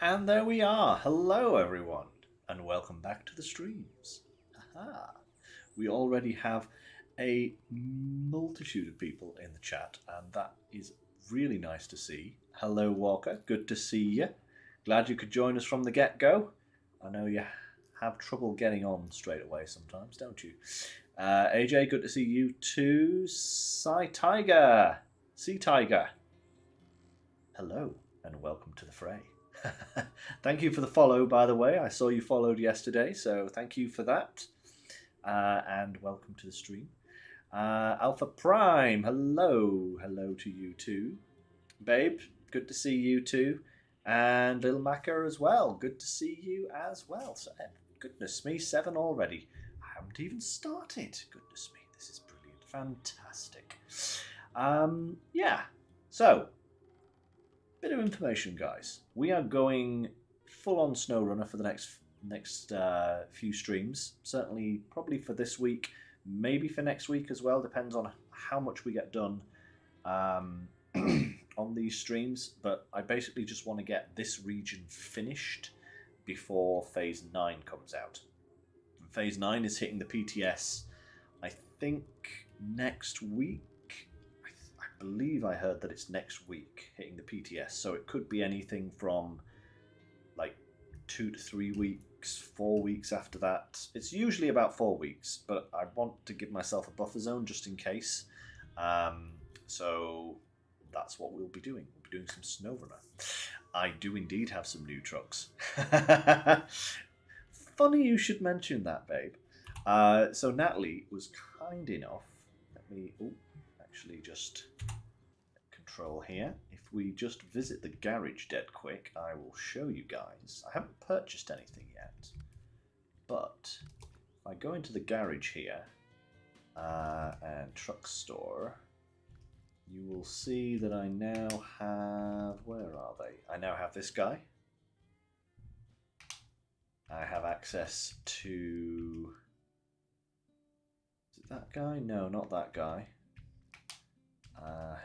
And there we are. Hello, everyone, and welcome back to the streams. Aha. We already have a multitude of people in the chat, and that is really nice to see. Hello, Walker. Good to see you. Glad you could join us from the get go. I know you have trouble getting on straight away sometimes, don't you? AJ, good to see you too. Sea Tiger. Hello, and welcome to the fray. Thank you for the follow, by the way. I saw you followed yesterday, so thank you for that. And welcome to the stream. Alpha Prime, hello. Hello to you too. Babe, good to see you too. And Little Macca as well. Good to see you as well. So, goodness me, 7 already. I haven't even started. Goodness me, this is brilliant. Fantastic. Yeah, so bit of information, guys. We are going full on SnowRunner for the next few streams. Certainly, probably for this week, maybe for next week as well. Depends on how much we get done on these streams. But I basically just want to get this region finished before Phase 9 comes out. Phase 9 is hitting the PTS, I think, next week. I believe I heard that it's next week hitting the PTS, so it could be anything from like 2 to 3 weeks, 4 weeks after that. It's usually about 4 weeks, but I want to give myself a buffer zone just in case. So that's what we'll be doing. We'll be doing some SnowRunner. I do indeed have some new trucks. Funny you should mention that, babe. So Natalie was kind enough. Let me actually just control here. If we just visit the garage dead quick, I will show you guys. I haven't purchased anything yet, but if I go into the garage here and truck store, you will see that I now have, where are they? I now have this guy. I have access to, is it that guy? No, not that guy.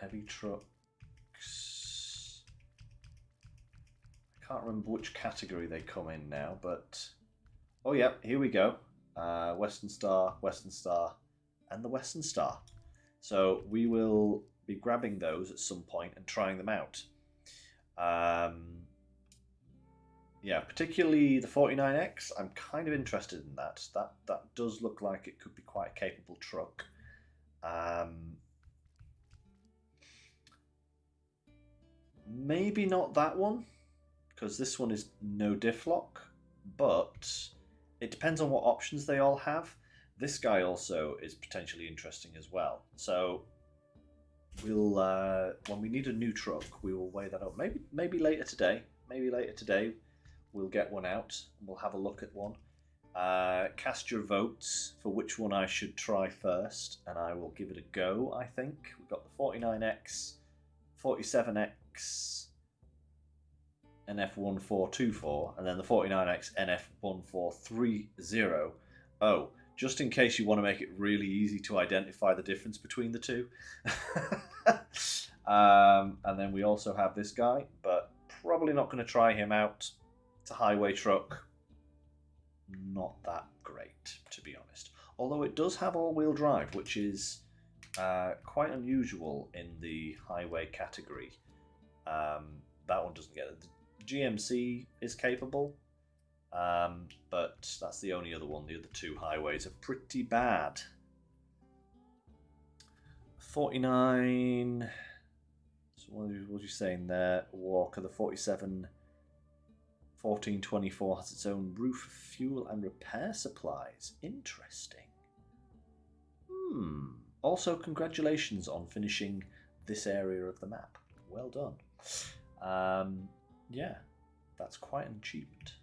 Heavy trucks. I can't remember which category they come in now, but oh yeah, here we go. Western Star, and the Western Star. So we will be grabbing those at some point and trying them out. Yeah, particularly the 49X. I'm kind of interested in that. That does look like it could be quite a capable truck. Maybe not that one, because this one is no diff lock, but it depends on what options they all have. This guy also is potentially interesting as well. So we'll when we need a new truck, we will weigh that up. Maybe later today. Maybe later today we'll get one out and we'll have a look at one. Cast your votes for which one I should try first, and I will give it a go. I think we've got the 49X, 47X, NF1424, and then the 49X NF1430. Oh, just in case you want to make it really easy to identify the difference between the two. And then we also have this guy, but probably not going to try him out. It's a highway truck. Not that great, to be honest. Although it does have all-wheel drive, which is quite unusual in the highway category. That one doesn't get it. The GMC is capable, but that's the only other one. The other two highways are pretty bad. 49. So what was you saying there, Walker? The 47 1424 has its own roof, fuel, and repair supplies. Interesting. Also, congratulations on finishing this area of the map. Well done. Yeah, that's quite an achievement.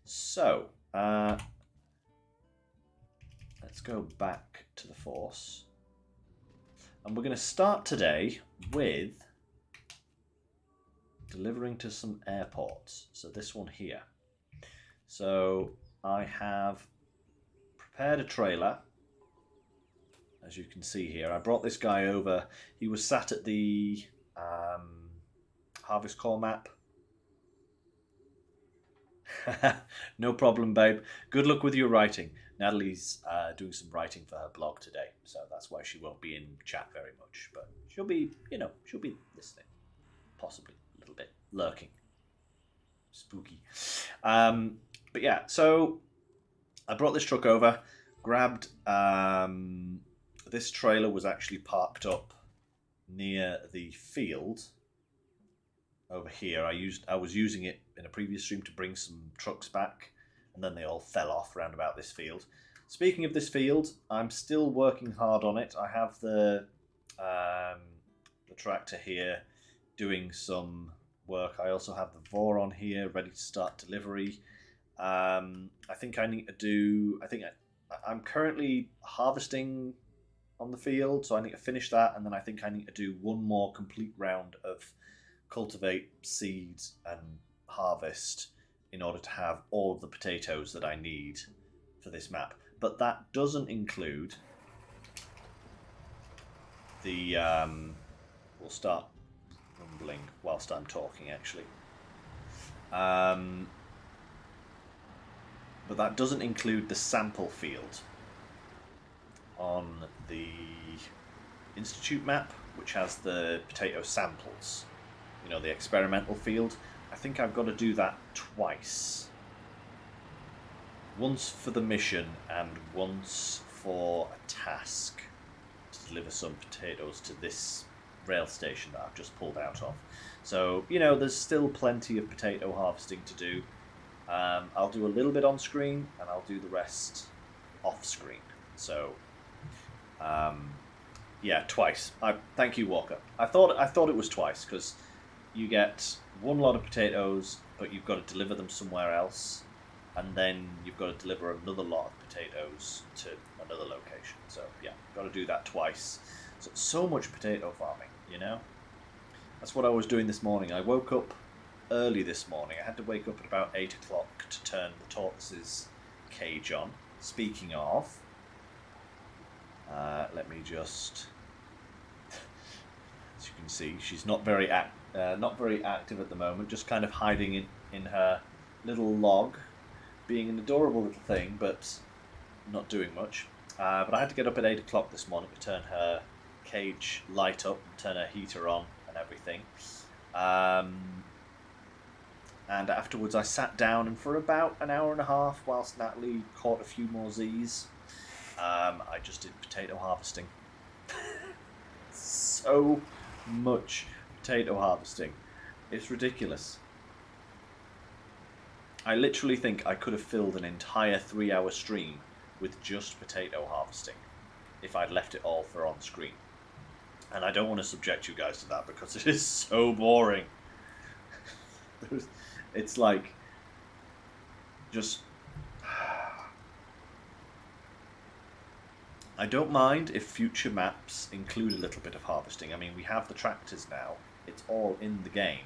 So, let's go back to the Force. And we're going to start today with delivering to some airports. So this one here. So I have prepared a trailer. As you can see here, I brought this guy over. He was sat at the Harvest Core map No problem, babe. Good luck with your writing. Natalie's doing some writing for her blog today, so that's why she won't be in chat very much. But she'll be, she'll be listening, possibly a little bit lurking, spooky. But yeah, so I brought this truck over, grabbed. This trailer was actually parked up near the field over here. I was using it in a previous stream to bring some trucks back, and then they all fell off round about this field. Speaking of this field, I'm still working hard on it. I have the tractor here doing some work. I also have the Voron here ready to start delivery. I think I need to do. I'm currently harvesting on the field, so I need to finish that, and then I think I need to do one more complete round of cultivate, seed, and harvest in order to have all of the potatoes that I need for this map. But that doesn't include the... we'll start rumbling whilst I'm talking, actually. But that doesn't include the sample field on the Institute map, which has the potato samples. You know, the experimental field. I think I've got to do that twice. Once for the mission and once for a task to deliver some potatoes to this rail station that I've just pulled out of. So, there's still plenty of potato harvesting to do. I'll do a little bit on screen and I'll do the rest off screen. So, yeah, twice. Thank you, Walker. I thought it was twice because you get one lot of potatoes, but you've got to deliver them somewhere else, and then you've got to deliver another lot of potatoes to another location. So yeah, got to do that twice. So much potato farming, That's what I was doing this morning. I woke up early this morning. I had to wake up at about 8 o'clock to turn the tortoise's cage on. Speaking of, let me just... As you can see, she's not very active at the moment, just kind of hiding in her little log, being an adorable little thing, but not doing much. But I had to get up at 8 o'clock this morning to turn her cage light up and turn her heater on and everything. And afterwards I sat down, and for about an hour and a half, whilst Natalie caught a few more Z's, I just did potato harvesting. So much potato harvesting. It's ridiculous. I literally think I could have filled an entire 3-hour stream with just potato harvesting if I'd left it all for on screen. And I don't want to subject you guys to that because it is so boring. It's like just... I don't mind if future maps include a little bit of harvesting. I mean, we have the tractors now. It's all in the game.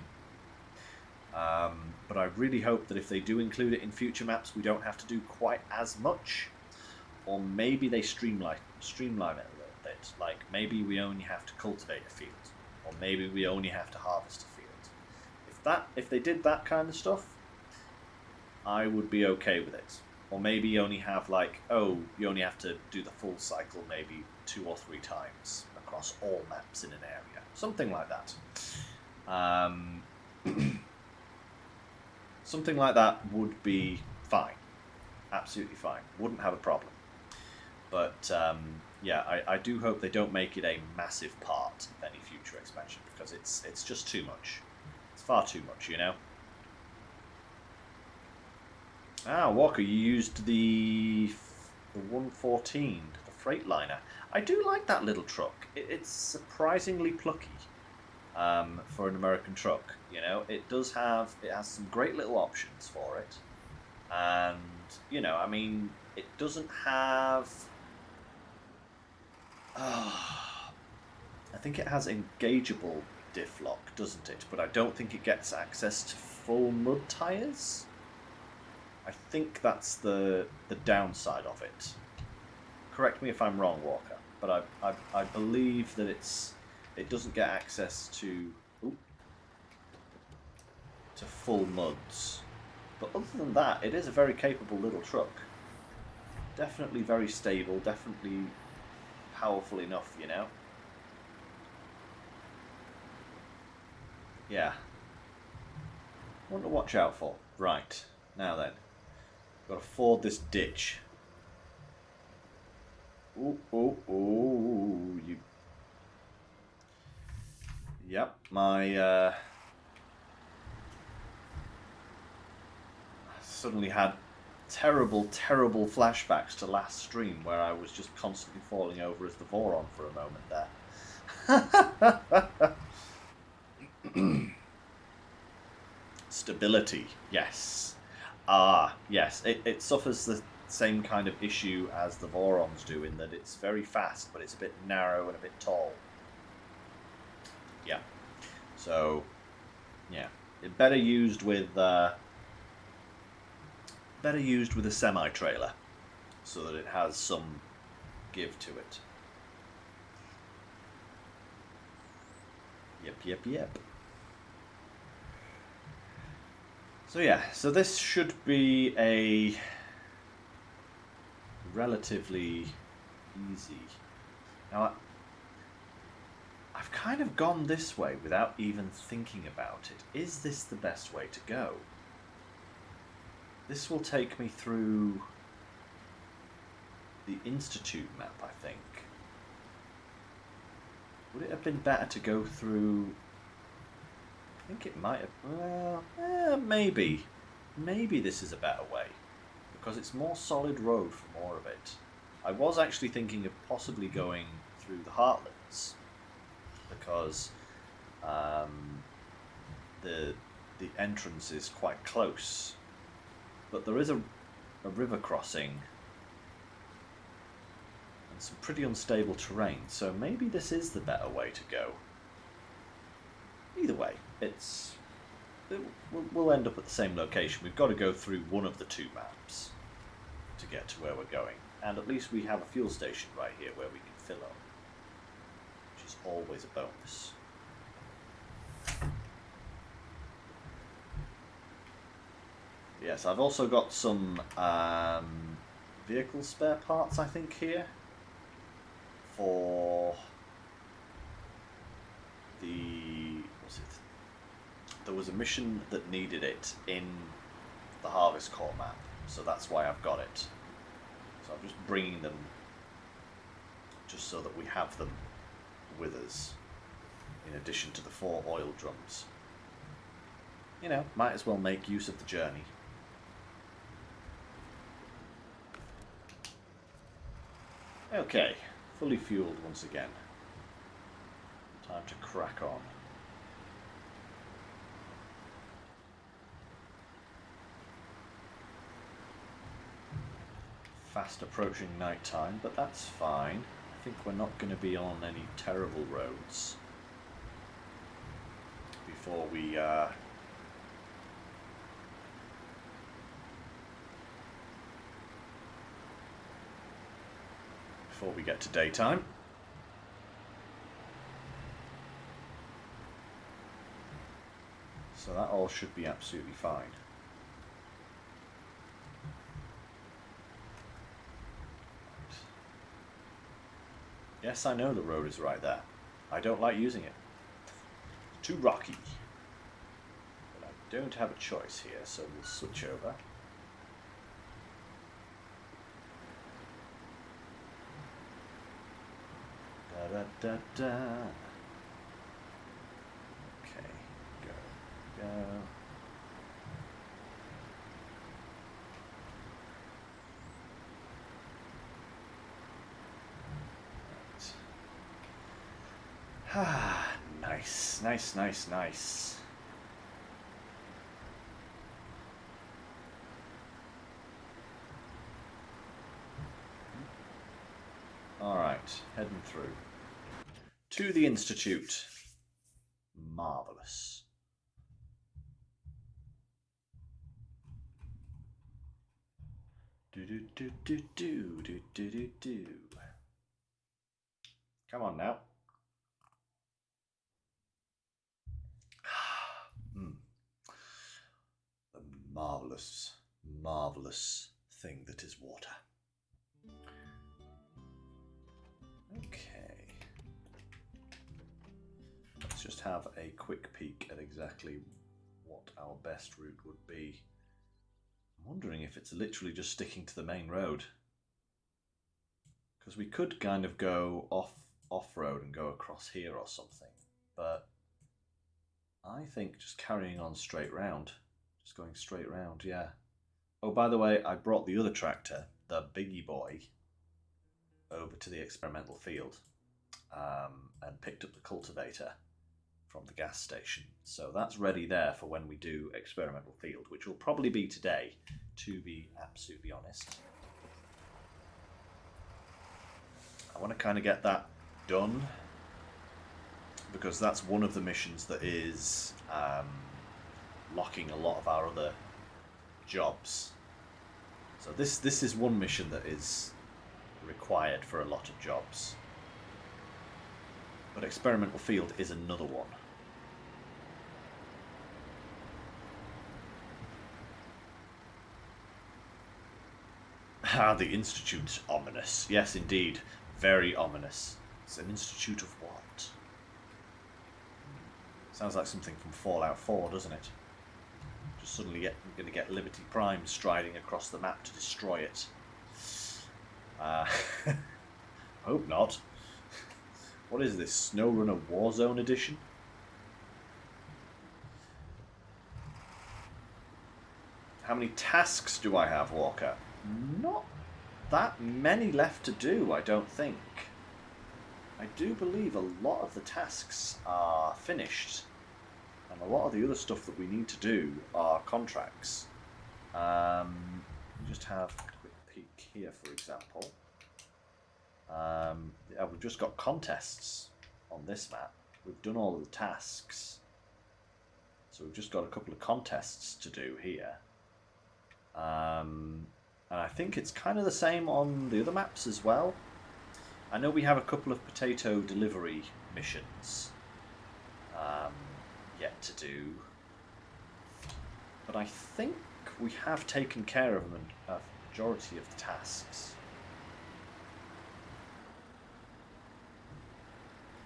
But I really hope that if they do include it in future maps, we don't have to do quite as much. Or maybe they streamline it a little bit. Like, maybe we only have to cultivate a field. Or maybe we only have to harvest a field. If they did that kind of stuff, I would be okay with it. Or maybe you only have you only have to do the full cycle maybe 2 or 3 times across all maps in an area. Something like that. Something like that would be fine. Absolutely fine. Wouldn't have a problem. But yeah, I do hope they don't make it a massive part of any future expansion, because it's just too much. It's far too much, Ah, Walker, you used the 114, the Freightliner. I do like that little truck. It's surprisingly plucky for an American truck. It has some great little options for it, and I mean, it doesn't have. I think it has engageable diff lock, doesn't it? But I don't think it gets access to full mud tires. I think that's the downside of it. Correct me if I'm wrong, Walker, but I believe that it doesn't get access to full muds, But other than that, it is a very capable little truck. Definitely very stable, definitely powerful enough, you know? Yeah. One to watch out for. Right. Now then. Got to ford this ditch. Ooh, ooh, ooh. You... Yep, my... suddenly had terrible, terrible flashbacks to last stream where I was just constantly falling over as the Voron for a moment there. Stability, yes. Ah, yes. It suffers the same kind of issue as the Vorons do in that it's very fast, but it's a bit narrow and a bit tall. Yeah. So, yeah. It better used with a semi-trailer so that it has some give to it. Yep, yep, yep. So yeah, so this should be a relatively easy. Now, I've kind of gone this way without even thinking about it. Is this the best way to go? This will take me through the Institute map, I think. Would it have been better to go through... I think it might have... Well, maybe. Maybe this is a better way. Because it's more solid road for more of it. I was actually thinking of possibly going through the Heartlands. Because the entrance is quite close. But there is a river crossing and some pretty unstable terrain, so maybe this is the better way to go. Either way, we'll end up at the same location. We've got to go through one of the two maps to get to where we're going, and at least we have a fuel station right here where we can fill up, which is always a bonus. Yes, I've also got some vehicle spare parts, I think, here for the... what's it? There was a mission that needed it in the Harvest Core map, so that's why I've got it. So I'm just bringing them just so that we have them with us, in addition to the 4 oil drums. You know, might as well make use of the journey. Okay, fully fueled once again. Time to crack on. Fast approaching night time, but that's fine. I think we're not going to be on any terrible roads before we get to daytime. So that all should be absolutely fine. Yes, I know the road is right there. I don't like using it. It's too rocky. But I don't have a choice here, so we'll switch over. Da, da. Okay, go. Right. Ah, nice. All right, heading through. To the Institute. Marvellous. Do. Come on now. The marvellous, marvellous thing that is water. Okay. Let's just have a quick peek at exactly what our best route would be. I'm wondering if it's literally just sticking to the main road. Because we could kind of go off-road and go across here or something. But I think just carrying on straight round. Just going straight round, yeah. Oh, by the way, I brought the other tractor, the biggie boy, over to the experimental field and picked up the cultivator from the gas station. So that's ready there for when we do experimental field, which will probably be today, to be absolutely honest. I want to kind of get that done because that's one of the missions that is locking a lot of our other jobs. So this is one mission that is required for a lot of jobs. But experimental field is another one. Ah, the Institute's ominous. Yes, indeed. Very ominous. It's an institute of what? Sounds like something from Fallout 4, doesn't it? Just suddenly going to get Liberty Prime striding across the map to destroy it. I hope not. What is this? SnowRunner Warzone Edition? How many tasks do I have, Walker? Not that many left to do, I don't think. I do believe a lot of the tasks are finished. And a lot of the other stuff that we need to do are contracts. Just have a quick peek here, for example. Yeah, we've just got contests on this map. We've done all of the tasks. So we've just got a couple of contests to do here. And I think it's kind of the same on the other maps as well. I know we have a couple of potato delivery missions yet to do. But I think we have taken care of a majority of the tasks.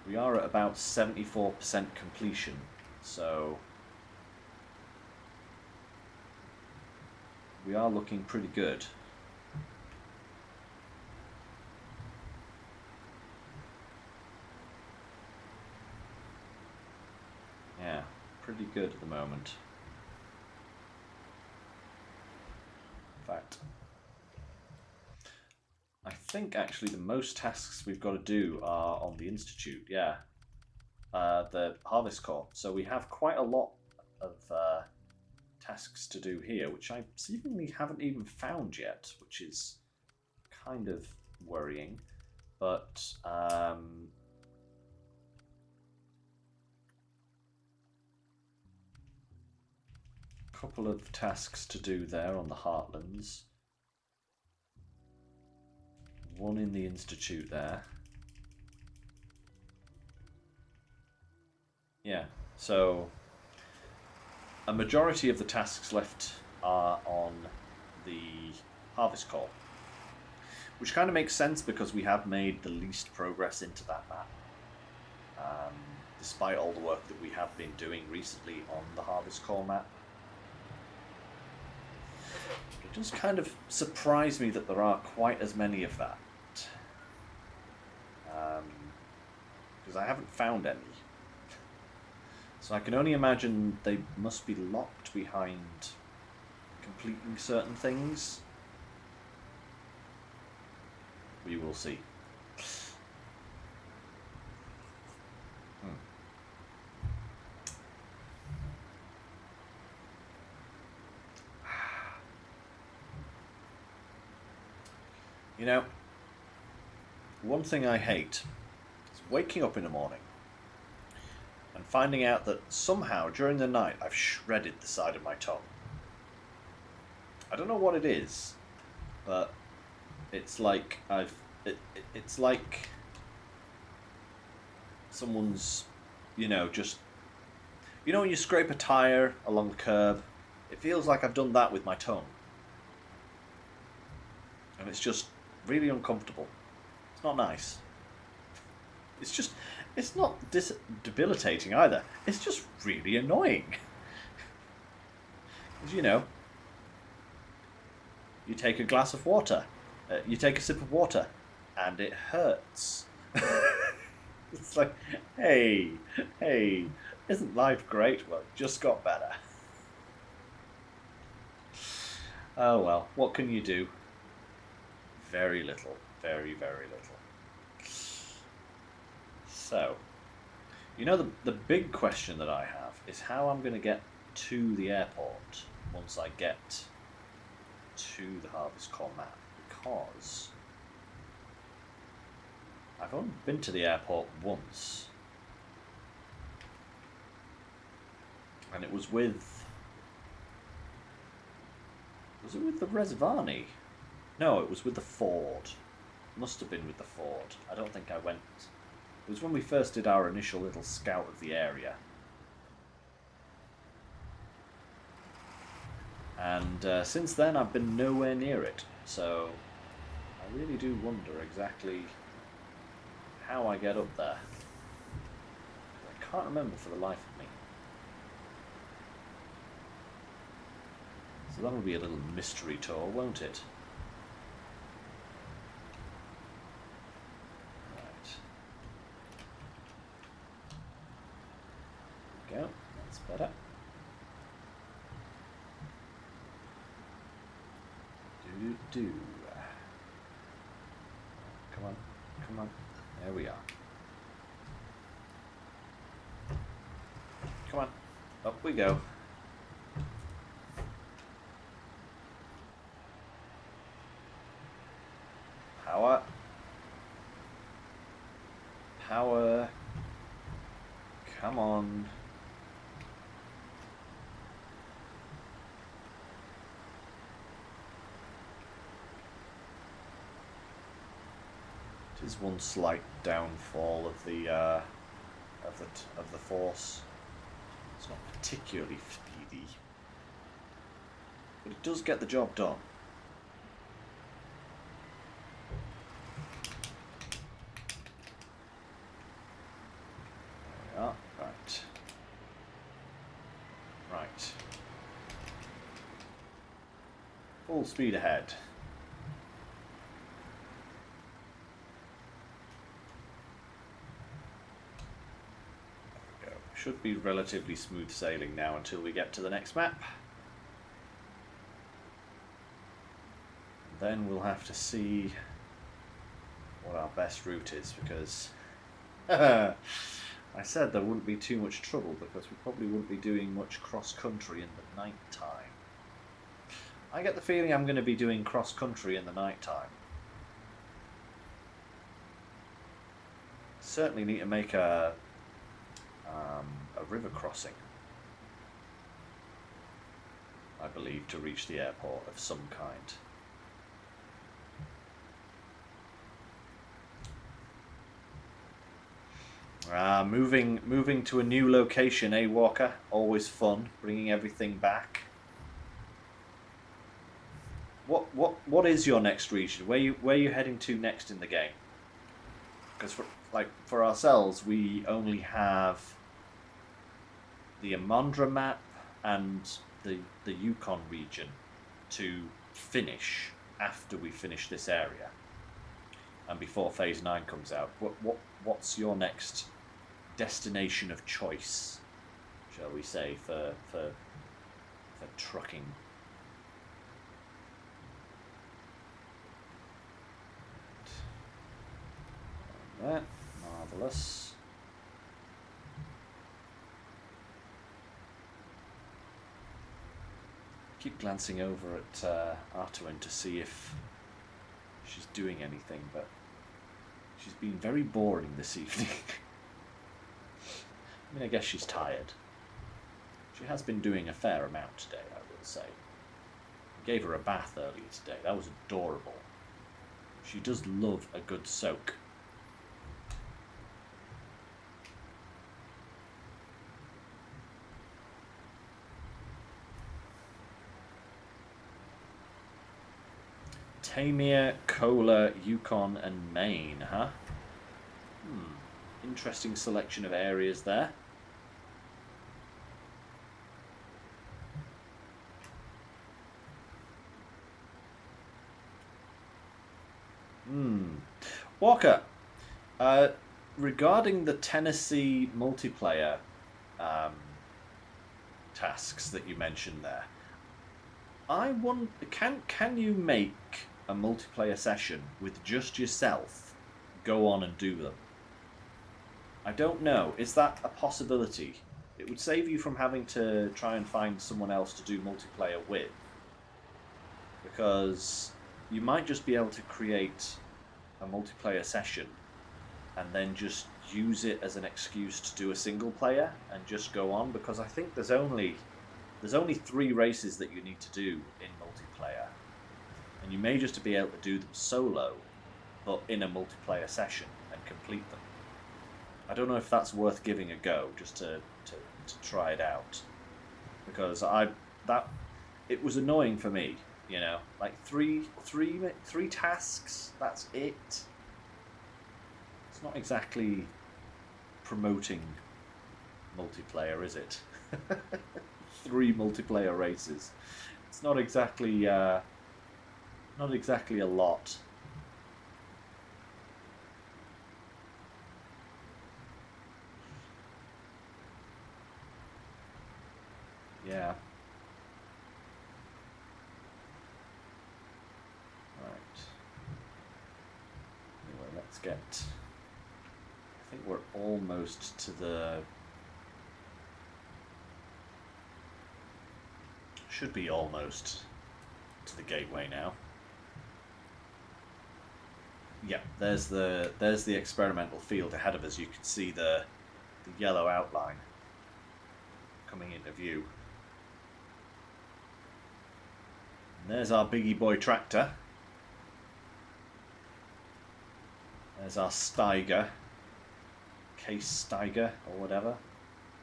We are at about 74% completion, so we are looking pretty good. Yeah, pretty good at the moment. In fact, I think actually the most tasks we've got to do are on the Institute, yeah. The Harvest Corps. So we have quite a lot of tasks to do here, which I seemingly haven't even found yet, which is kind of worrying. But couple of tasks to do there on the Heartlands. One in the Institute there. Yeah, so a majority of the tasks left are on the Harvest Corps, which kind of makes sense because we have made the least progress into that map, despite all the work that we have been doing recently on the Harvest Corps map. It does kind of surprise me that there are quite as many of that, because I haven't found any. So I can only imagine they must be locked behind completing certain things. We will see. You know, one thing I hate is waking up in the morning and finding out that somehow during the night I've shredded the side of my tongue. I don't know what it is, but it's like it's like someone's, just, when you scrape a tire along the curb It feels like I've done that with my tongue. And it's just really uncomfortable. It's not nice. It's just, it's not debilitating either. It's just really annoying. Because, you know, you take a glass of water, you take a sip of water, and it hurts. It's like, hey, isn't life great? Well, it just got better. Oh well, what can you do? Very little. Very, very little. So, you know, the big question that I have is how I'm going to get to the airport once I get to the Harvest Core map, because I've only been to the airport once, and it was with... Was it with the Resvani? No, it was with the Ford. Must have been with the Ford. I don't think I went... It was when we first did our initial little scout of the area. And since then I've been nowhere near it, so I really do wonder exactly how I get up there. I can't remember for the life of me. So that'll be a little mystery tour, won't it? Right. There we go, that's better. Do. Come on, come on. There we are. Come on, up we go. Power. Power. Come on. It is one slight downfall of the force. It's not particularly speedy, but it does get the job done. There we are. Right. Right. Full speed ahead. Should be relatively smooth sailing now until we get to the next map. And then we'll have to see what our best route is, because I said there wouldn't be too much trouble because we probably wouldn't be doing much cross-country in the night time. I get the feeling I'm going to be doing cross-country in the night time. Certainly need to make a river crossing, I believe, to reach the airport of some kind. Moving to a new location, eh, Walker? Always fun, bringing everything back. What is your next region? Where you heading to next in the game? Because for ourselves, we only have the Amandra map and the Yukon region to finish after we finish this area, and before Phase 9 comes out. What's your next destination of choice, shall we say, for trucking? That marvelous. Keep glancing over at Artuin to see if she's doing anything, but she's been very boring this evening. I mean, I guess she's tired. She has been doing a fair amount today, I will say. I gave her a bath earlier today. That was adorable. She does love a good soak. Pamir, Kola, Yukon, and Maine, huh? Interesting selection of areas there. Walker, regarding the Tennessee multiplayer tasks that you mentioned there, I want can you make a multiplayer session with just yourself? Go on and do them. I don't know. Is that a possibility? It would save you from having to try and find someone else to do multiplayer with, because you might just be able to create a multiplayer session and then just use it as an excuse to do a single player and just go on, because I think there's only 3 races that you need to do in multiplayer, and you may just be able to do them solo but in a multiplayer session and complete them. I don't know if that's worth giving a go, just to try it out, because it was annoying for me, you know, like three tasks, that's it. It's not exactly promoting multiplayer, is it? 3 multiplayer races. It's not exactly a lot. Yeah. Right. Anyway, let's get... I think we're almost to the... Should be almost to the gateway now. Yeah, there's the experimental field ahead of us. You can see the yellow outline coming into view. And there's our biggie boy tractor. There's our Steiger, Case Steiger or whatever.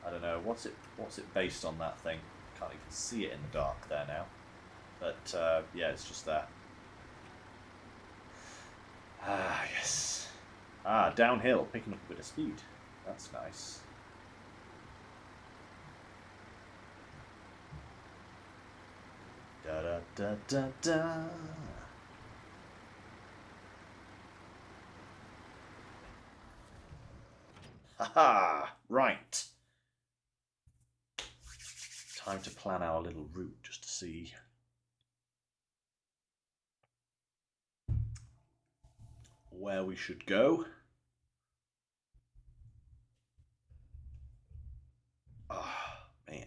I don't know what's it based on, that thing. Can't even see it in the dark there now. But yeah, it's just there. Ah, yes. Ah, downhill, picking up a bit of speed. That's nice. Da da da da da. Haha! Right. Time to plan our little route just to see where we should go. Ah, man.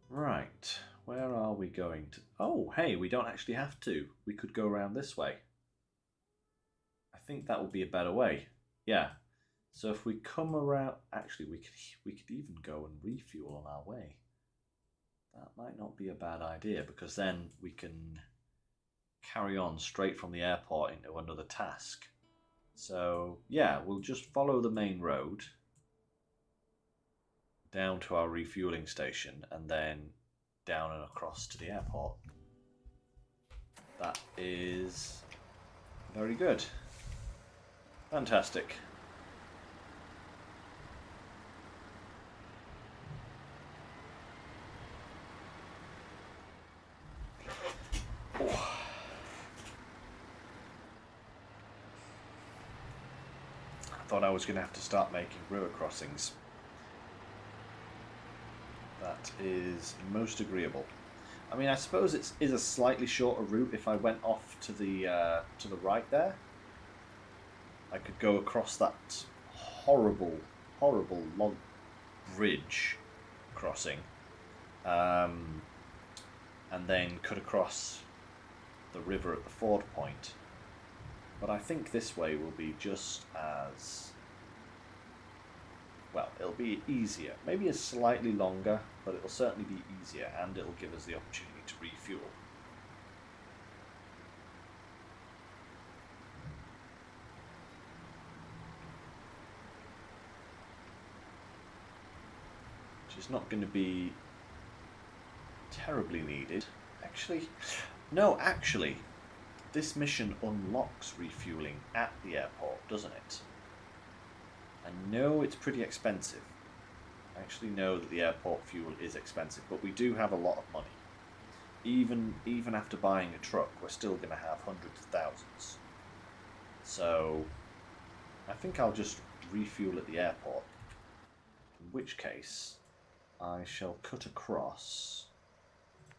Right, where are we going to? Oh, hey, we don't actually have to. We could go around this way. I think that would be a better way. Yeah. So if we come around, actually, we could even go and refuel on our way. That might not be a bad idea, because then we can carry on straight from the airport into another task. So yeah, we'll just follow the main road down to our refueling station and then down and across to the airport. That is very good. Fantastic. Oh. I thought I was going to have to start making river crossings. That is most agreeable. I mean, I suppose it is a slightly shorter route if I went off to the right there. I could go across that horrible log bridge crossing, and then cut across the river at the ford point. But I think this way will be just as... well, it'll be easier. Maybe it's slightly longer, but it'll certainly be easier, and it'll give us the opportunity to refuel. She's not going to be terribly needed. Actually, no, actually, this mission unlocks refueling at the airport, doesn't it? I know it's pretty expensive. I actually know that the airport fuel is expensive, but we do have a lot of money. Even after buying a truck, we're still going to have hundreds of thousands. So I think I'll just refuel at the airport. In which case, I shall cut across.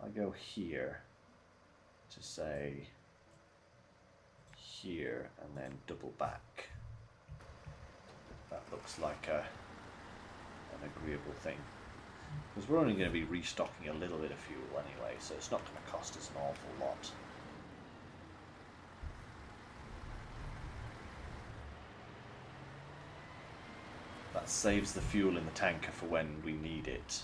I go here to say here and then double back. That looks like an agreeable thing. Because we're only going to be restocking a little bit of fuel anyway, so it's not going to cost us an awful lot. That saves the fuel in the tanker for when we need it.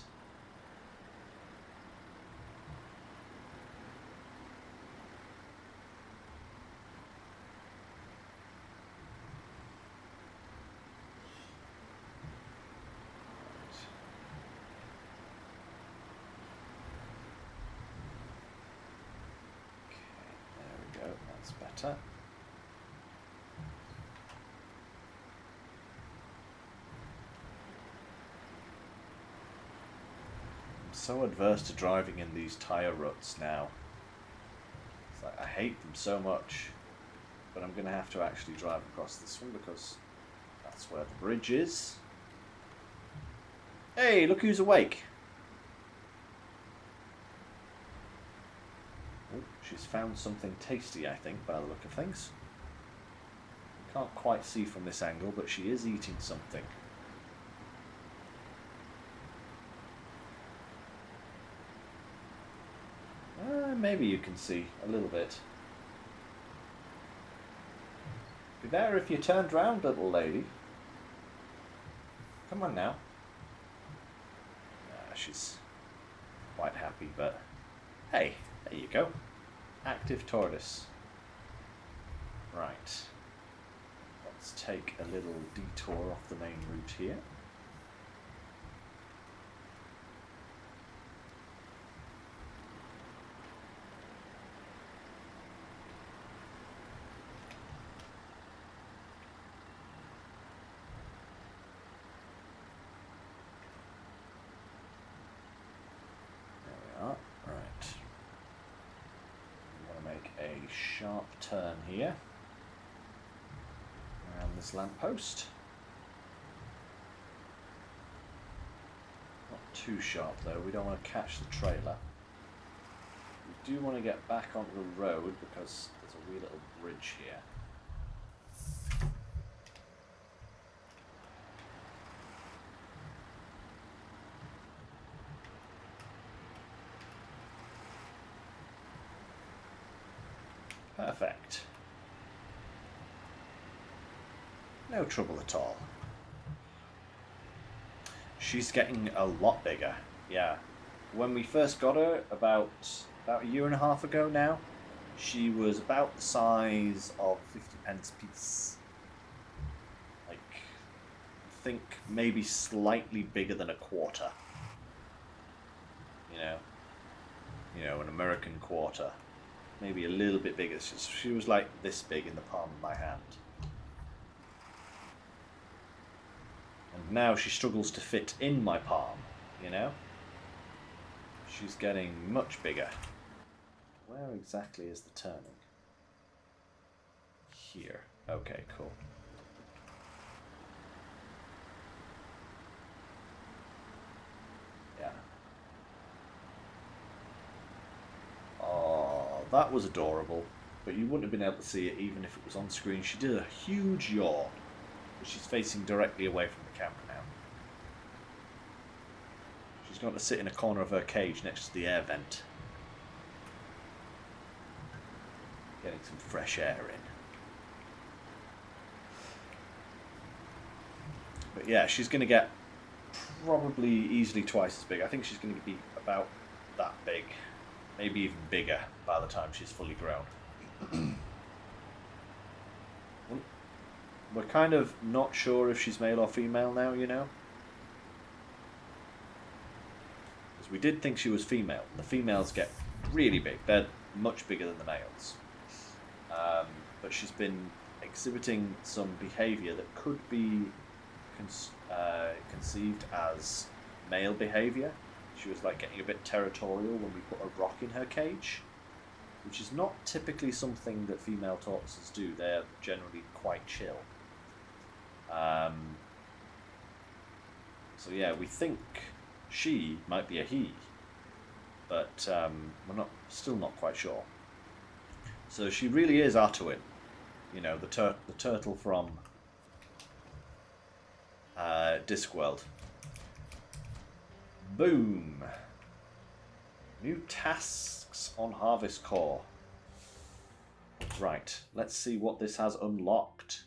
Better. I'm so adverse to driving in these tyre ruts now. It's like I hate them so much, but I'm going to have to actually drive across this one because that's where the bridge is. Hey, look who's awake. She's found something tasty, I think, by the look of things. Can't quite see from this angle, but she is eating something. Maybe you can see a little bit. Be better if you turned round, little lady. Come on now. She's quite happy, but hey, there you go. Active tortoise. Right. Let's take a little detour off the main route here. Sharp turn here around this lamppost. Not too sharp though, we don't want to catch the trailer. We do want to get back onto the road because there's a wee little bridge here. Perfect. No trouble at all. She's getting a lot bigger. Yeah. When we first got her, about a year and a half ago now, she was about the size of 50p piece. Like, I think maybe slightly bigger than a quarter. You know, an American quarter. Maybe a little bit bigger. She was like this big in the palm of my hand. And now she struggles to fit in my palm, you know? She's getting much bigger. Where exactly is the turning? Here. Okay, cool. Yeah. That was adorable, but you wouldn't have been able to see it even if it was on screen. She did a huge yawn, but she's facing directly away from the camera now. She's going to sit in a corner of her cage next to the air vent, getting some fresh air in. But yeah, she's going to get probably easily twice as big. I think she's going to be about that big. Maybe even bigger by the time she's fully grown. We're kind of not sure if she's male or female now, you know? we did think she was female. The females get really big. They're much bigger than the males. But she's been exhibiting some behaviour that could be conceived as male behaviour. She was like getting a bit territorial when we put a rock in her cage, which is not typically something that female tortoises do. They're generally quite chill. So yeah, we think she might be a he, but we're still not quite sure. So she really is our twin. You know, the turtle from Discworld. Boom! New tasks on Harvest Core. Right, let's see what this has unlocked.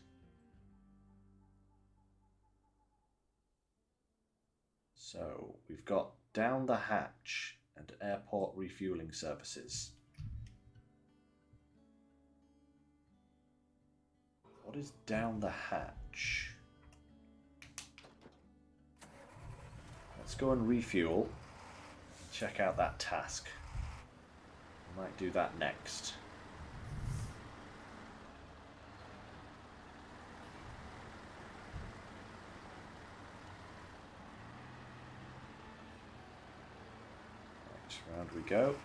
So, we've got Down the Hatch and Airport Refueling Services. What is Down the Hatch? Let's go and refuel. Check out that task. We might do that next. Right, round we go.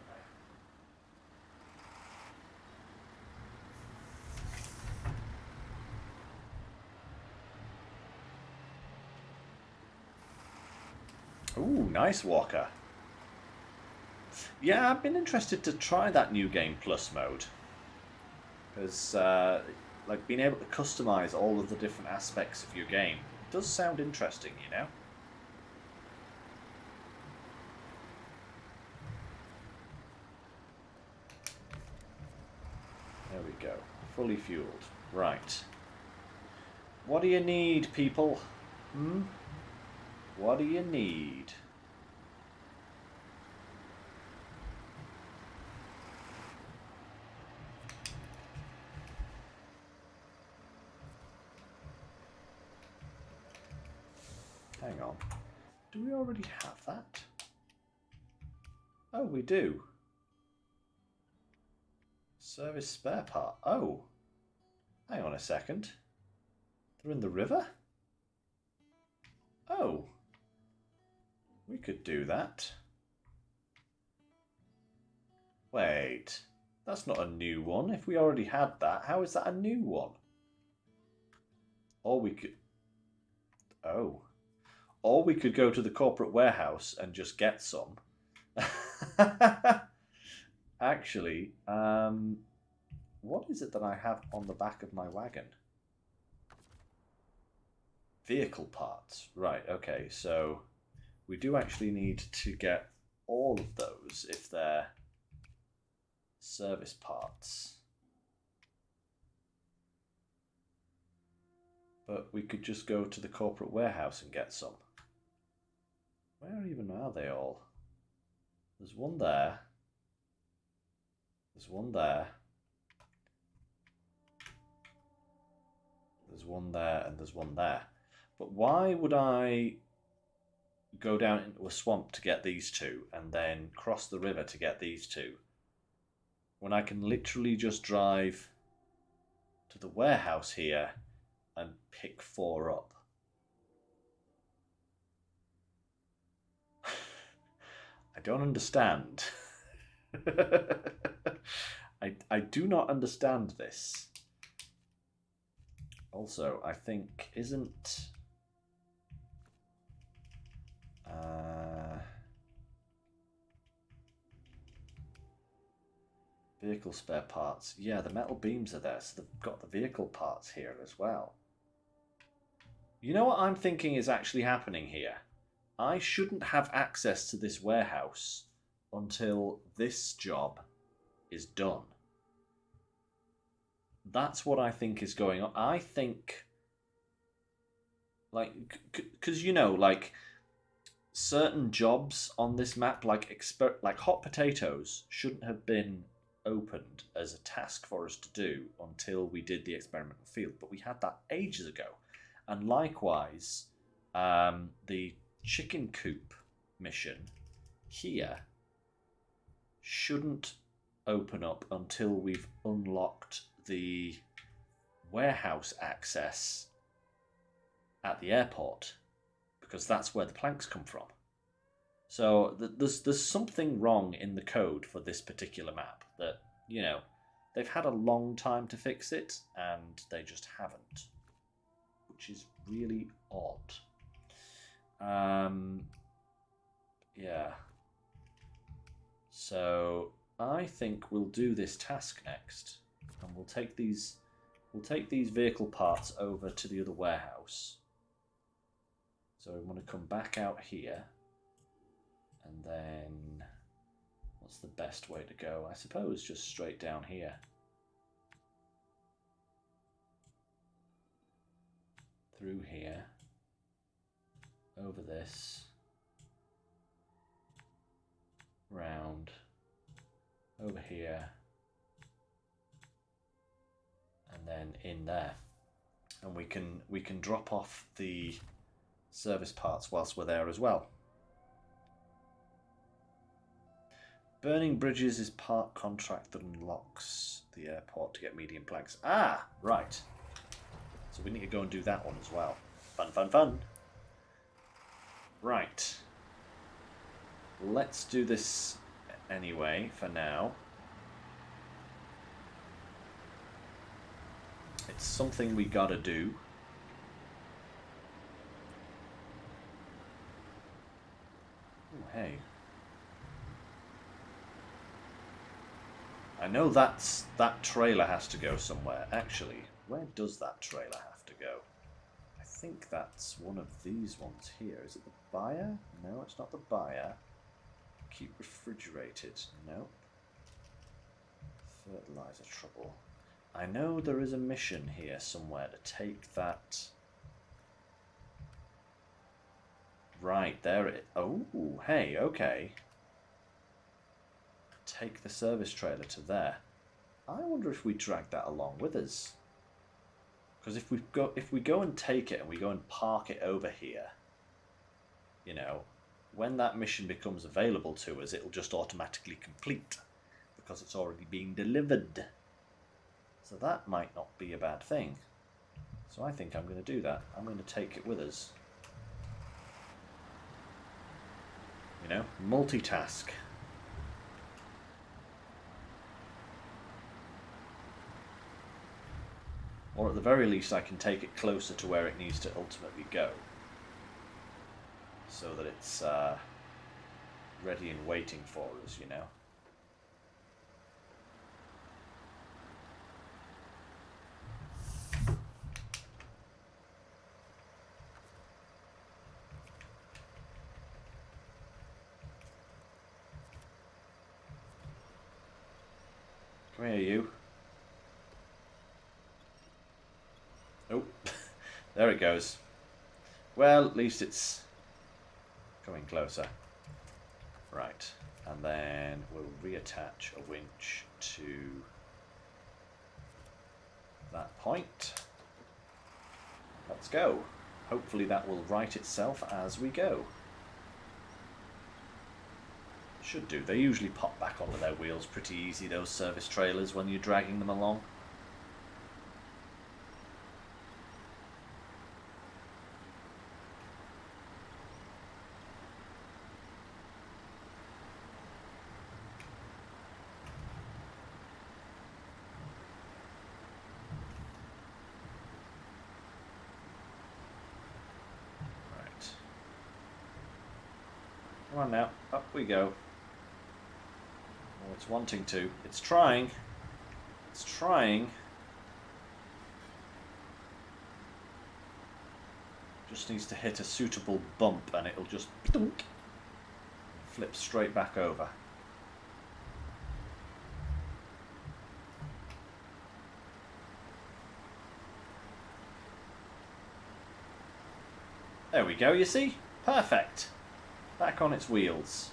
Ooh, nice walker. Yeah, I've been interested to try that new Game Plus mode. Because, like, being able to customize all of the different aspects of your game does sound interesting, you know? There we go. Fully fueled. Right. What do you need, people? Hmm? What do you need? Hang on. Do we already have that? Oh, we do. Service spare part. Oh. Hang on a second. They're in the river? Oh. We could do that. Wait. That's not a new one. If we already had that, how is that a new one? Or we could... Oh. Or we could go to the corporate warehouse and just get some. Actually, what is it that I have on the back of my wagon? Vehicle parts. Right, okay, so we do actually need to get all of those if they're service parts. But we could just go to the corporate warehouse and get some. Where even are they all? There's one there. There's one there. There's one there and there's one there. But why would I go down into a swamp to get these two and then cross the river to get these two when I can literally just drive to the warehouse here and pick 4 up? I don't understand. I do not understand this. Also, I think isn't vehicle spare parts. Yeah, the metal beams are there, so they've got the vehicle parts here as well. You know what I'm thinking is actually happening here? I shouldn't have access to this warehouse until this job is done. That's what I think is going on. I think, like, because you know, like, certain jobs on this map, like hot potatoes, shouldn't have been opened as a task for us to do until we did the experimental field. But we had that ages ago. And likewise, the chicken coop mission here shouldn't open up until we've unlocked the warehouse access at the airport, because that's where the planks come from. So there's something wrong in the code for this particular map that, you know, they've had a long time to fix it and they just haven't, which is really odd. Yeah. So I think we'll do this task next, and we'll take these vehicle parts over to the other warehouse. So we want to come back out here, and then what's the best way to go? I suppose just straight down here. Through here, over this, round, over here, and then in there. And we can drop off the service parts whilst we're there as well. Burning bridges is part contract that unlocks the airport to get medium planks. Ah, right. So we need to go and do that one as well. Fun, fun, fun. Right. Let's do this anyway for now. It's something we gotta do. Ooh, hey. I know that trailer has to go somewhere. Actually, where does that trailer have to go? I think that's one of these ones here. Is it the buyer? No, it's not the buyer. Keep refrigerated. Nope. Fertilizer trouble. I know there is a mission here somewhere to take that. Right, there it. Oh, hey, okay. Take the service trailer to there. I wonder if we drag that along with us. Because if we go and take it and we go and park it over here, you know, when that mission becomes available to us, it'll just automatically complete because it's already being delivered. So that might not be a bad thing. So I think I'm going to do that. I'm going to take it with us. You know, multitask. Or at the very least I can take it closer to where it needs to ultimately go. So that it's ready and waiting for us, you know. Come here, you. Oh, there it goes. Well, at least it's coming closer. Right, and then we'll reattach a winch to that point. Let's go. Hopefully that will right itself as we go. Should do. They usually pop back onto their wheels pretty easy, those service trailers, when you're dragging them along. Come on now, up we go. Oh, it's wanting to. It's trying. It's trying. Just needs to hit a suitable bump and it'll just flip straight back over. There we go, you see? Perfect. Back on its wheels.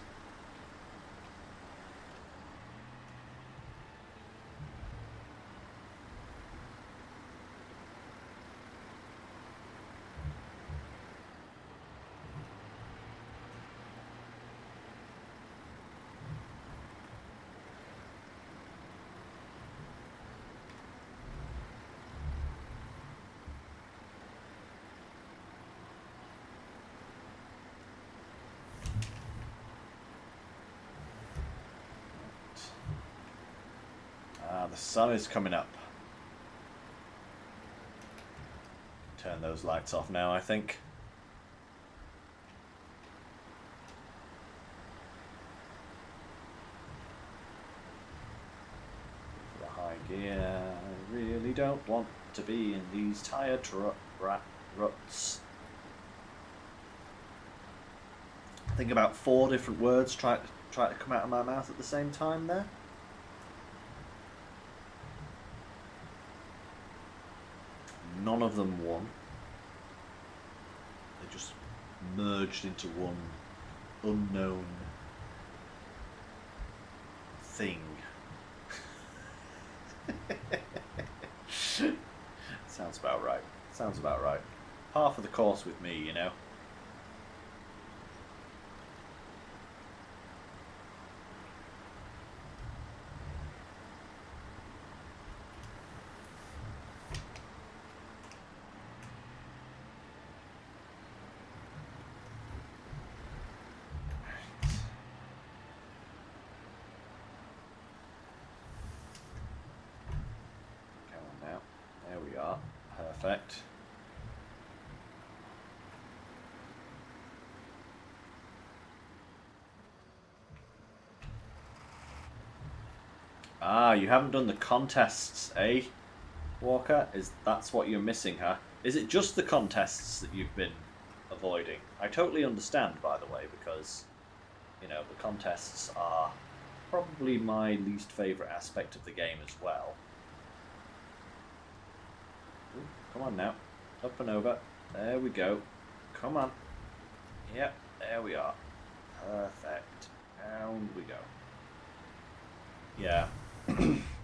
the sun is coming up. Turn those lights off now, I think. For the high gear, I really don't want to be in these tire ruts. I think about 4 different words try to come out of my mouth at the same time there. None of them won. They just merged into one unknown thing. Sounds about right. Sounds about right. Half of the course with me, you know. Perfect. Ah, you haven't done the contests, eh, Walker? That's what you're missing, huh? Is it just the contests that you've been avoiding? I totally understand, by the way, because, you know, the contests are probably my least favourite aspect of the game as well. Ooh, come on now. Up and over. There we go. Come on. Yep, there we are. Perfect. Down we go. Yeah.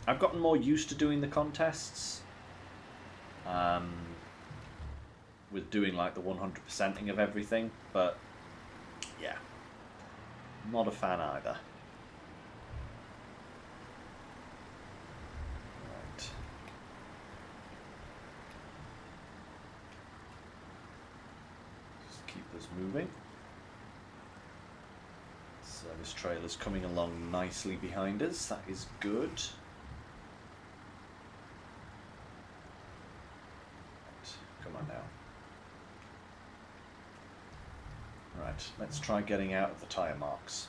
I've gotten more used to doing the contests. With doing like the 100%ing of everything, but yeah. Not a fan either. Right. Just keep this moving. Service trailer's coming along nicely behind us. That is good. Right. Come on now. Right, let's try getting out of the tyre marks,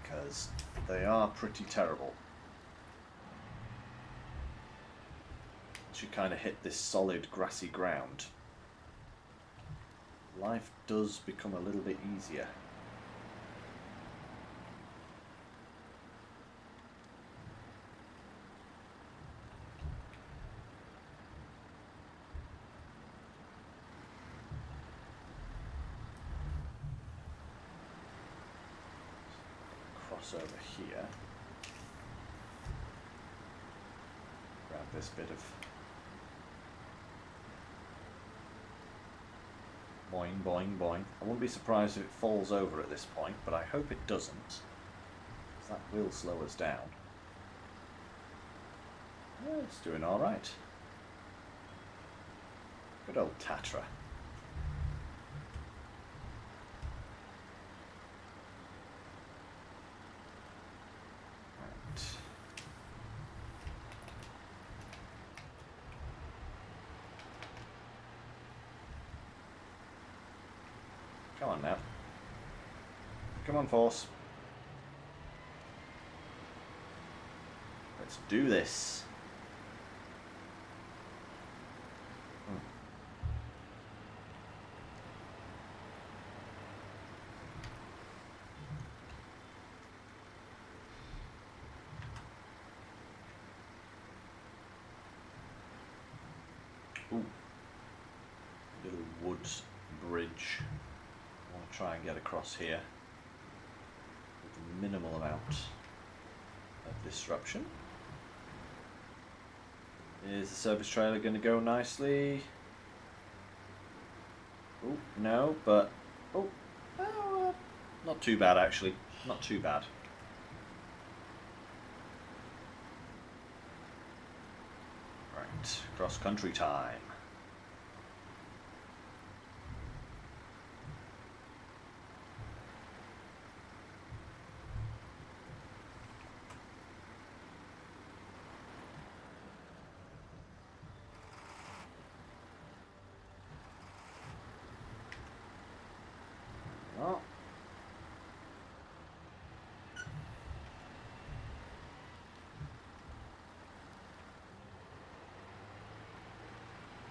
because they are pretty terrible. Once you kind of hit this solid grassy ground, life does become a little bit easier. Over here, grab this bit of boing, boing, boing. I wouldn't be surprised if it falls over at this point, but I hope it doesn't, because that will slow us down. Yeah, it's doing all right. Good old Tatra. Come on now. Come on, Force. Let's do this. Ooh. Little woods bridge. I want to try and get across here with a minimal amount of disruption. Is the service trailer going to go nicely? Oh, no, but... Oh, not too bad actually. Not too bad. Right, cross-country time.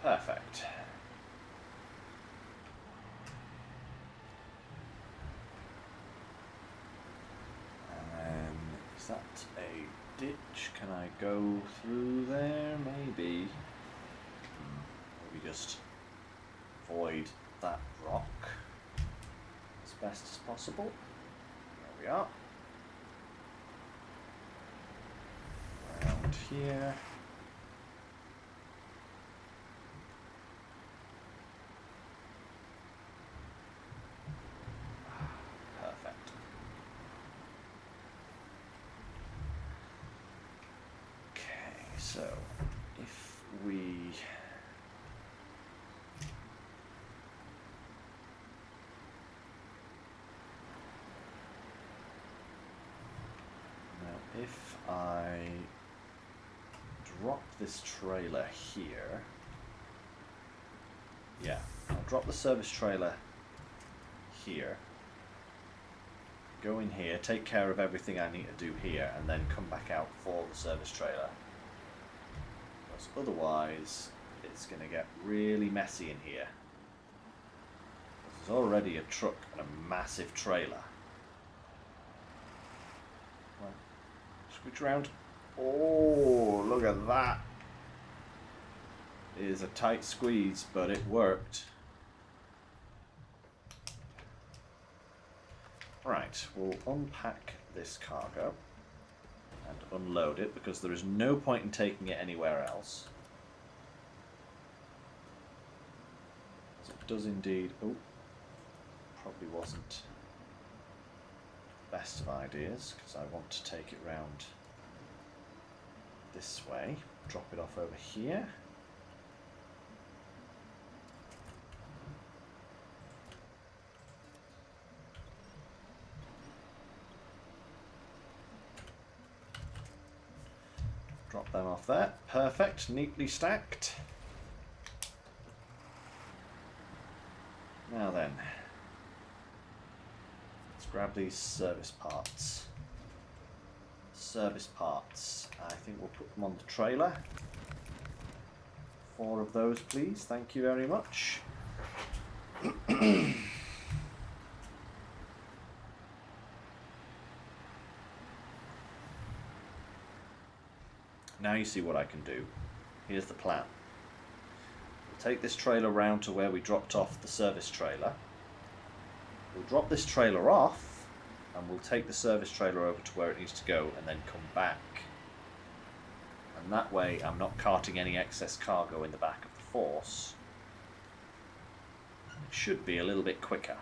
Perfect. And then, is that a ditch? Can I go through there? Maybe. Maybe just avoid that rock as best as possible. There we are. Around here. Perfect. Okay, so if we if I drop this trailer here, yeah, I'll drop the service trailer here, go in here, take care of everything I need to do here, and then come back out for the service trailer. Because otherwise, it's going to get really messy in here. There's already a truck and a massive trailer. Switch around. Oh, look at that. It is a tight squeeze, but it worked. Right, we'll unpack this cargo and unload it because there is no point in taking it anywhere else. It does indeed. Oh, probably wasn't best of ideas because I want to take it round this way, drop it off over here. Drop them off there. Perfect, neatly stacked. Now then, grab these service parts. Service parts. I think we'll put them on the trailer. 4 of those, please. Thank you very much. Now you see what I can do. Here's the plan. We'll take this trailer round to where we dropped off the service trailer. We'll drop this trailer off and we'll take the service trailer over to where it needs to go and then come back. And that way I'm not carting any excess cargo in the back of the Force. It should be a little bit quicker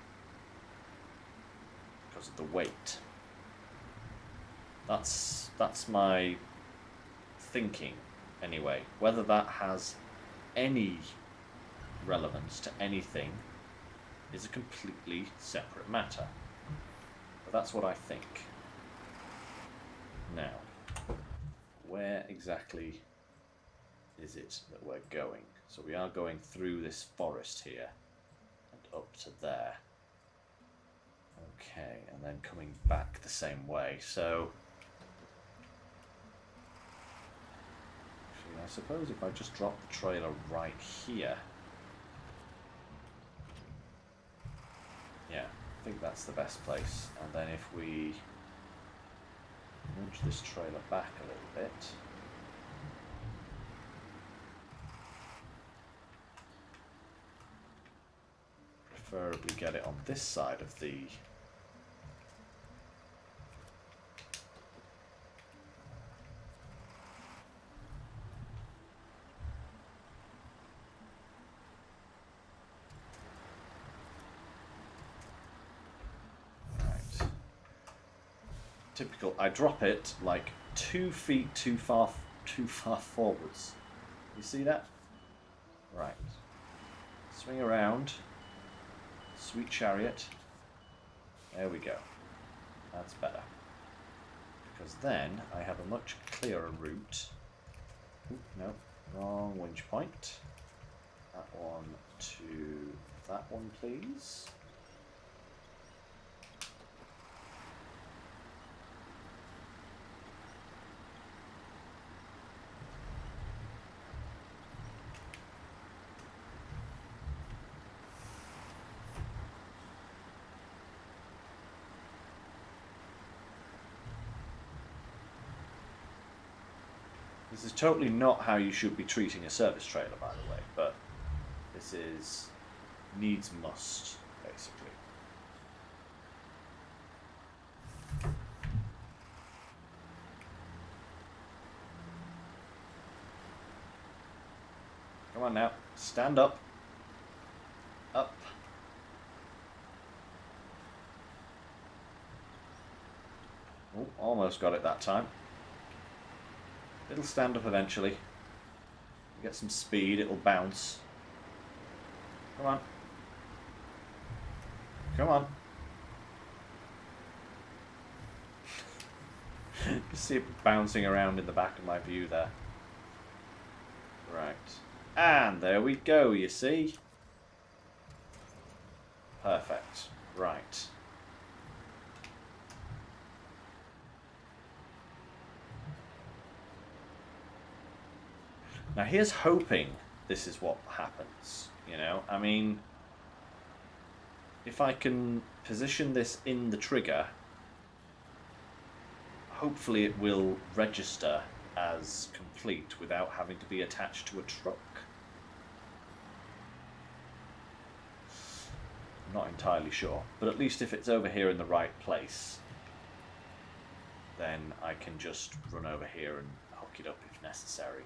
because of the weight. That's my thinking anyway. Whether that has any relevance to anything is a completely separate matter. But that's what I think. Now, where exactly is it that we're going? So we are going through this forest here and up to there. Okay, and then coming back the same way. So actually, I suppose if I just drop the trailer right here. Yeah, I think that's the best place. And then if we nudge this trailer back a little bit. Preferably get it on this side of the typical. I drop it like 2 feet too far forwards. You see that? Right. Swing around. Sweet chariot. There we go. That's better. Because then I have a much clearer route. Oop, no, wrong winch point. That one to that one, please. This is totally not how you should be treating a service trailer, by the way, but this is needs must, basically. Come on now, stand up. Up. Oh, almost got it that time. It'll stand up eventually. Get some speed, it'll bounce. Come on. Come on. You see it bouncing around in the back of my view there. Right. And there we go, you see? Perfect. Right. Now here's hoping this is what happens, you know? I mean, if I can position this in the trigger, hopefully it will register as complete without having to be attached to a truck. I'm not entirely sure, but at least if it's over here in the right place, then I can just run over here and hook it up if necessary.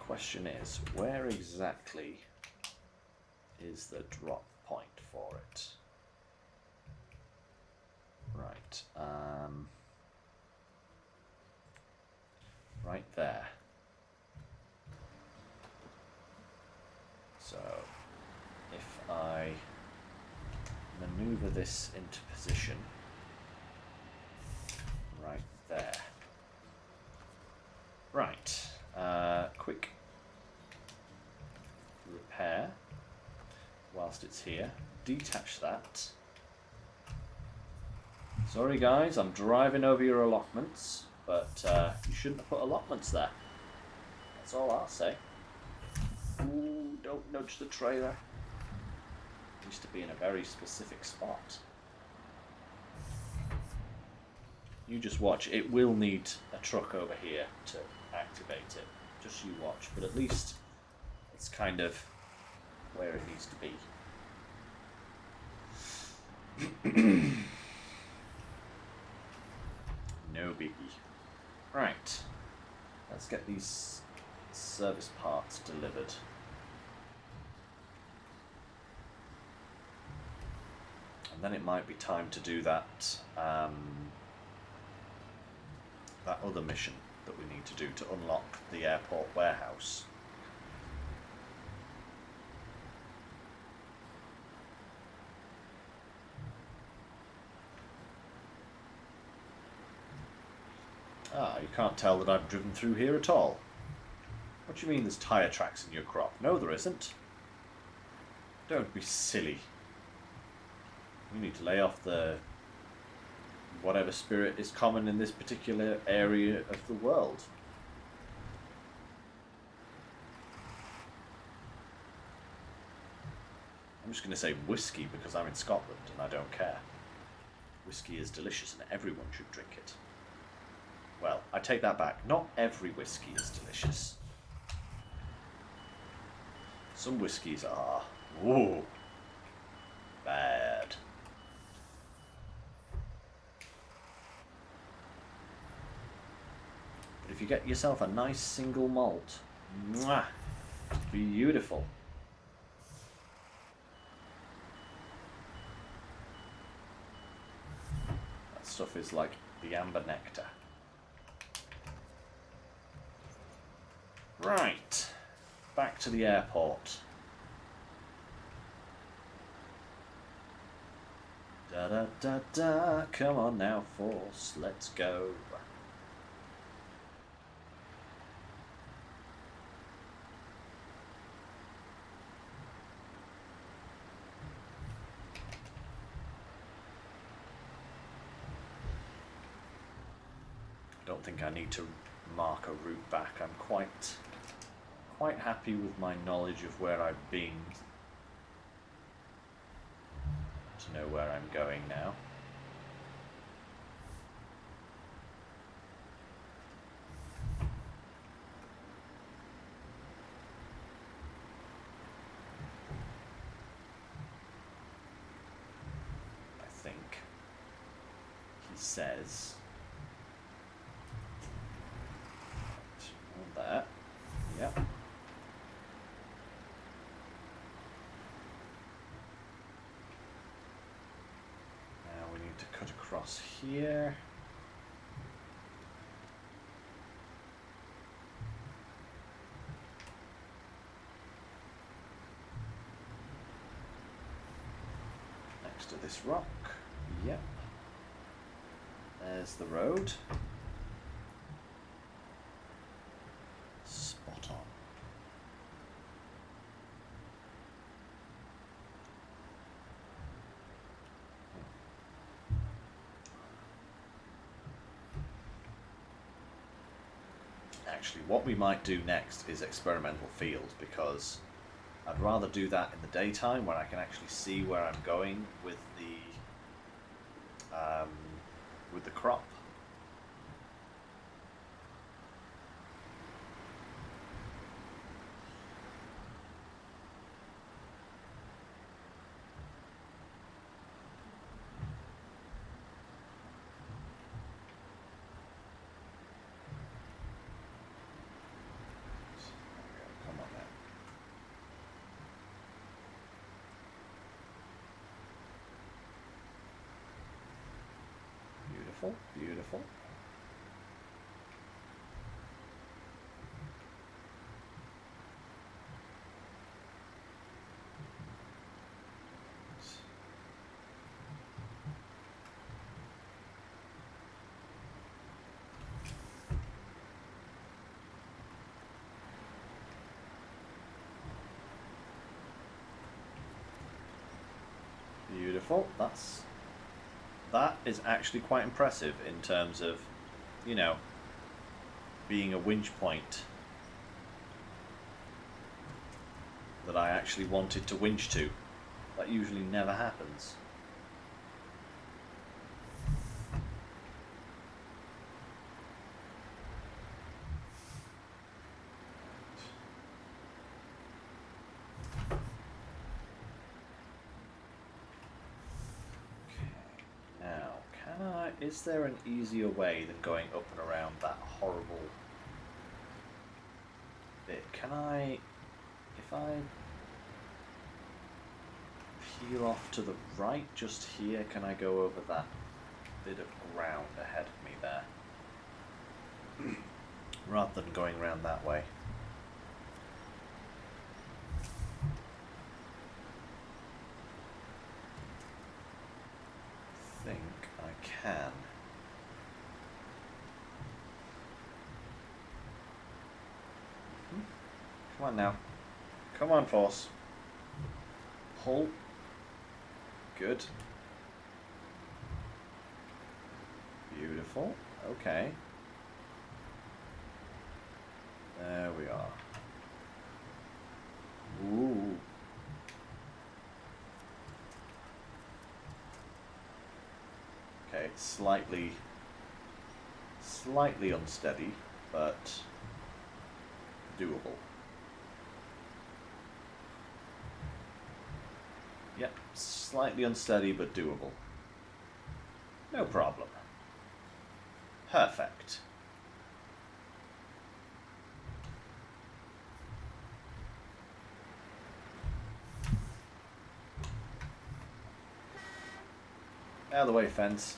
The question is, where exactly is the drop point for it? Right, right there. So, if I maneuver this into position, right there. Right, quick repair whilst it's here. Detach that. Sorry guys, I'm driving over your allotments, but you shouldn't have put allotments there. That's all I'll say. Ooh, don't nudge the trailer. It used to be in a very specific spot. You just watch. It will need a truck over here to activate it. Just you watch. But at least it's kind of where it needs to be. No biggie. Right. Let's get these service parts delivered. And then it might be time to do that that other mission that we need to do to unlock the airport warehouse. Ah, you can't tell that I've driven through here at all. What do you mean there's tyre tracks in your crop? No, there isn't. Don't be silly. You need to lay off the whatever spirit is common in this particular area of the world. I'm just going to say whiskey because I'm in Scotland and I don't care. Whiskey is delicious and everyone should drink it. Well, I take that back. Not every whiskey is delicious. Some whiskies are, ooh, bad. But if you get yourself a nice single malt, mwah, beautiful. That stuff is like the amber nectar. Right, back to the airport. Da da da da, come on now, Force, let's go. I don't think I need to mark a route back. I'm quite happy with my knowledge of where I've been to know where I'm going now. says. On there. Yep. Now we need to cut across here. Next to this rock. Yep. There's the road. Spot on. Actually, what we might do next is experimental field, because I'd rather do that in the daytime when I can actually see where I'm going with the crop. Come on now. Beautiful, beautiful. Beautiful. That is actually quite impressive in terms of, you know, being a winch point that I actually wanted to winch to. That usually never happens. Is there an easier way than going up and around that horrible bit? Can I, if I peel off to the right just here, can I go over that bit of ground ahead of me there? Rather than going around that way. I think I can. Come on now. Come on, force. Pull. Good. Beautiful. Okay. There we are. Ooh. Okay, slightly unsteady, but doable. Yep, slightly unsteady, but doable. No problem. Perfect. Out of the way, fence.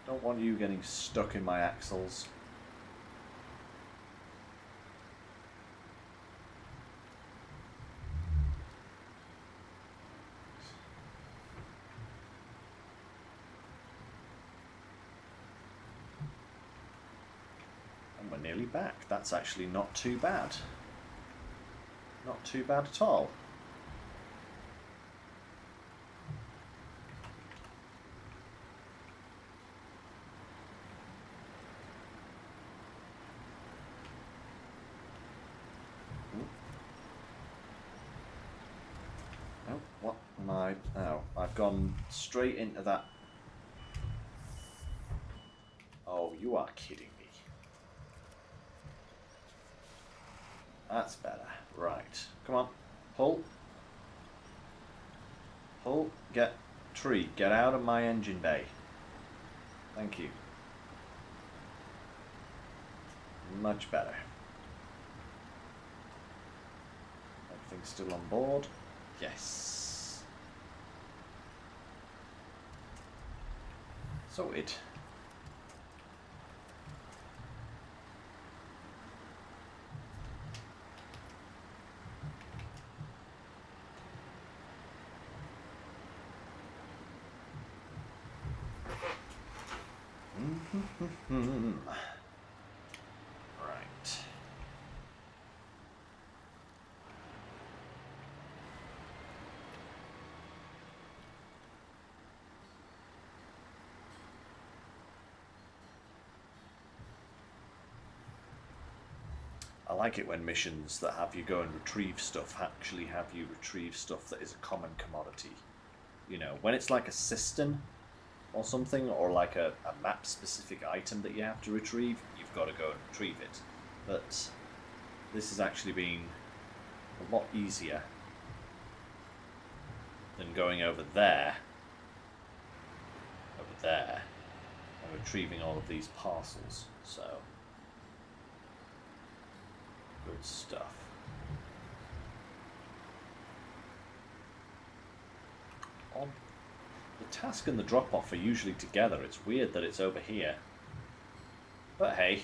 Don't want you getting stuck in my axles. And we're nearly back. That's actually not too bad. Not too bad at all. I've gone straight into that. Oh, you are kidding me. That's better. Right. Come on. Pull. Pull. Get Tree, get out of my engine bay. Thank you. Much better. Everything's still on board. Yes. Sorted. Right. I like it when missions that have you go and retrieve stuff actually have you retrieve stuff that is a common commodity. You know, when it's like a cistern or something, or like a map-specific item that you have to retrieve, you've got to go and retrieve it. But this has actually been a lot easier than going over there, and retrieving all of these parcels. So, good stuff. The task and the drop-off are usually together. It's weird that it's over here. But hey.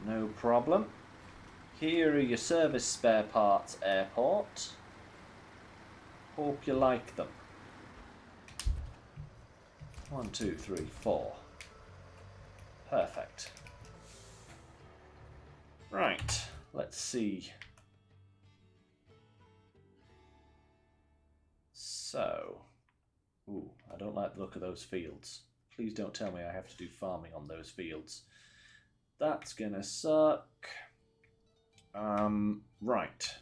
No problem. Here are your service spare parts, airport. Hope you like them. 1, 2, 3, 4. Perfect. Right, let's see. So, ooh, I don't like the look of those fields. Please don't tell me I have to do farming on those fields. That's gonna suck. Right.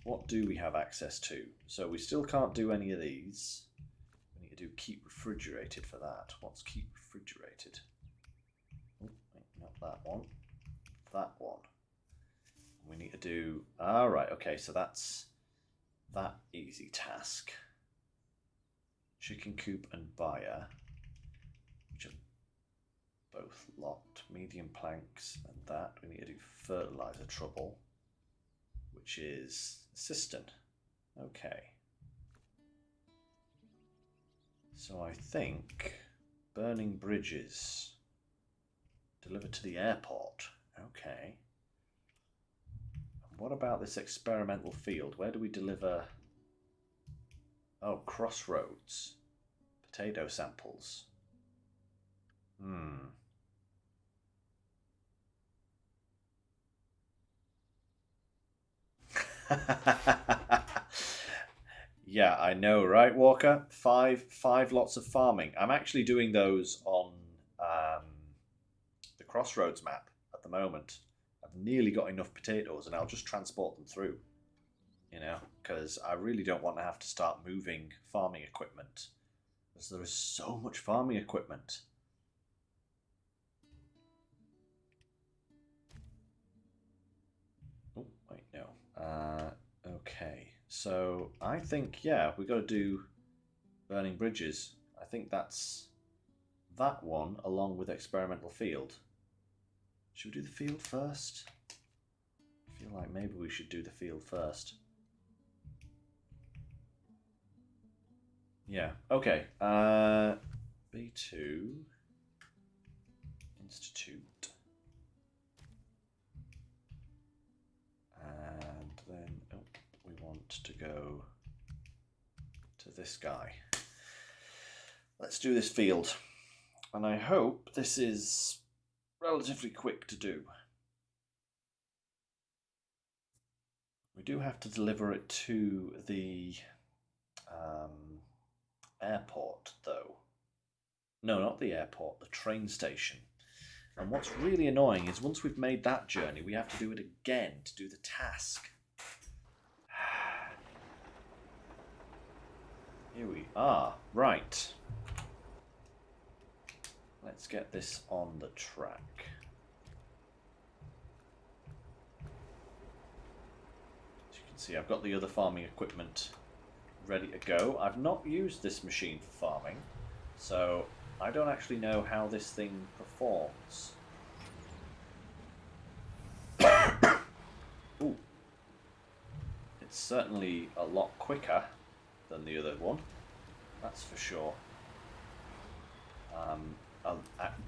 What do we have access to? So we still can't do any of these. We need to do keep refrigerated for that. What's keep refrigerated? Oh, wait, not that one. That one. We need to do... Alright, okay, so that's that easy task. Chicken coop and buyer, which are both locked. Medium planks and that. We need to do fertilizer trouble, which is cistern. Okay. So I think burning bridges delivered to the airport. Okay. And what about this experimental field? Where do we deliver? Oh, crossroads. Potato samples. Yeah, I know, right, Walker? Five lots of farming. I'm actually doing those on the Crossroads map at the moment. I've nearly got enough potatoes, and I'll just transport them through. You know, because I really don't want to have to start moving farming equipment, because there is so much farming equipment. Oh, wait, no. Okay. So I think, yeah, we've got to do burning bridges. I think that's that one along with experimental field. Should we do the field first? I feel like maybe we should do the field first. Yeah, okay. B2 Institute. And then we want to go to this guy. Let's do this field. And I hope this is relatively quick to do. We do have to deliver it to the airport, though. No, not the airport, the train station. And what's really annoying is once we've made that journey, we have to do it again to do the task. Here we are. Right. Let's get this on the track. As you can see, I've got the other farming equipment ready to go. I've not used this machine for farming, so I don't actually know how this thing performs. Ooh. It's certainly a lot quicker than the other one, that's for sure.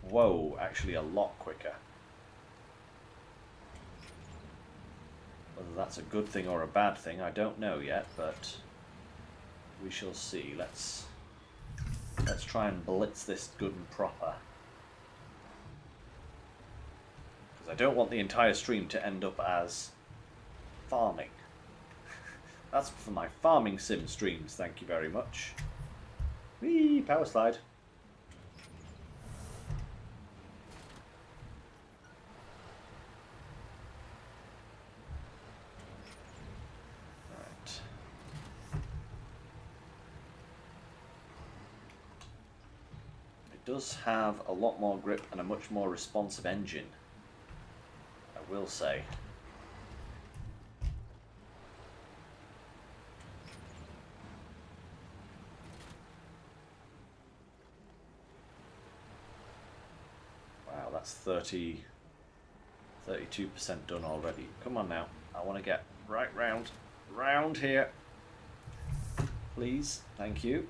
Whoa, actually a lot quicker. Whether that's a good thing or a bad thing, I don't know yet, but we shall see. Let's try and blitz this good and proper. Because I don't want the entire stream to end up as farming. That's for my farming sim streams, thank you very much. Whee! Power slide. Right. It does have a lot more grip and a much more responsive engine, I will say. That's 32% done already. Come on now. I want to get right round here. Please. Thank you.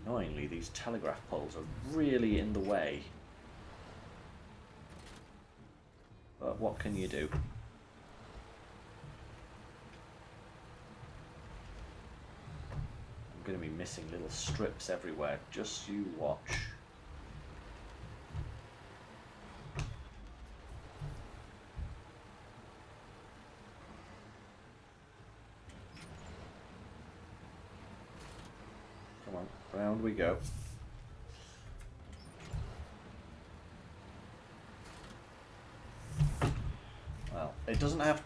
Annoyingly, these telegraph poles are really in the way. But what can you do? I'm going to be missing little strips everywhere. Just you watch. Round we go. Well, it doesn't have...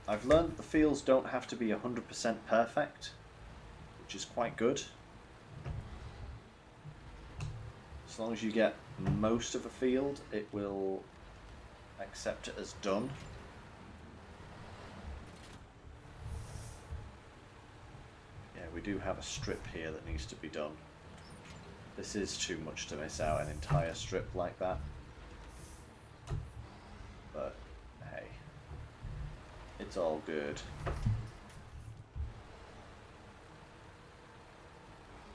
I've learned the fields don't have to be 100% perfect, which is quite good. As long as you get most of a field, it will accept it as done. We do have a strip here that needs to be done. This is too much to miss out an entire strip like that. But hey, it's all good.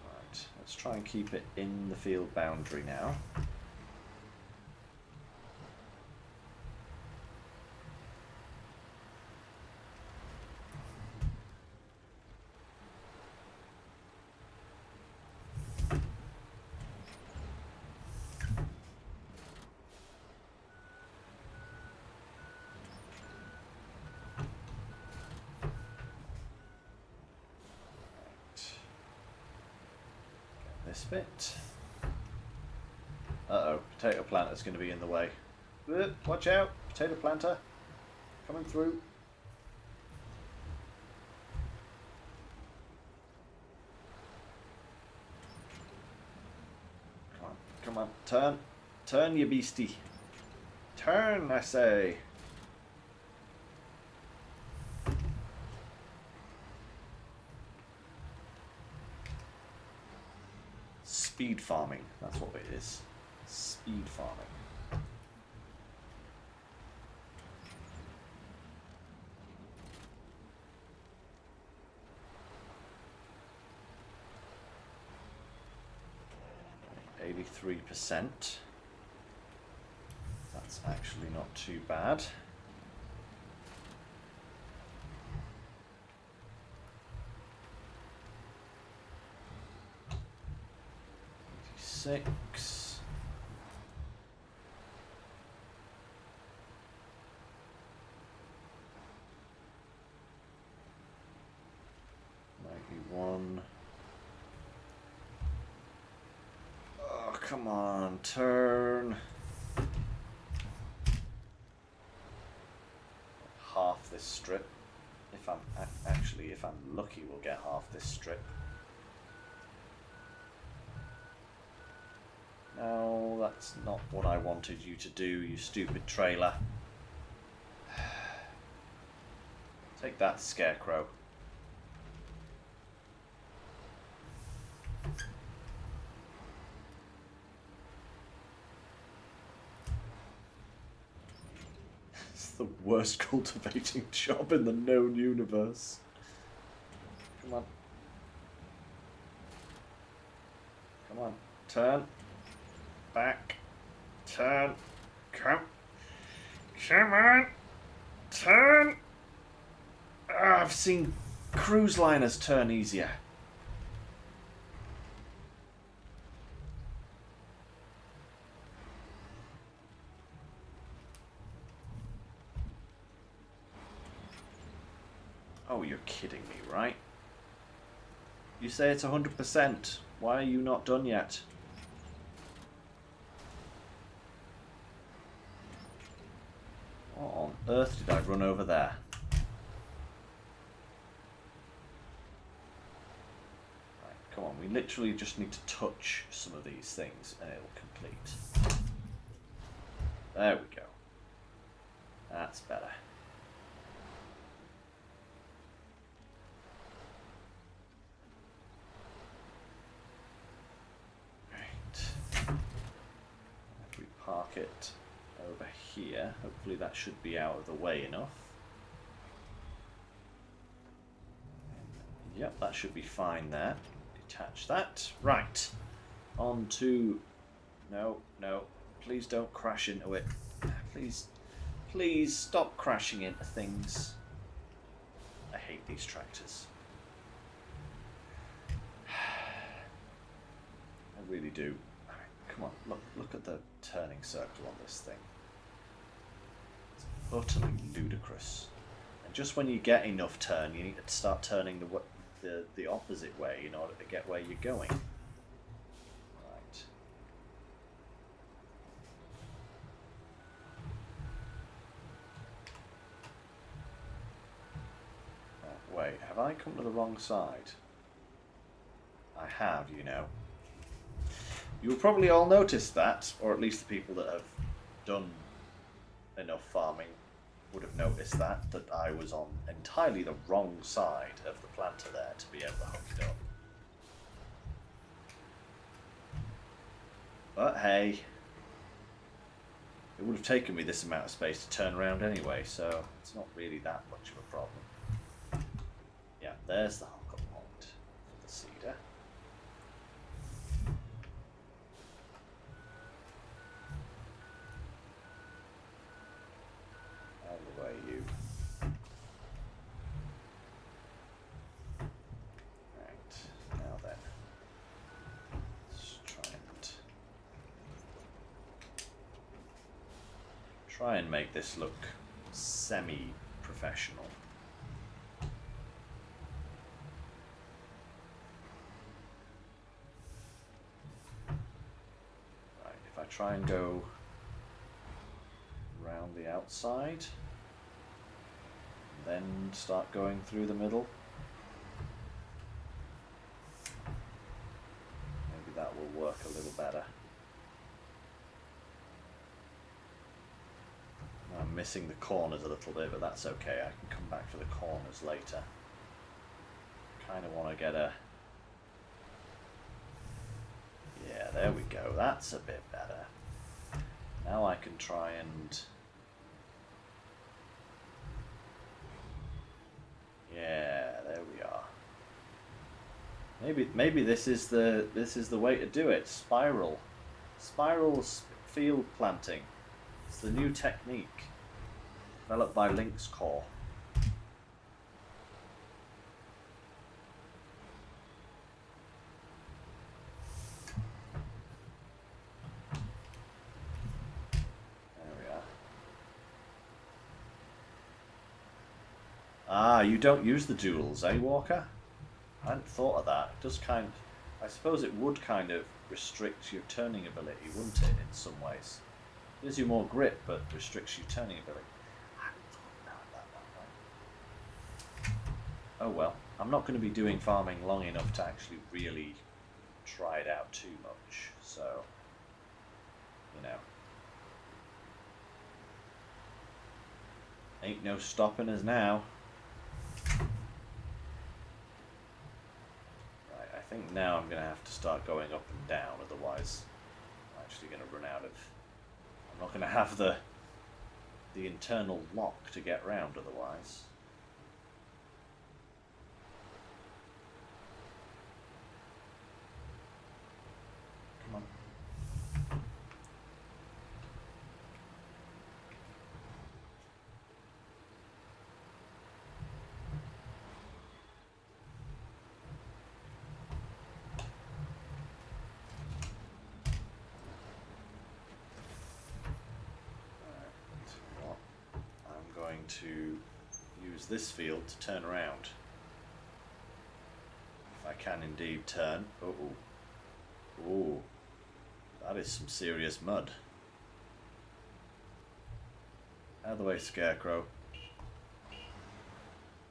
Right, let's try and keep it in the field boundary now. This bit. Uh-oh, potato planter's going to be in the way. Watch out, potato planter. Coming through. Come on, come on, turn. Turn, you beastie. Turn, I say. Speed farming, that's what it is. Speed farming. %. That's actually not too bad. Six. come on, turn. Half this strip. If I'm if I'm lucky, we'll get half this strip. No, that's not what I wanted you to do, you stupid trailer. Take that, Scarecrow. It's the worst cultivating job in the known universe. Come on. Come on. Turn. Back. Turn. Come. Come on. Turn. I've seen cruise liners turn easier. Oh, you're kidding me, right? You say it's 100%. Why are you not done yet? What on earth did I run over there? Right, come on, we literally just need to touch some of these things and it'll complete. There we go. That's better. If we park it over here, hopefully that should be out of the way enough. Yep, that should be fine there. Detach that. Right. On to... No, no. Please don't crash into it. Please stop crashing into things. I hate these tractors. I really do. Come on, look at the turning circle on this thing. It's utterly ludicrous. And just when you get enough turn, you need to start turning the opposite way in order to get where you're going. Right. Wait, have I come to the wrong side? I have, you know. You'll probably all notice that, or at least the people that have done enough farming would have noticed that I was on entirely the wrong side of the planter there to be able to hook it up. But hey, it would have taken me this amount of space to turn around anyway, so it's not really that much of a problem. Yeah, there's the hookup point for the seeder. Try and make this look semi-professional. Right, if I try and go around the outside, then start going through the middle, maybe that will work a little better. I'm missing the corners a little bit, but that's okay. I can come back to the corners later. Kind of want to get a... Yeah, there we go. That's a bit better. Now I can try and... Yeah, there we are. Maybe this is the way to do it. Spiral field planting. It's the new technique developed by Lynx Core. There we are. Ah, you don't use the duals, eh, Walker? I hadn't thought of that. It does kind of, I suppose it would kind of restrict your turning ability, wouldn't it, in some ways? Gives you more grip, but restricts your turning ability. I hadn't thought about that way. Oh well, I'm not going to be doing farming long enough to actually really try it out too much, so, you know. Ain't no stopping us now. Right, I think now I'm going to have to start going up and down, otherwise I'm actually going to run out of... I'm not going to have the internal lock to get round otherwise. Come on. To use this field to turn around. If I can indeed turn. Oh, that is some serious mud. Out of the way, Scarecrow.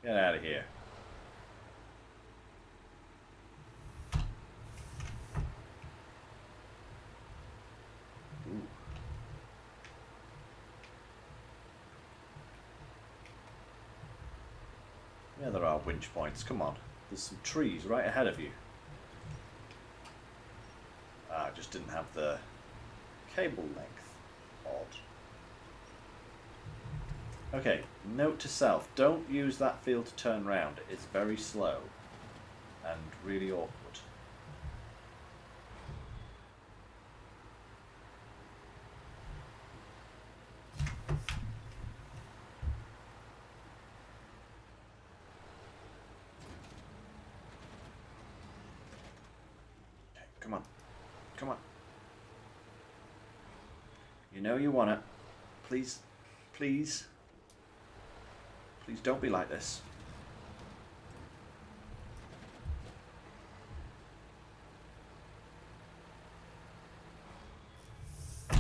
Get out of here. Yeah, there are winch points. Come on. There's some trees right ahead of you. I just didn't have the cable length. Odd. Okay, note to self. Don't use that field to turn round. It's very slow and really awkward. Come on. Come on. You know you want it. Please. Please. Please don't be like this. I'm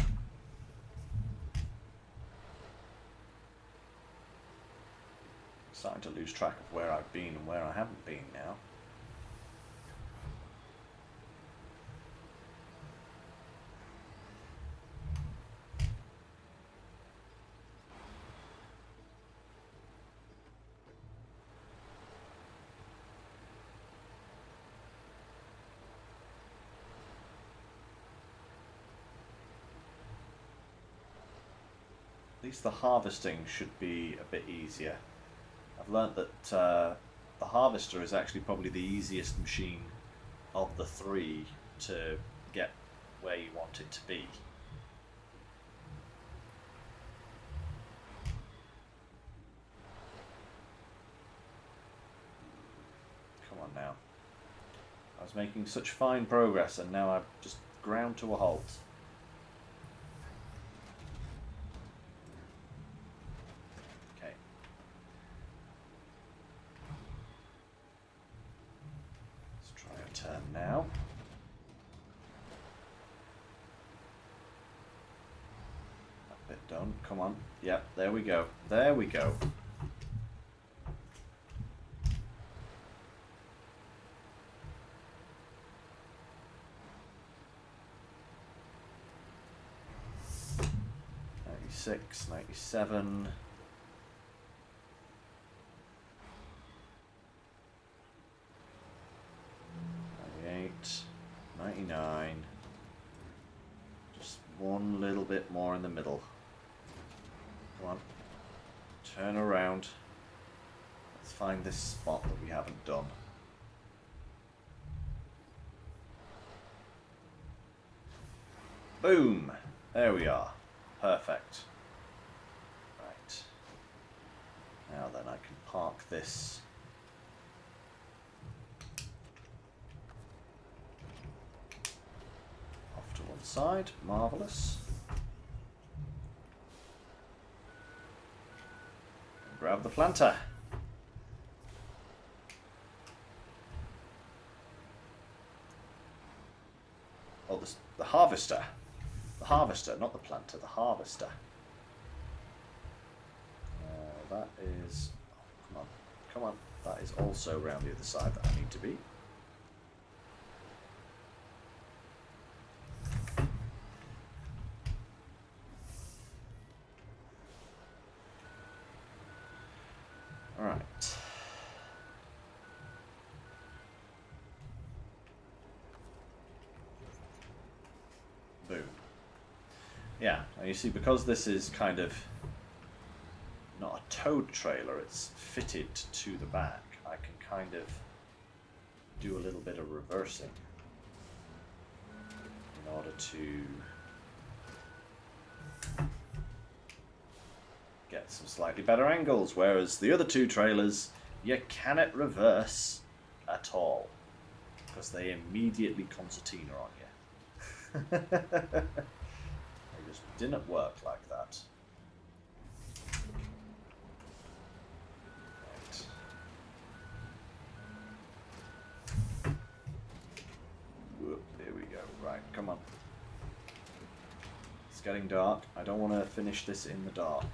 starting to lose track of where I've been and where I haven't been now. At least the harvesting should be a bit easier. I've learnt that the harvester is actually probably the easiest machine of the three to get where you want it to be. Come on now. I was making such fine progress and now I've just ground to a halt. Turn now. That bit done. Come on. Yep, there we go. There we go. '96, '97. 99. Just one little bit more in the middle. Come on. Turn around. Let's find this spot that we haven't done. Boom! There we are. Perfect. Right. Now then I can park this. To one side, marvellous. Grab the planter. Oh, harvester. The harvester, not the planter, the harvester. That is... Oh, come on, come on. That is also around the other side that I need to be. Alright. Boom. Yeah, and you see, because this is kind of not a towed trailer, it's fitted to the back, I can kind of do a little bit of reversing in order to get some slightly better angles, whereas the other two trailers you cannot reverse at all because they immediately concertina on you. They just didn't work like that. Right. Whoop, there we go. Right, come on. It's getting dark. I don't want to finish this in the dark.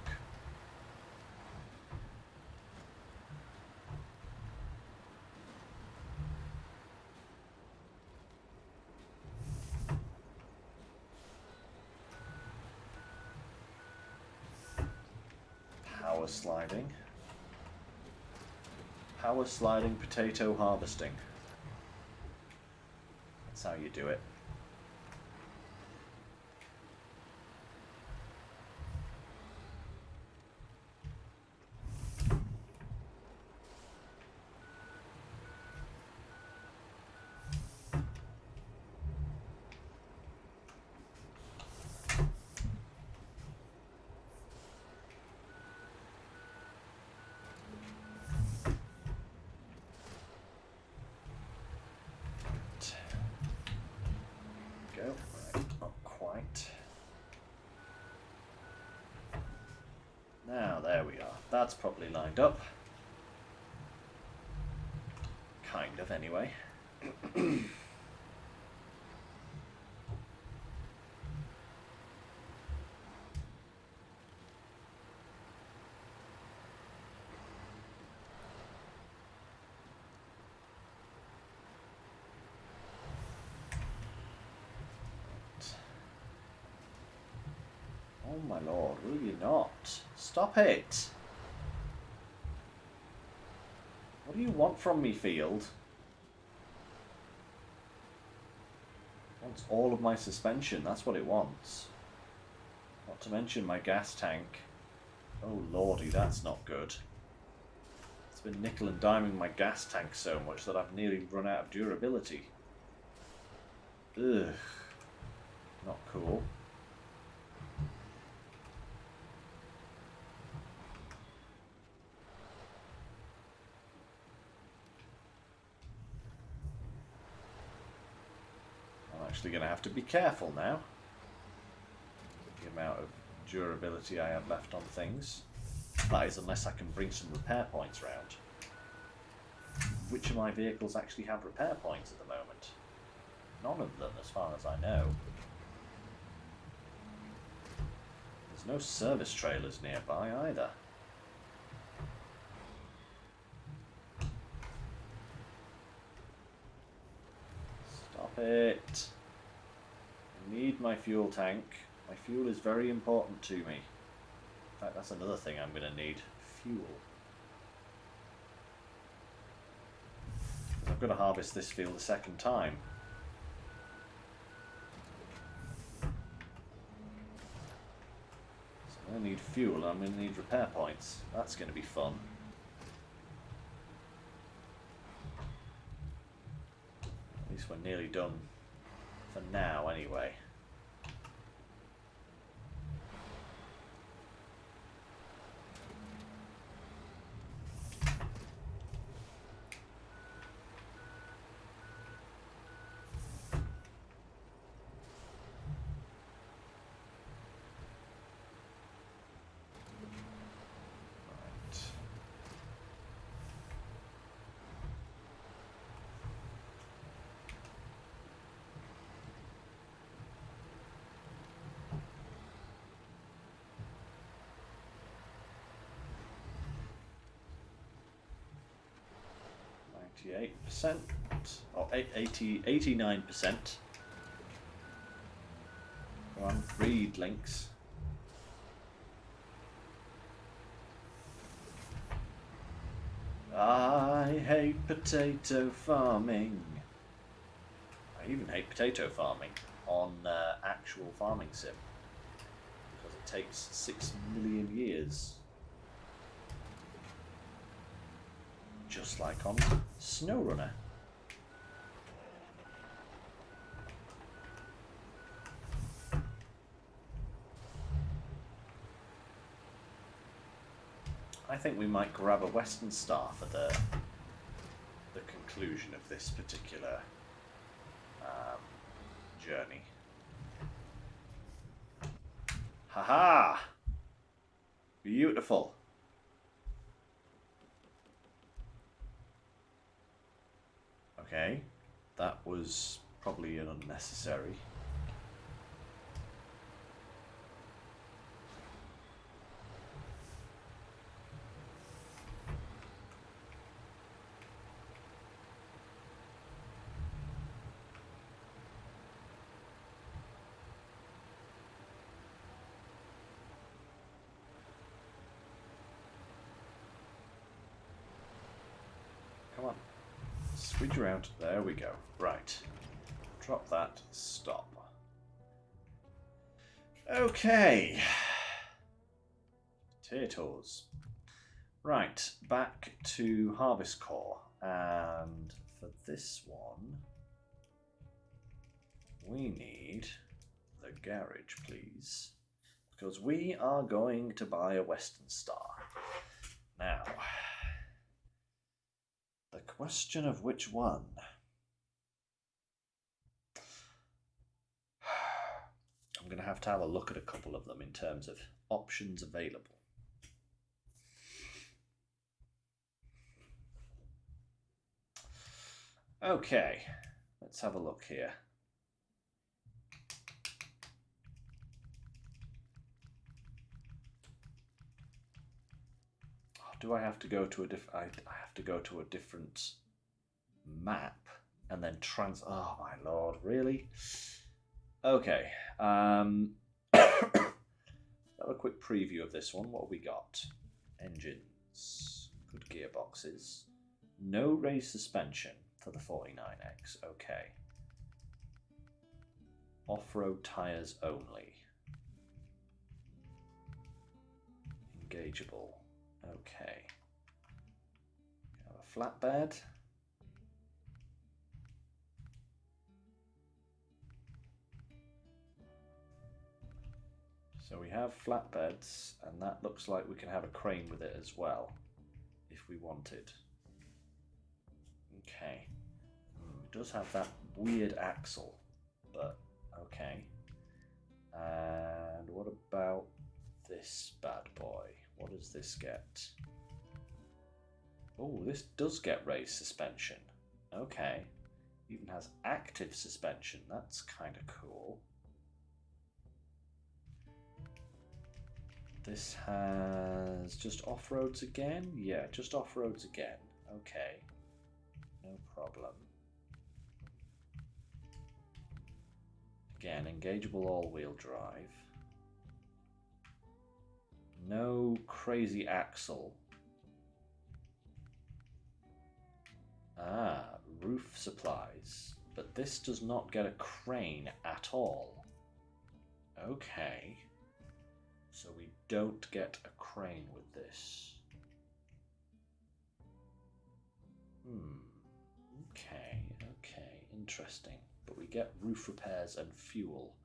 Power sliding potato harvesting. That's how you do it. Right, not quite. Now, there we are. That's probably lined up. Kind of, anyway. Oh my lord, will you not? Stop it! What do you want from me, field? It wants all of my suspension, that's what it wants. Not to mention my gas tank. Oh lordy, that's not good. It's been nickel and diming my gas tank so much that I've nearly run out of durability. Ugh. Not cool. Actually going to have to be careful now. The amount of durability I have left on things. That is, unless I can bring some repair points round. Which of my vehicles actually have repair points at the moment? None of them, as far as I know. There's no service trailers nearby either. Stop it. I need my fuel tank. My fuel is very important to me. In fact, that's another thing I'm going to need. Fuel. I've got to harvest this field a second time. So I'm going to need fuel and I'm going to need repair points. That's going to be fun. At least we're nearly done. For now, anyway. 88%. Or 89%. Go on, read, Lynx. I hate potato farming. I even hate potato farming on actual farming sim. Because it takes 6 million years. Just like on SnowRunner. I think we might grab a Western Star for the conclusion of this particular journey. Haha! Beautiful. Okay, that was probably an unnecessary. Come on. Switch around. There we go. Right. Drop that. Stop. Okay. Potatoes. Right. Back to Harvest Core. And for this one, we need the garage, please. Because we are going to buy a Western Star. Now, the question of which one? I'm going to have a look at a couple of them in terms of options available. Okay, let's have a look here. Do I have to go to a different? I have to go to a different map and then oh my lord, really? Okay. Have a quick preview of this one. What have we got? Engines, good gearboxes, no raised suspension for the 49X. Okay. Off-road tires only. Engageable. Okay. Have a flatbed. So we have flatbeds, and that looks like we can have a crane with it as well, if we wanted. Okay. It does have that weird axle, but okay. And what about this bad boy? What does this get? Oh, this does get raised suspension. Okay. Even has active suspension. That's kind of cool. This has just off-roads again? Yeah, just off-roads again. Okay. No problem. Again, engageable all-wheel drive. No crazy axle. Ah, roof supplies. But this does not get a crane at all. Okay. So we don't get a crane with this. Okay, okay, interesting. But we get roof repairs and fuel,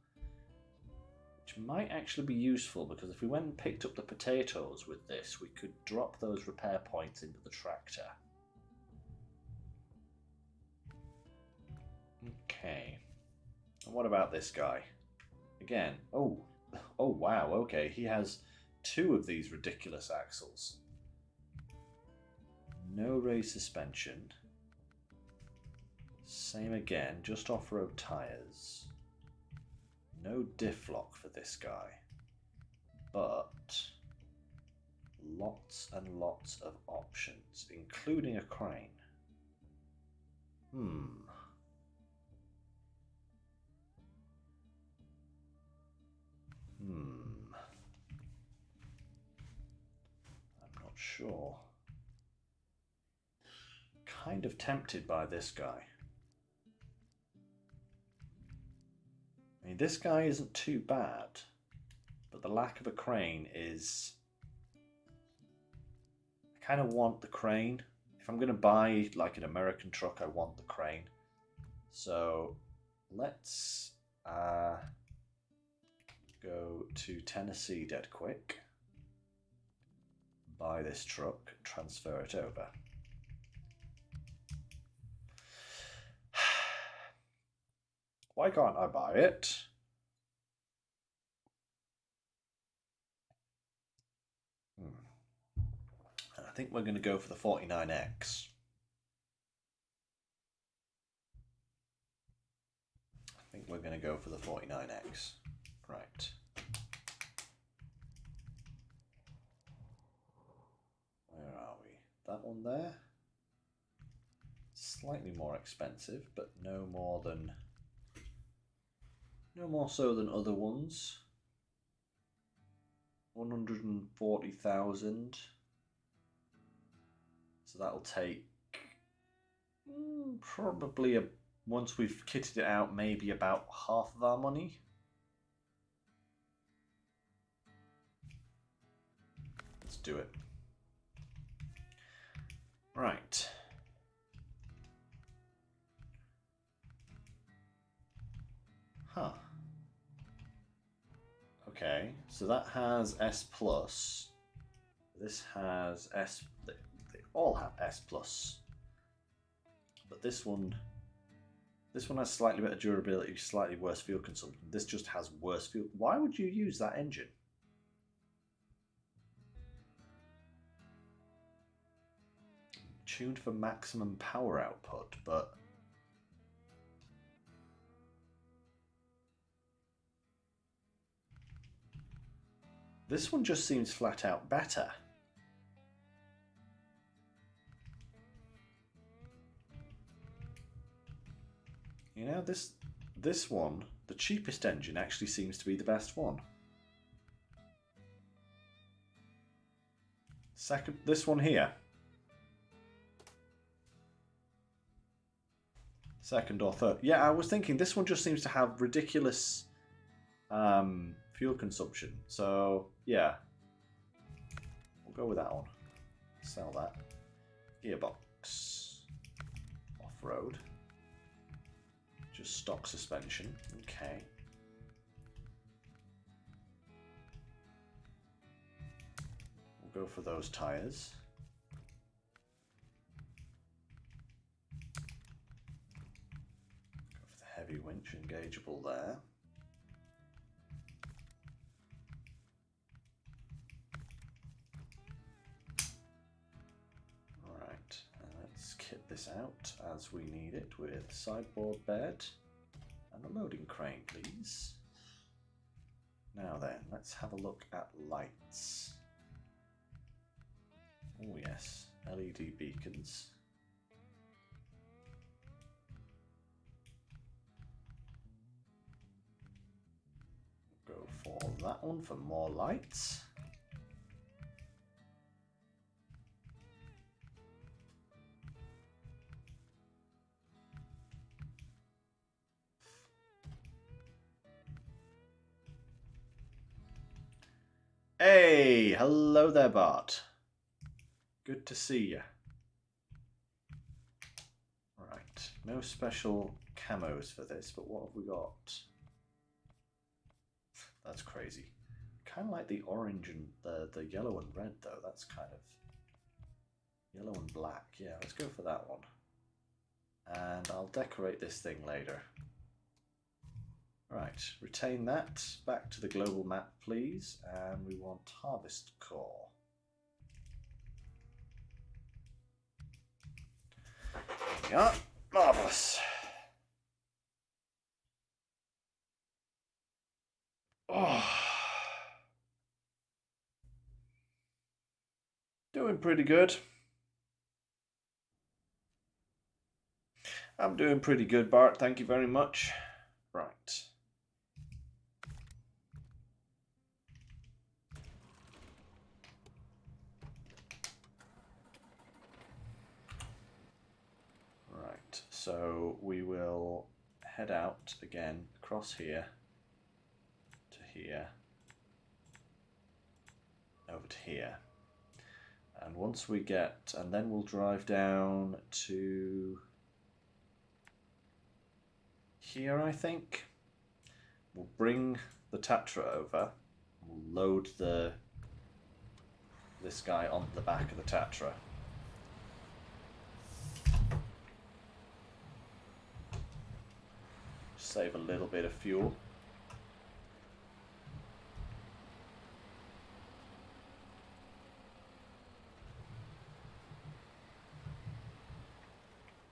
which might actually be useful because if we went and picked up the potatoes with this, we could drop those repair points into the tractor. Okay. And what about this guy? Again, oh wow, okay, he has 2 of these ridiculous axles. No raised suspension. Same again, just off-road tires. No diff lock for this guy. But lots and lots of options, including a crane. I'm not sure. Kind of tempted by this guy. I mean, this guy isn't too bad, but the lack of a crane is... I kind of want the crane. If I'm going to buy like an American truck, I want the crane. So let's go to Tennessee dead quick. Buy this truck, transfer it over. Why can't I buy it? I think we're going to go for the 49X. I think we're going to go for the 49X. Right. Where are we? That one there. Slightly more expensive, but no more so than other ones. 140,000. So that'll take probably once we've kitted it out, maybe about half of our money. Let's do it. Right. Huh. Okay, so that has S+. This has S. They all have S+. But this one has slightly better durability, slightly worse fuel consumption. This just has worse fuel. Why would you use that engine? Tuned for maximum power output, but this one just seems flat out better. You know, this one, the cheapest engine, actually seems to be the best one. Second, this one here. Second or third. Yeah, I was thinking this one just seems to have ridiculous fuel consumption. So, yeah. We'll go with that one. Sell that. Gearbox. Off-road. Just stock suspension. Okay. We'll go for those tires. Go for the heavy winch engageable there. Alright, let's kit this out as we need it with sideboard bed and a loading crane, please. Now then, let's have a look at lights. Oh yes, LED beacons. Go for that one for more lights. Hey, hello there, Bart. Good to see you. Right, no special camos for this, but what have we got? That's crazy. Kind of like the orange and the yellow and red, though. That's kind of yellow and black. Yeah, let's go for that one. And I'll decorate this thing later. Right, retain that. Back to the global map, please. And we want harvest core. There we are. Marvellous. Oh. Doing pretty good. I'm doing pretty good, Bart. Thank you very much. Right. Right. So we will head out again across here to here, over to here. And once we get, and then we'll drive down to here, I think. We'll bring the Tatra over. We'll load this guy onto the back of the Tatra. Save a little bit of fuel.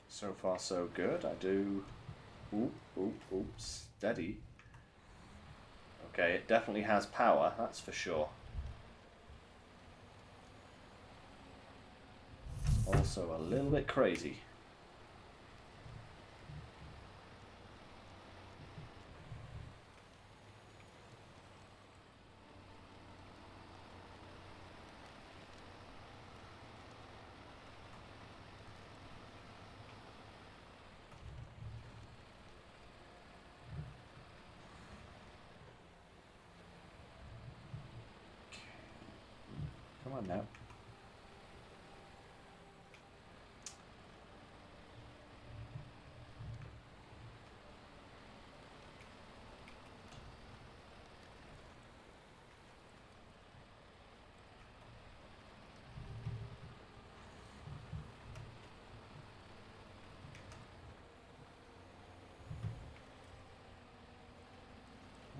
So far so good. I do... Oops. Steady. Okay, it definitely has power, that's for sure. Also a little bit crazy. Come on now.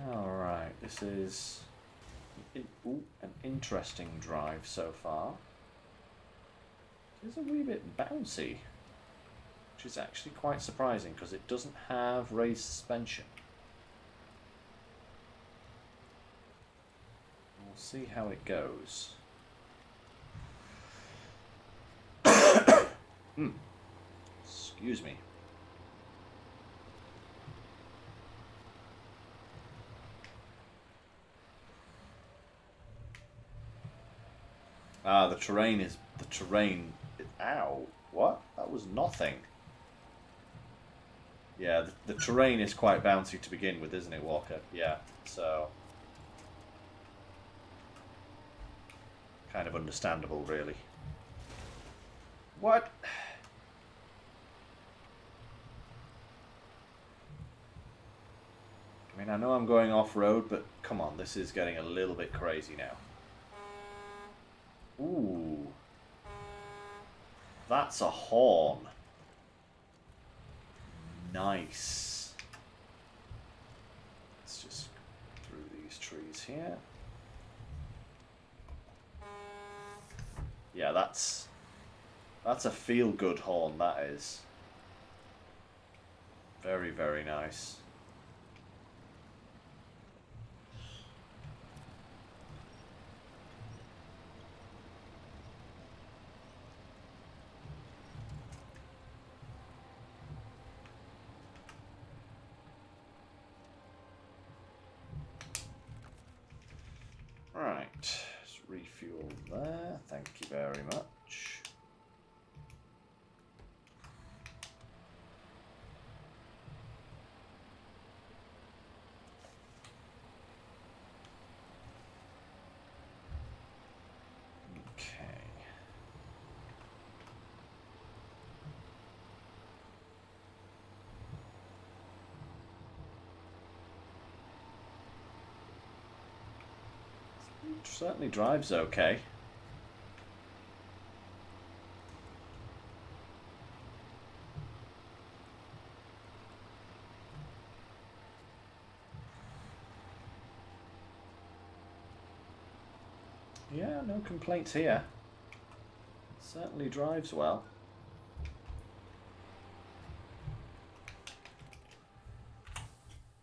Alright, this is an interesting drive so far. It's a wee bit bouncy, which is actually quite surprising because it doesn't have raised suspension. We'll see how it goes. Excuse me. Ah, the terrain. Ow! What? That was nothing. Yeah, the terrain is quite bouncy to begin with, isn't it, Walker? Yeah, so kind of understandable, really. What? I mean, I know I'm going off-road, but come on, this is getting a little bit crazy now. Ooh. That's a horn. Nice. Let's just go through these trees here. Yeah, that's a feel-good horn, that is. Very, very nice. Right, let's refuel there. Thank you very much. Certainly drives okay. Yeah, no complaints here. Certainly drives well.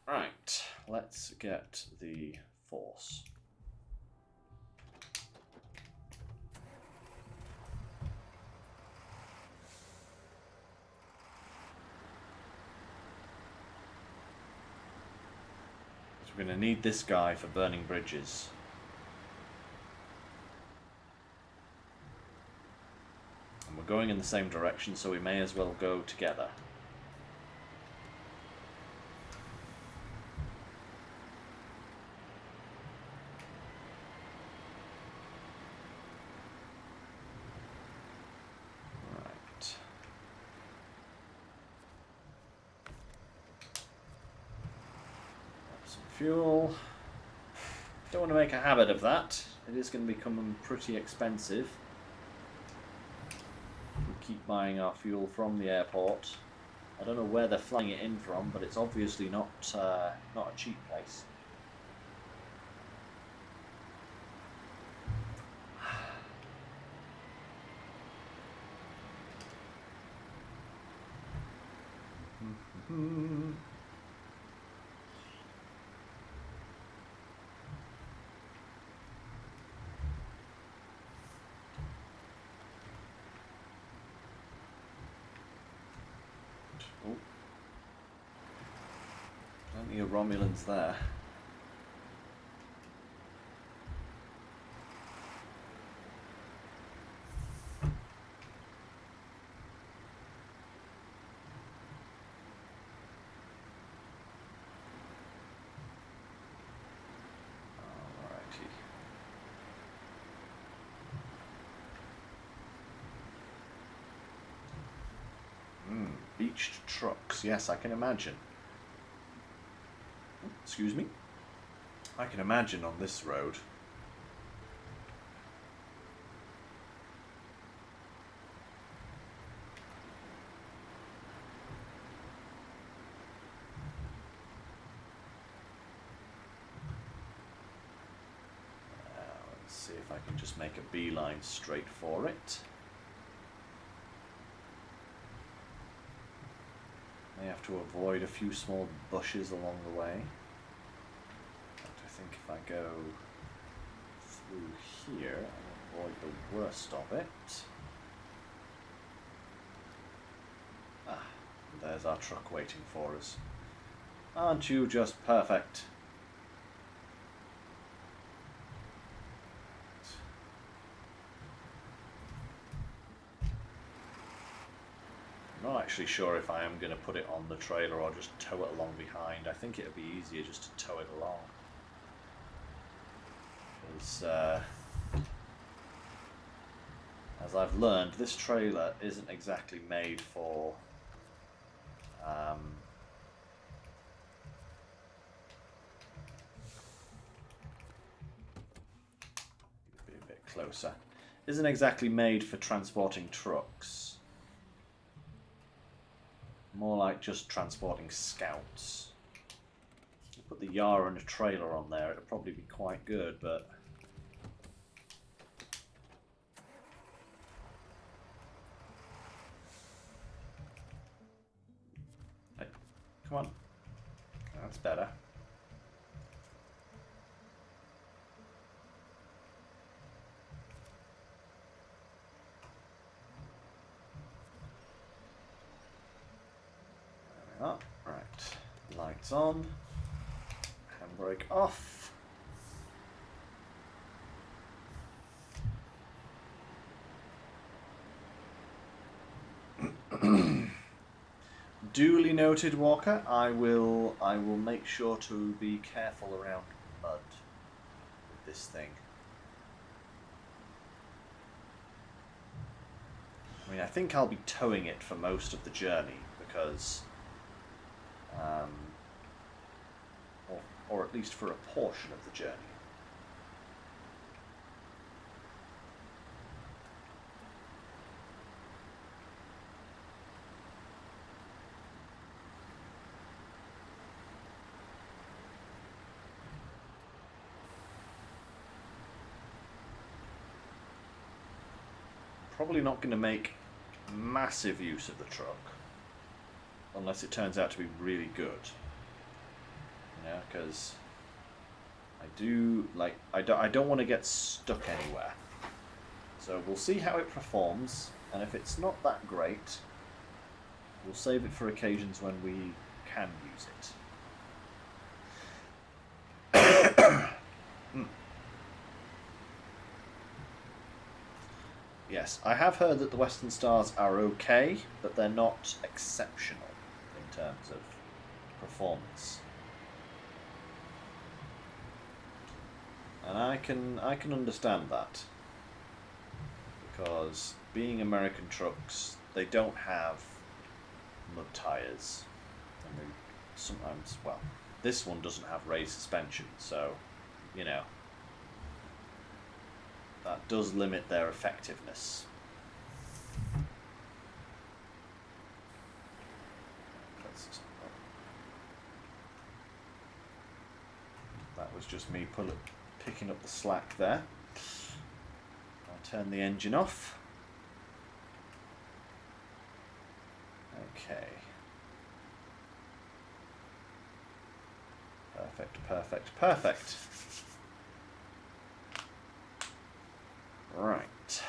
Right, let's get the force. We're going to need this guy for burning bridges. And we're going in the same direction, so we may as well go together. Right. Some fuel. Don't want to make a habit of that. It is going to become pretty expensive. We keep buying our fuel from the airport. I don't know where they're flying it in from, but it's obviously not a cheap place. Oh. Plenty of Romulans there. Beached trucks, yes, I can imagine. Excuse me. I can imagine on this road. Let's see if I can just make a beeline straight for it. I have to avoid a few small bushes along the way. But I think if I go through here, I'll avoid the worst of it. Ah, and there's our truck waiting for us. Aren't you just perfect? I'm not actually sure if I am going to put it on the trailer or just tow it along behind. I think it would be easier just to tow it along. Because, as I've learned, this trailer isn't exactly made for be a bit closer. Isn't exactly made for transporting trucks. More like just transporting scouts. Put the Yara and a trailer on there, it'll probably be quite good, but hey, come on. That's better. Oh, right, lights on, handbrake off. Duly noted, Walker. I will make sure to be careful around mud with this thing. I mean, I think I'll be towing it for most of the journey because or at least for a portion of the journey. Probably not going to make massive use of the truck unless it turns out to be really good. Yeah, because I don't want to get stuck anywhere. So we'll see how it performs, and if it's not that great, we'll save it for occasions when we can use it. Yes, I have heard that the Western Stars are okay, but they're not exceptional in terms of performance. And I can understand that, because being American trucks, they don't have mud tyres, and they sometimes, well, this one doesn't have raised suspension, so you know that does limit their effectiveness. That was just me picking up the slack there. I'll turn the engine off. Okay. Perfect, perfect, perfect. Right.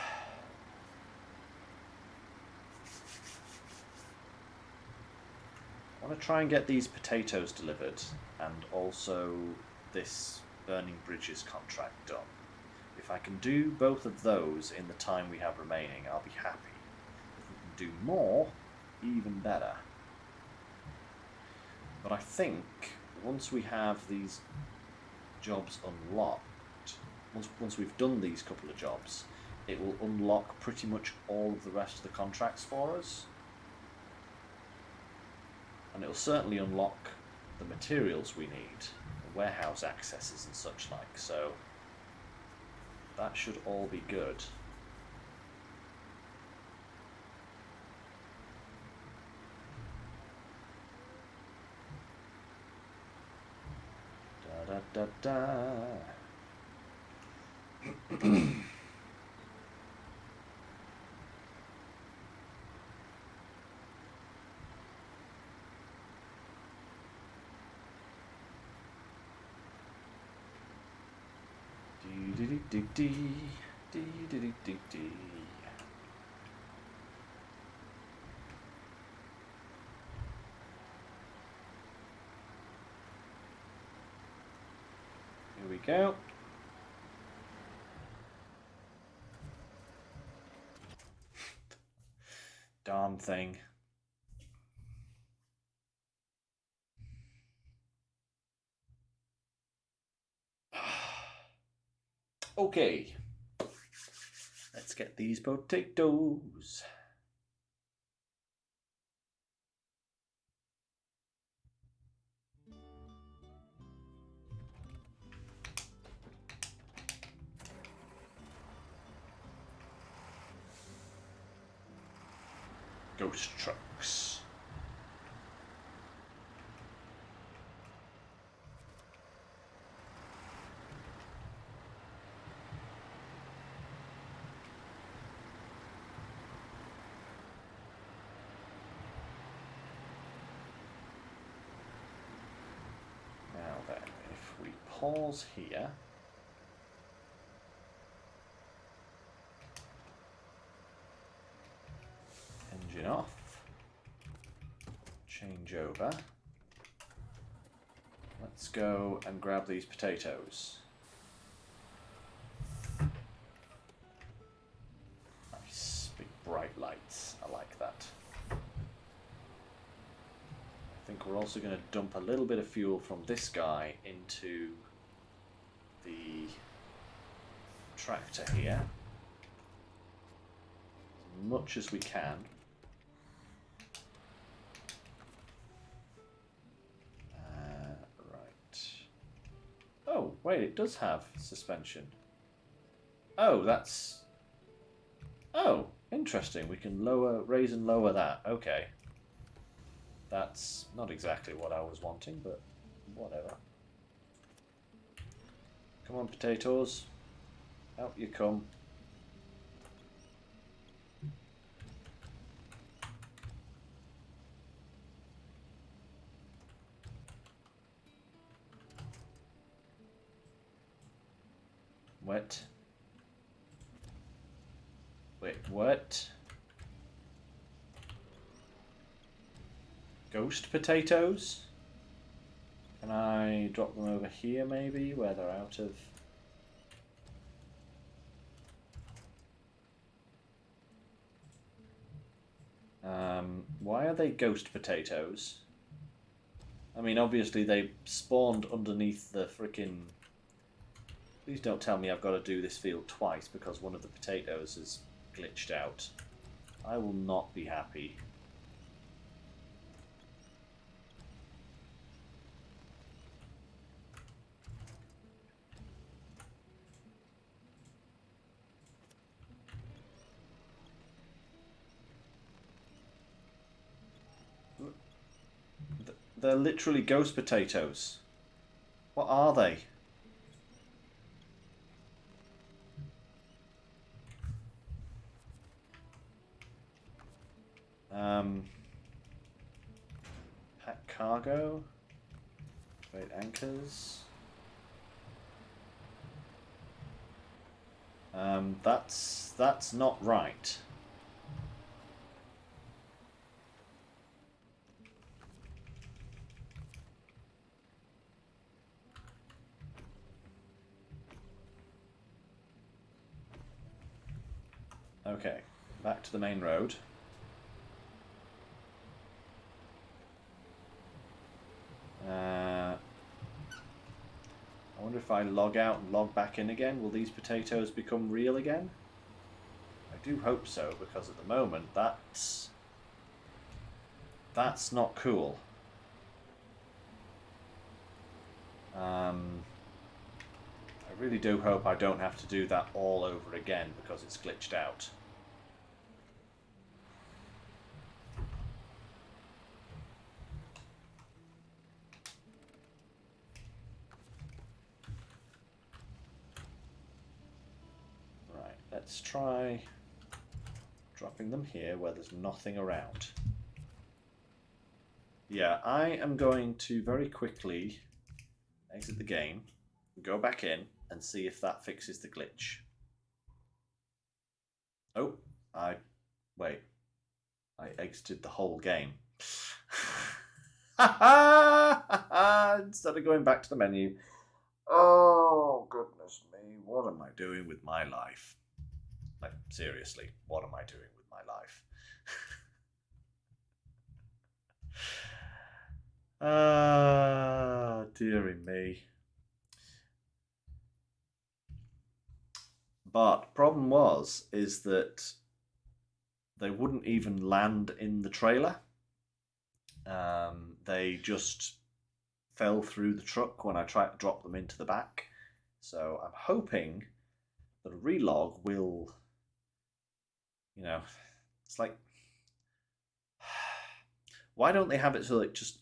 I want to try and get these potatoes delivered, and also this burning bridges contract done. If I can do both of those in the time we have remaining, I'll be happy. If we can do more, even better. But I think once we have these jobs unlocked, once we've done these couple of jobs, it will unlock pretty much all of the rest of the contracts for us. And it'll certainly unlock the materials we need, the warehouse accesses and such like, so that should all be good. Da da da da. Here we go. Darn thing. Okay, let's get these potatoes. Ghost trucks. Now then, if we pause here, engine off, change over, let's go and grab these potatoes. Nice, big bright lights, I like that. I think we're also going to dump a little bit of fuel from this guy into the tractor here, as much as we can. Right. Oh, wait, it does have suspension. Oh, that's... Oh, interesting. We can raise and lower that. Okay. That's not exactly what I was wanting, but whatever. Come on, potatoes. Out you come. What? Wait, what? Ghost potatoes? Can I drop them over here maybe, where they're out of... Why are they ghost potatoes? I mean, obviously they spawned underneath the frickin'... Please don't tell me I've got to do this field twice because one of the potatoes is glitched out. I will not be happy. They're literally ghost potatoes. What are they? Pack cargo. Wait, anchors. That's not right. Okay, back to the main road. I wonder if I log out and log back in again, will these potatoes become real again? I do hope so, because at the moment that's not cool. I really do hope I don't have to do that all over again because it's glitched out. Right, let's try dropping them here where there's nothing around. Yeah, I am going to very quickly exit the game, go back in, and see if that fixes the glitch. Oh, wait. I exited the whole game. Instead of going back to the menu. Oh, goodness me. What am I doing with my life? Like, seriously, what am I doing with my life? Ah, dearie me. But problem is that they wouldn't even land in the trailer. They just fell through the truck when I tried to drop them into the back. So I'm hoping that a relog will, you know, it's like, why don't they have it so it just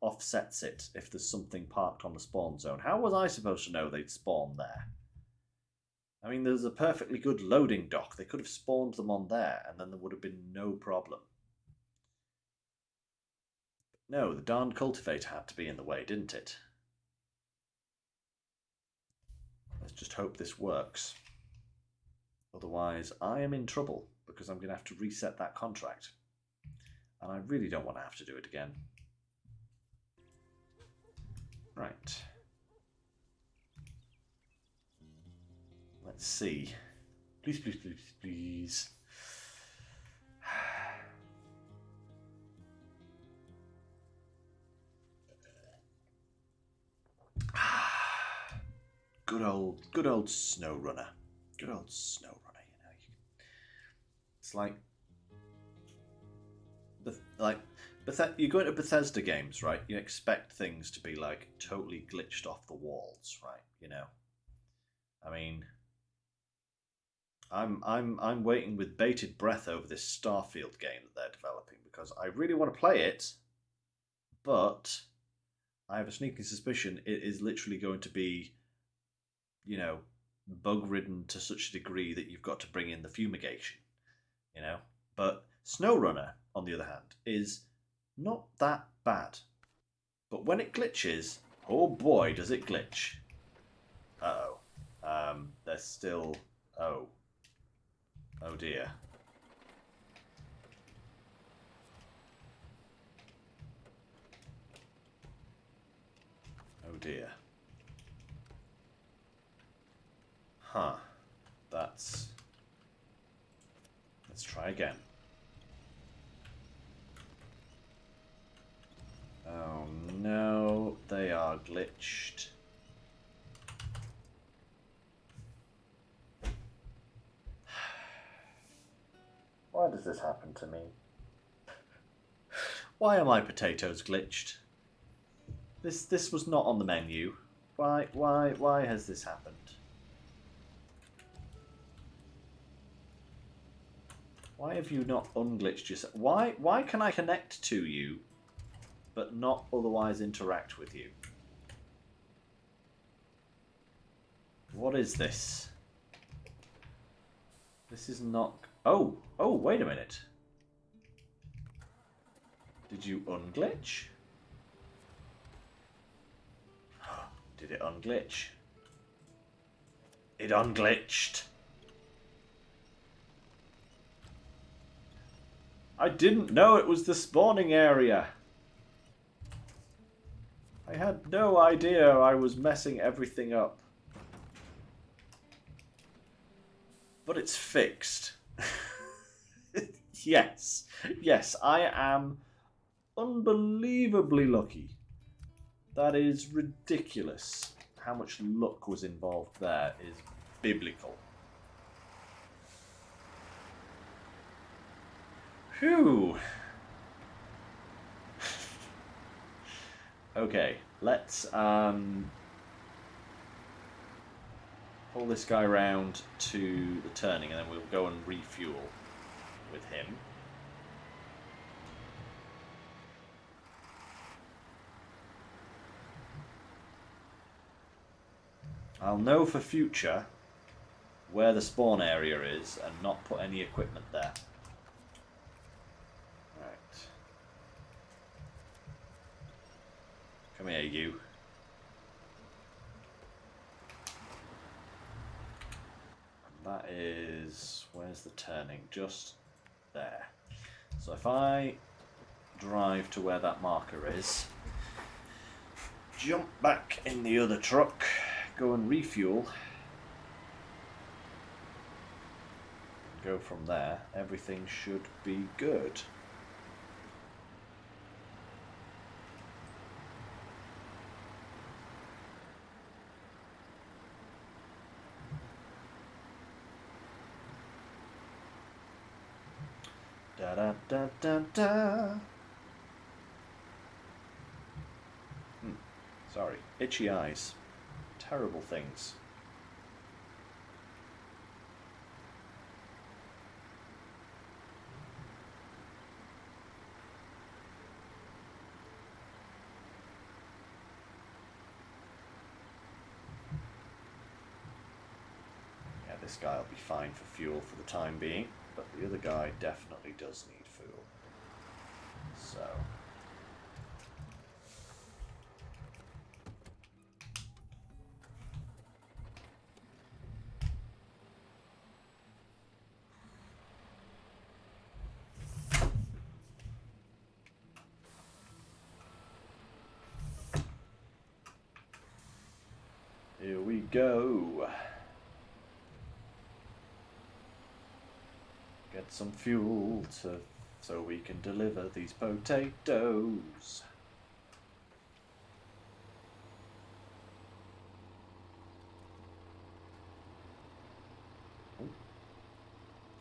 offsets it if there's something parked on the spawn zone? How was I supposed to know they'd spawn there? I mean, there's a perfectly good loading dock. They could have spawned them on there, and then there would have been no problem. No, the darn cultivator had to be in the way, didn't it? Let's just hope this works. Otherwise, I am in trouble, because I'm going to have to reset that contract. And I really don't want to have to do it again. Right. Let's see. Please, please, please, please. Good old Snowrunner. Good old Snowrunner, you know. It's like you go into Bethesda games, right? You expect things to be like totally glitched off the walls, right? You know. I mean, I'm waiting with bated breath over this Starfield game that they're developing because I really want to play it, but I have a sneaking suspicion it is literally going to be, you know, bug-ridden to such a degree that you've got to bring in the fumigation, you know. But Snowrunner, on the other hand, is not that bad. But when it glitches, oh boy, does it glitch. Uh-oh. There's still... Oh. Oh dear. Oh dear. Huh. Let's try again. Oh no, they are glitched. Why does this happen to me? Why are my potatoes glitched? This was not on the menu. Why has this happened? Why have you not unglitched yourself? Why can I connect to you, but not otherwise interact with you? What is this? This is not... Oh, wait a minute. Did you unglitch? Did it unglitch? It unglitched. I didn't know it was the spawning area. I had no idea I was messing everything up. But it's fixed. Yes, I am unbelievably lucky. That is ridiculous. How much luck was involved there is biblical. Phew. Okay, let's pull this guy round to the turning and then we'll go and refuel with him. I'll know for future where the spawn area is and not put any equipment there. Right. Come here, you. And that is... where's the turning? Just there. So if I drive to where that marker is, jump back in the other truck, go and refuel, go from there, everything should be good. Da da da da da. Sorry, itchy eyes. Terrible things. Yeah, this guy will be fine for fuel for the time being, but the other guy definitely does need fuel. So... here we go. Get some fuel so we can deliver these potatoes. Ooh.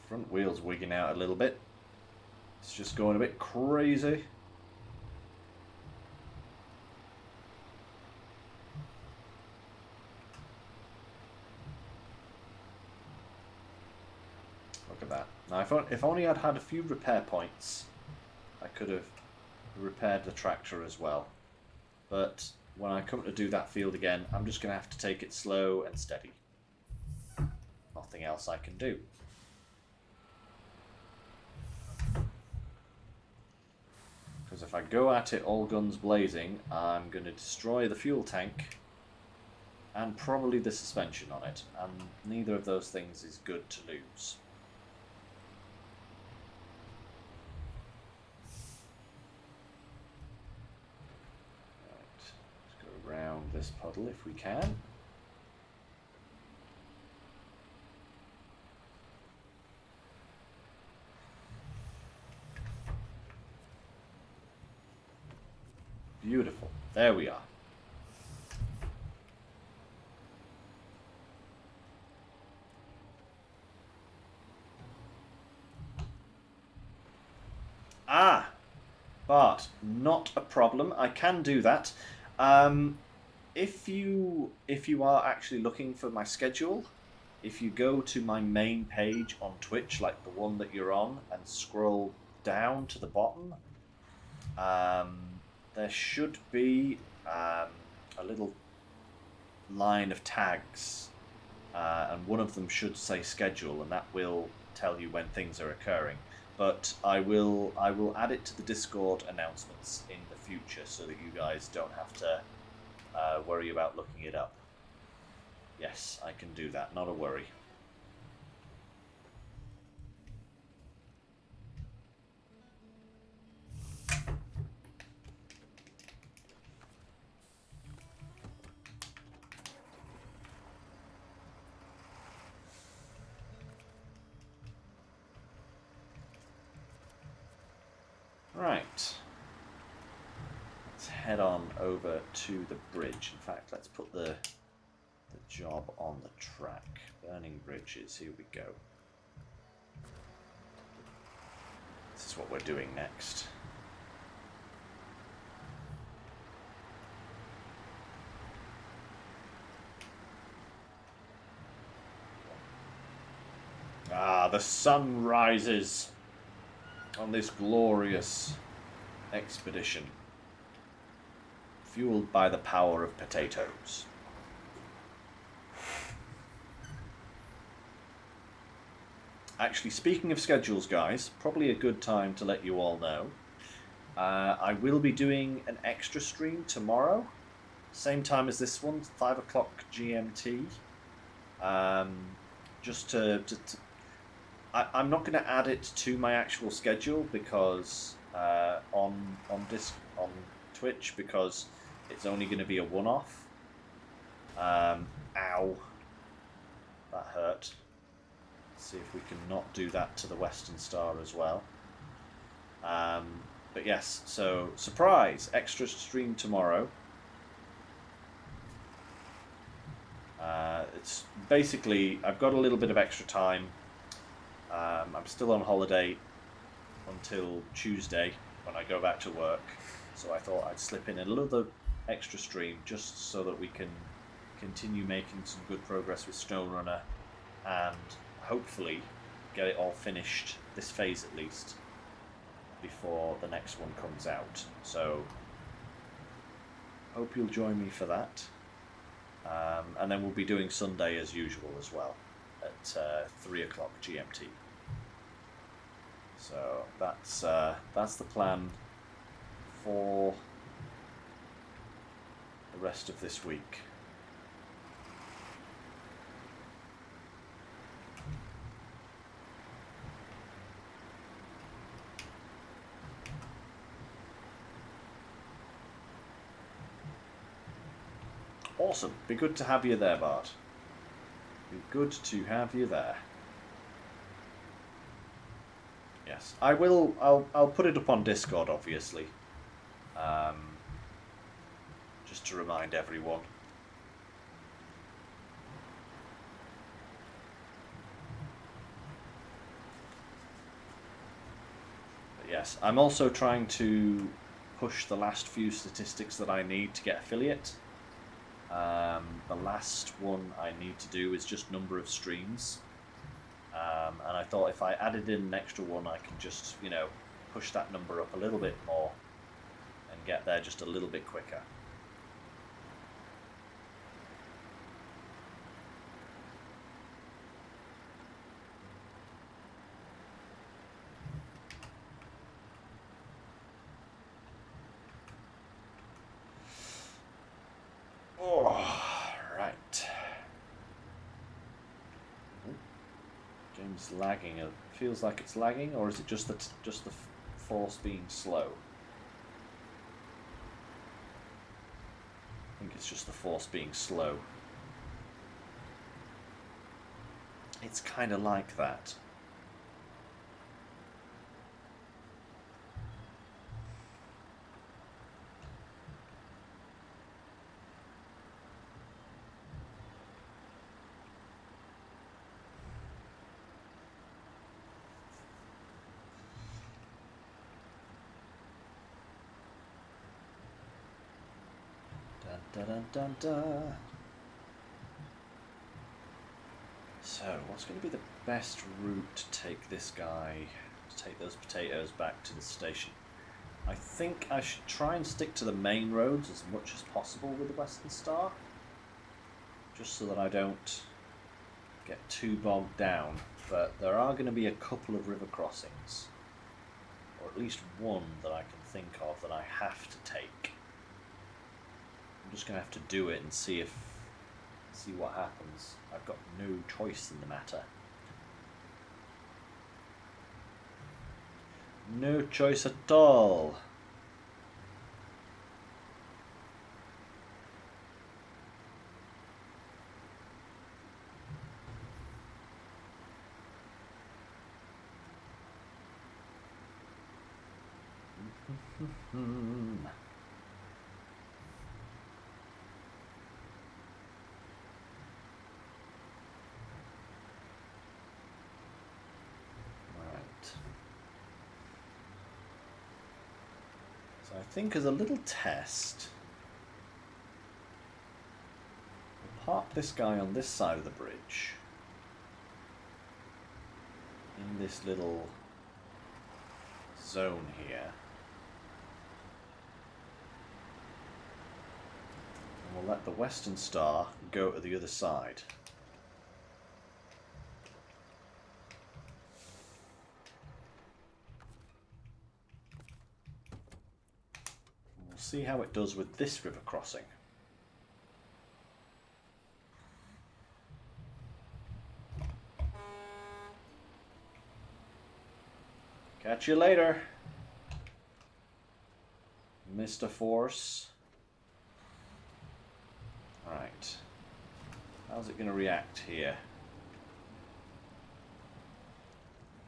Front wheel's wigging out a little bit. It's just going a bit crazy. Look at that. Now, if only I'd had a few repair points, I could have repaired the tractor as well. But when I come to do that field again, I'm just going to have to take it slow and steady. Nothing else I can do. Because if I go at it all guns blazing, I'm going to destroy the fuel tank and probably the suspension on it. And neither of those things is good to lose. Around this puddle if we can. Beautiful. There we are. Ah, Bart, not a problem. I can do that. If you are actually looking for my schedule, if you go to my main page on Twitch, like the one that you're on, and scroll down to the bottom, there should be a little line of tags, and one of them should say schedule, and that will tell you when things are occurring. But I will add it to the Discord announcements in the future so that you guys don't have to worry about looking it up. Yes, I can do that, not a worry. Right. Let's head on over to the bridge. In fact, let's put the job on the track. Burning bridges, here we go. This is what we're doing next. Ah, the sun rises on this glorious expedition, fueled by the power of potatoes. Actually, speaking of schedules, guys, probably a good time to let you all know. I will be doing an extra stream tomorrow, same time as this one, 5 o'clock GMT. Just to I'm not going to add it to my actual schedule because on Twitch, because it's only going to be a one-off. Ow, that hurt. Let's see if we can not do that to the Western Star as well. But yes, so surprise, extra stream tomorrow. It's basically, I've got a little bit of extra time. I'm still on holiday until Tuesday when I go back to work, so I thought I'd slip in a little extra stream just so that we can continue making some good progress with SnowRunner and hopefully get it all finished, this phase at least, before the next one comes out. So hope you'll join me for that. And then we'll be doing Sunday as usual as well at 3 o'clock GMT. So that's the plan for the rest of this week. Awesome. Be good to have you there, Bart. Be good to have you there. Yes, I will. I'll put it up on Discord, obviously. Just to remind everyone. But yes, I'm also trying to push the last few statistics that I need to get affiliate. The last one I need to do is just number of streams, and I thought if I added in an extra one I can just, you know, push that number up a little bit more and get there just a little bit quicker. Game's lagging. It feels like it's lagging, or is it just the force being slow? I think it's just the force being slow. It's kind of like that. Dun, dun, dun. So, what's going to be the best route to take this guy, to take those potatoes back to the station? I think I should try and stick to the main roads as much as possible with the Western Star, just so that I don't get too bogged down. But there are going to be a couple of river crossings, or at least one that I can think of that I have to take. I'm just going to have to do it and see what happens. I've got no choice in the matter. No choice at all. So I think as a little test, we'll park this guy on this side of the bridge, in this little zone here. And we'll let the Western Star go to the other side. See how it does with this river crossing. Catch you later, Mr. Force. Alright. How's it going to react here?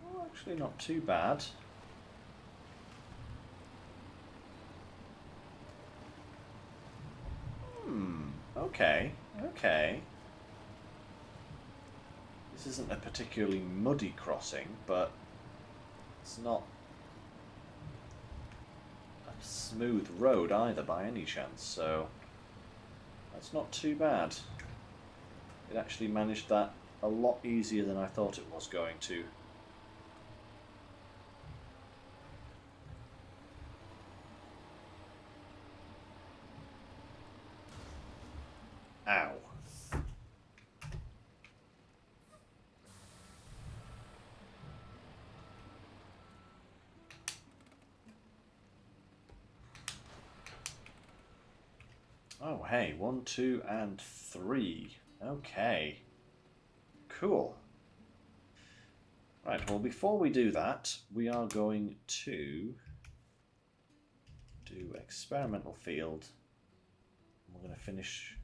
Oh, actually not too bad. Okay. This isn't a particularly muddy crossing, but it's not a smooth road either by any chance, so that's not too bad. It actually managed that a lot easier than I thought it was going to. Ow. Oh, hey, 1, 2, and 3. Okay. Cool. Right, well, before we do that, we are going to do experimental field. We're going to finish...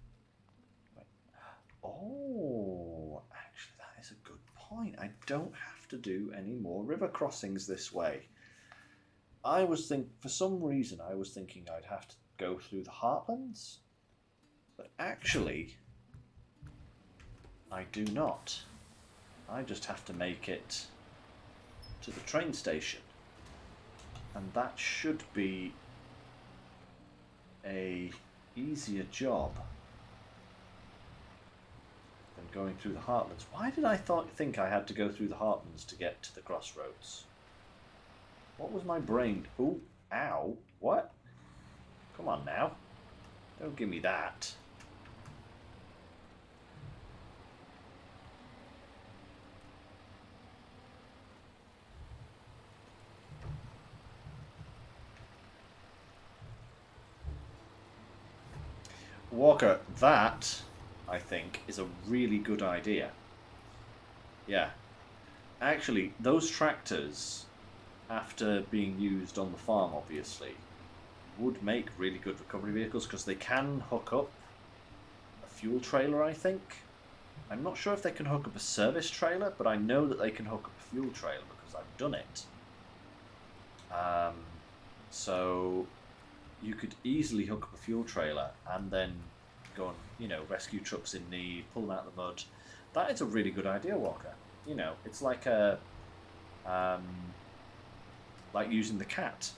Oh, actually, that is a good point. I don't have to do any more river crossings this way. For some reason, I was thinking I'd have to go through the Heartlands, but actually, I do not. I just have to make it to the train station, and that should be a easier job than going through the Heartlands. Why did I think I had to go through the Heartlands to get to the crossroads? What was my brain? Ooh, ow, what? Come on now. Don't give me that. Walker, that, I think, is a really good idea. Yeah. Actually, those tractors, after being used on the farm, obviously, would make really good recovery vehicles because they can hook up a fuel trailer, I think. I'm not sure if they can hook up a service trailer, but I know that they can hook up a fuel trailer because I've done it. So you could easily hook up a fuel trailer and then go and, rescue trucks in need, pull them out of the mud. That is a really good idea, Walker. It's like like using the cat.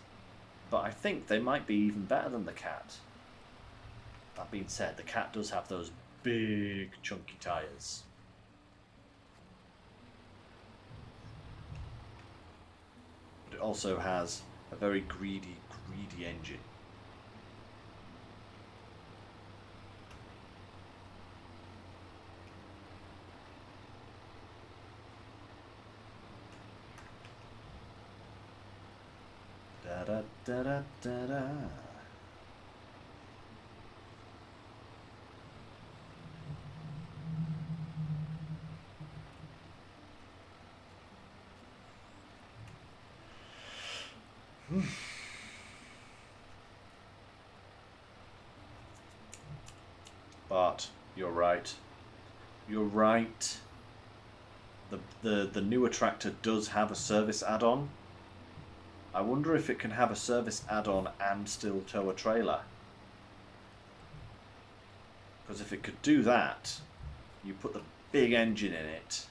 But I think they might be even better than the cat. That being said, the cat does have those big chunky tyres. But it also has a very greedy engine. Da da da da da da. But you're right. You're right. The newer tractor does have a service add-on. I wonder if it can have a service add-on and still tow a trailer. Because if it could do that, you put the big engine in it,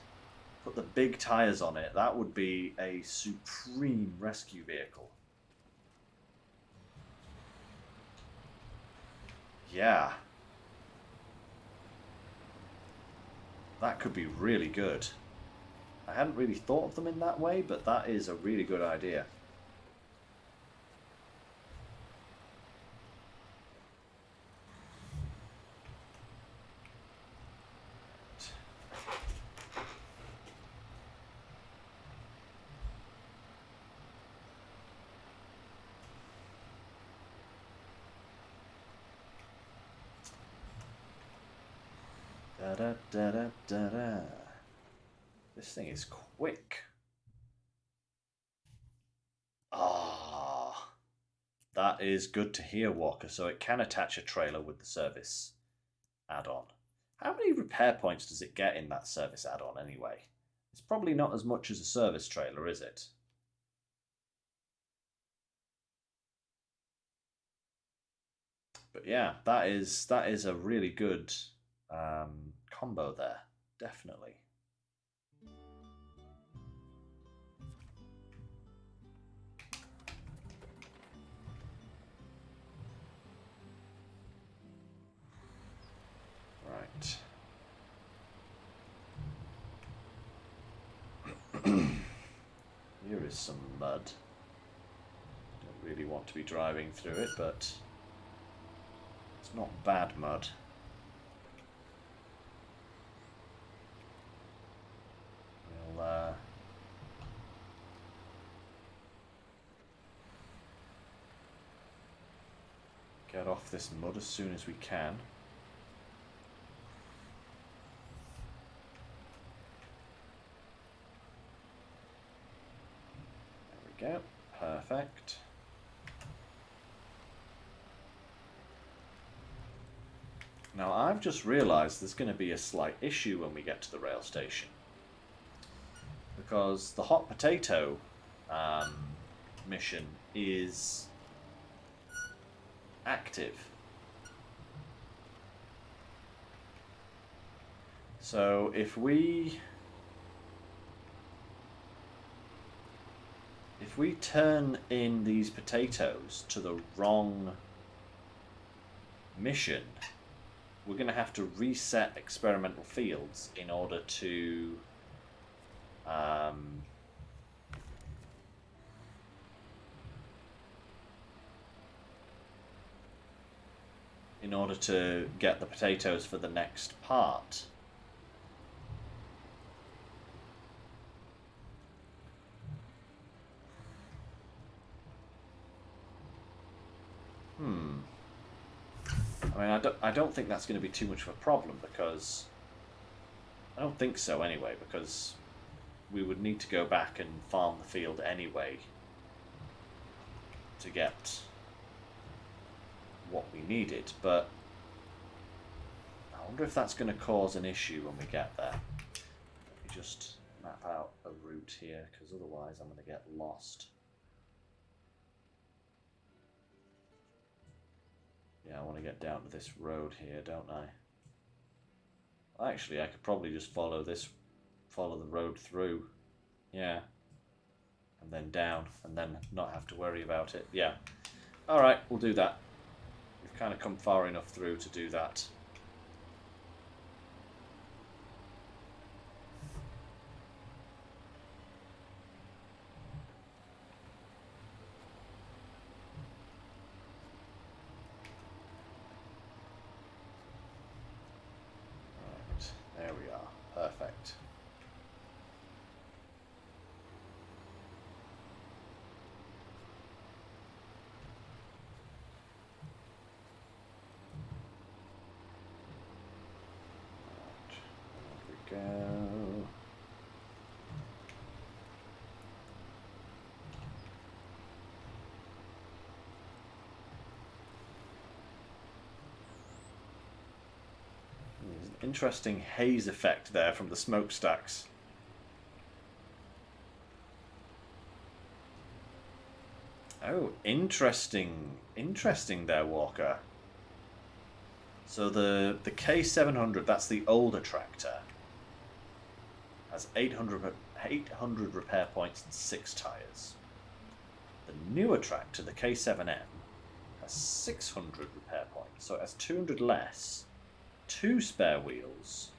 put the big tyres on it, that would be a supreme rescue vehicle. Yeah. That could be really good. I hadn't really thought of them in that way, but that is a really good idea. Da da da da da da. This thing is quick. Ah, that is good to hear, Walker. So it can attach a trailer with the service add-on. How many repair points does it get in that service add-on anyway? It's probably not as much as a service trailer, is it? But yeah, that is a really good combo there, definitely. Right. Here is some mud. Don't really want to be driving through it, but it's not bad mud. We'll get off this mud as soon as we can. There we go. Perfect. Now I've just realised there's going to be a slight issue when we get to the rail station, because the hot potato mission is active. So if we turn in these potatoes to the wrong mission, we're going to have to reset experimental fields in order to get the potatoes for the next part. I mean, I don't think that's going to be too much of a problem, because I don't think so anyway, because we would need to go back and farm the field anyway to get what we needed, but I wonder if that's going to cause an issue when we get there. Let me just map out a route here, because otherwise I'm going to get lost. Yeah, I want to get down to this road here, don't I? Actually, I could probably just follow the road through. Yeah. And then down, and then not have to worry about it. Yeah. Alright, we'll do that. We've kind of come far enough through to do that. Right, there we are. Perfect. Go. There's an interesting haze effect there from the smokestacks. Oh, interesting. Interesting there, Walker. So the K700, that's the older tractor, has 800 repair points and 6 tyres. The newer tractor, the K7M, has 600 repair points, so it has 200 less, 2 spare wheels,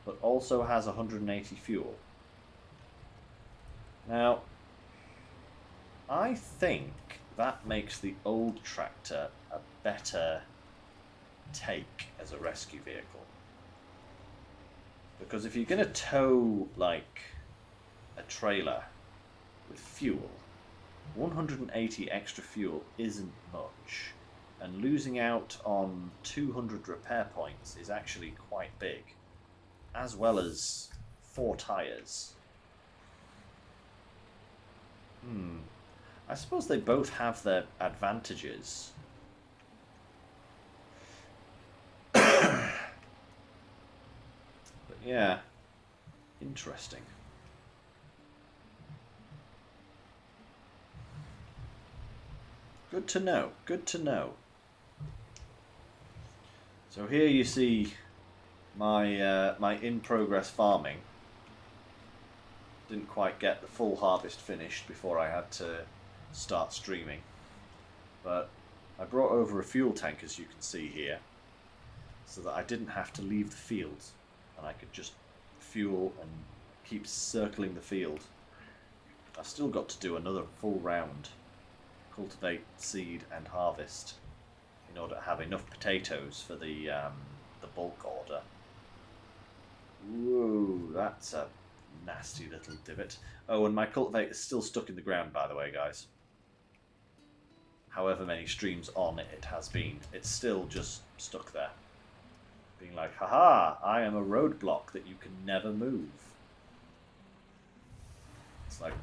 but also has 180 fuel. Now, I think that makes the old tractor a better take as a rescue vehicle. Because if you're going to tow, like, a trailer with fuel, 180 extra fuel isn't much. And losing out on 200 repair points is actually quite big. As well as 4 tyres. I suppose they both have their advantages. Yeah, interesting. Good to know, good to know. So here you see my my in-progress farming. Didn't quite get the full harvest finished before I had to start streaming. But I brought over a fuel tank, as you can see here, so that I didn't have to leave the field. And I could just fuel and keep circling the field. I've still got to do another full round. Cultivate, seed and harvest in order to have enough potatoes for the bulk order. Whoa, that's a nasty little divot. Oh, and my cultivate is still stuck in the ground, by the way, guys. However many streams on it has been, it's still just stuck there. Being like, haha, I am a roadblock that you can never move. It's like,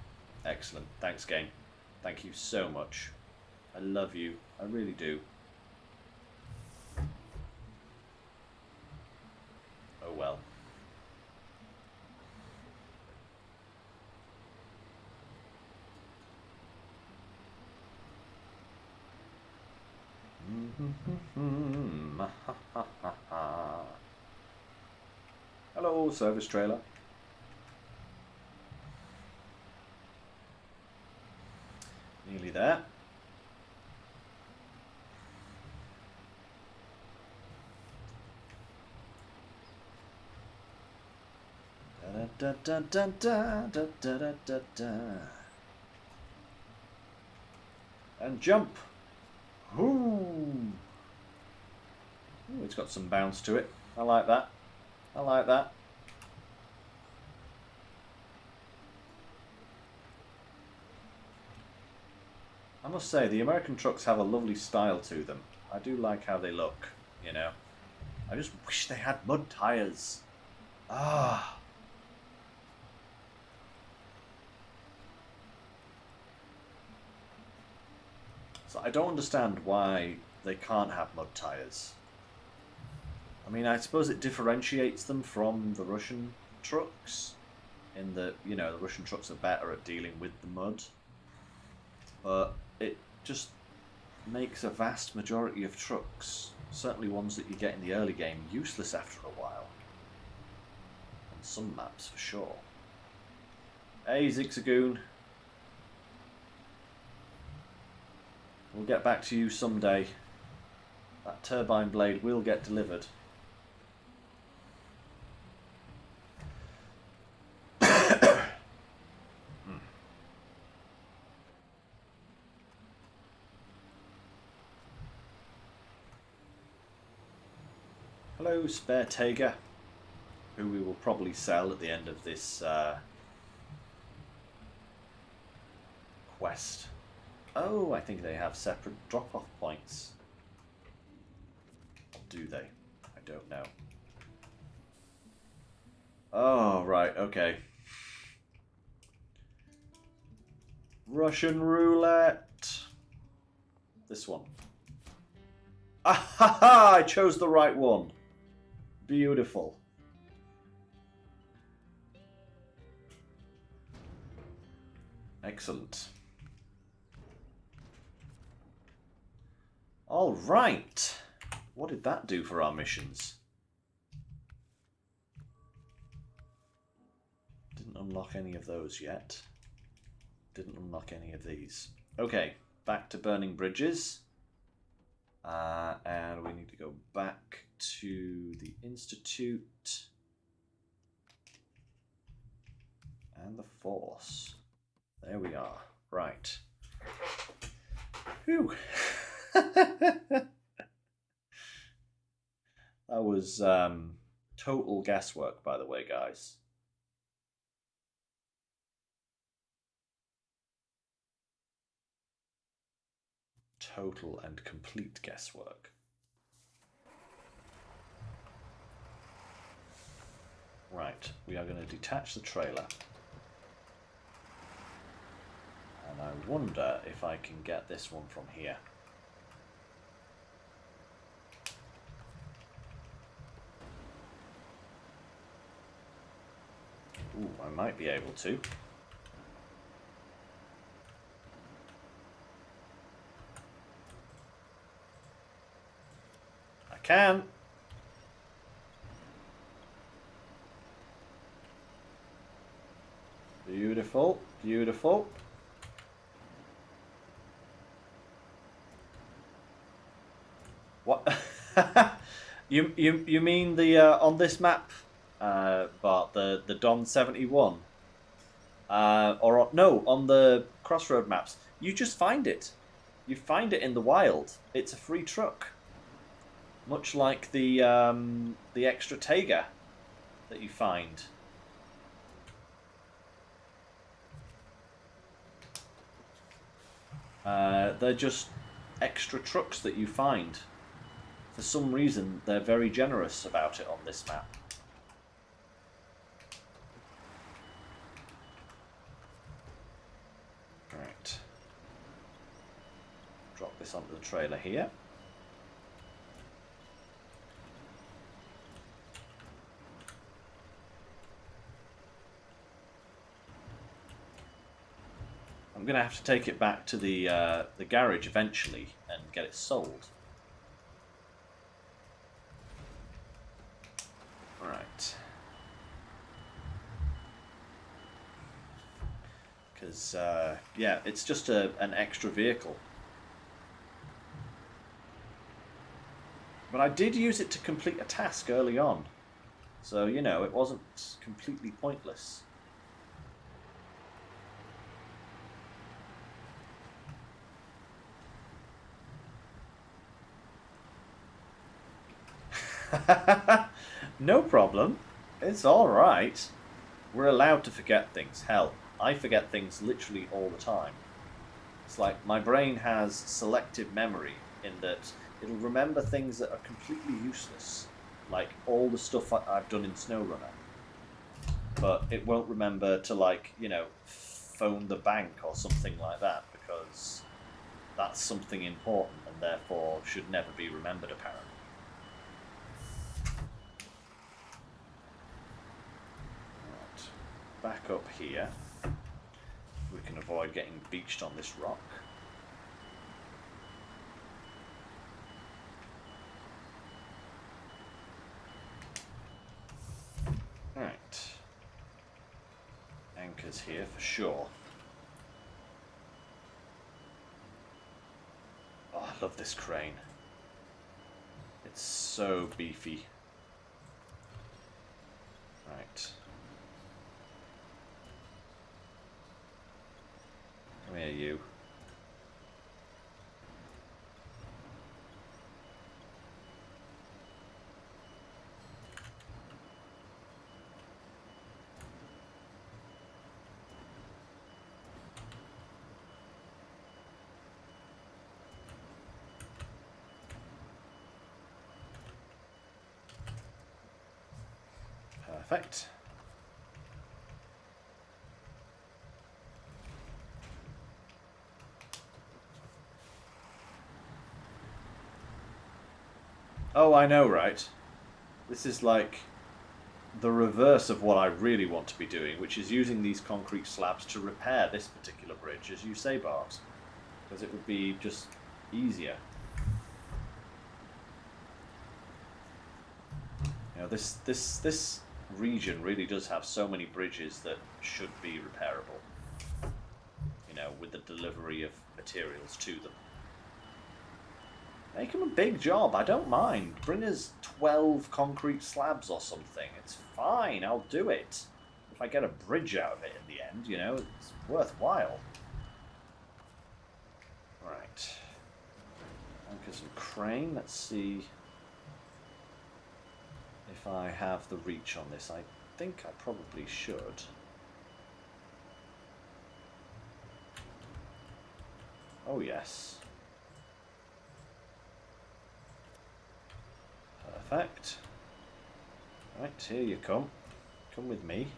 excellent. Thanks, game. Thank you so much. I love you. I really do. Oh well. Hello, service trailer. Nearly there. Da da da da da da da da da. And jump. Ooh. Ooh, it's got some bounce to it. I like that. I like that. I must say, the American trucks have a lovely style to them. I do like how they look, you know. I just wish they had mud tyres. Ah. So I don't understand why they can't have mud tyres. I mean, I suppose it differentiates them from the Russian trucks in that, you know, the Russian trucks are better at dealing with the mud. But it just makes a vast majority of trucks, certainly ones that you get in the early game, useless after a while. On some maps, for sure. Hey, Zigzagoon. We'll get back to you someday. turbine blade will get delivered. Hello, Spare Taiga, who we will probably sell at the end of this quest. Oh, I think they have separate drop-off points. Do they? I don't know. Oh, right, okay. Russian roulette. This one. Ah ha ha! I chose the right one. Beautiful. Excellent. All right. What did that do for our missions? Didn't unlock any of those yet. Didn't unlock any of these. Okay, back to burning bridges. And we need to go back to the Institute and the Force. There we are. Right. Whew. That was total guesswork, by the way, guys. Total and complete guesswork. Right, we are going to detach the trailer. And I wonder if I can get this one from here. Ooh, I might be able to. I can. Beautiful, beautiful. What? you mean the on this map, Bart, the Don 71, or no, on the Crossroad maps? You just find it. You find it in the wild. It's a free truck, much like the extra Taiga that you find. They're just extra trucks that you find. For some reason, they're very generous about it on this map. Right. Drop this onto the trailer here. I'm going to have to take it back to the garage eventually and get it sold. Right. Because, yeah, it's just an extra vehicle. But I did use it to complete a task early on. So, you know, it wasn't completely pointless. No problem. It's alright. We're allowed to forget things. Hell, I forget things literally all the time. It's like my brain has selective memory in that it'll remember things that are completely useless. Like all the stuff I've done in SnowRunner. But it won't remember to, like, you know, phone the bank or something like that, because that's something important and therefore should never be remembered, apparently. Back up here. We can avoid getting beached on this rock. Right. Anchors here for sure. Oh, I love this crane. It's so beefy. Right. Come here, you. Perfect. Oh, I know, right? This is like the reverse of what I really want to be doing, which is using these concrete slabs to repair this particular bridge, as you say, Bart. Because it would be just easier. You know, this region really does have so many bridges that should be repairable. You know, with the delivery of materials to them. Make them a big job, I don't mind. Bring us 12 concrete slabs or something. It's fine, I'll do it. If I get a bridge out of it in the end, you know, it's worthwhile. Right. Anchors and crane, let's see if I have the reach on this. I think I probably should. Oh yes. Perfect. Right, here you come. Come with me.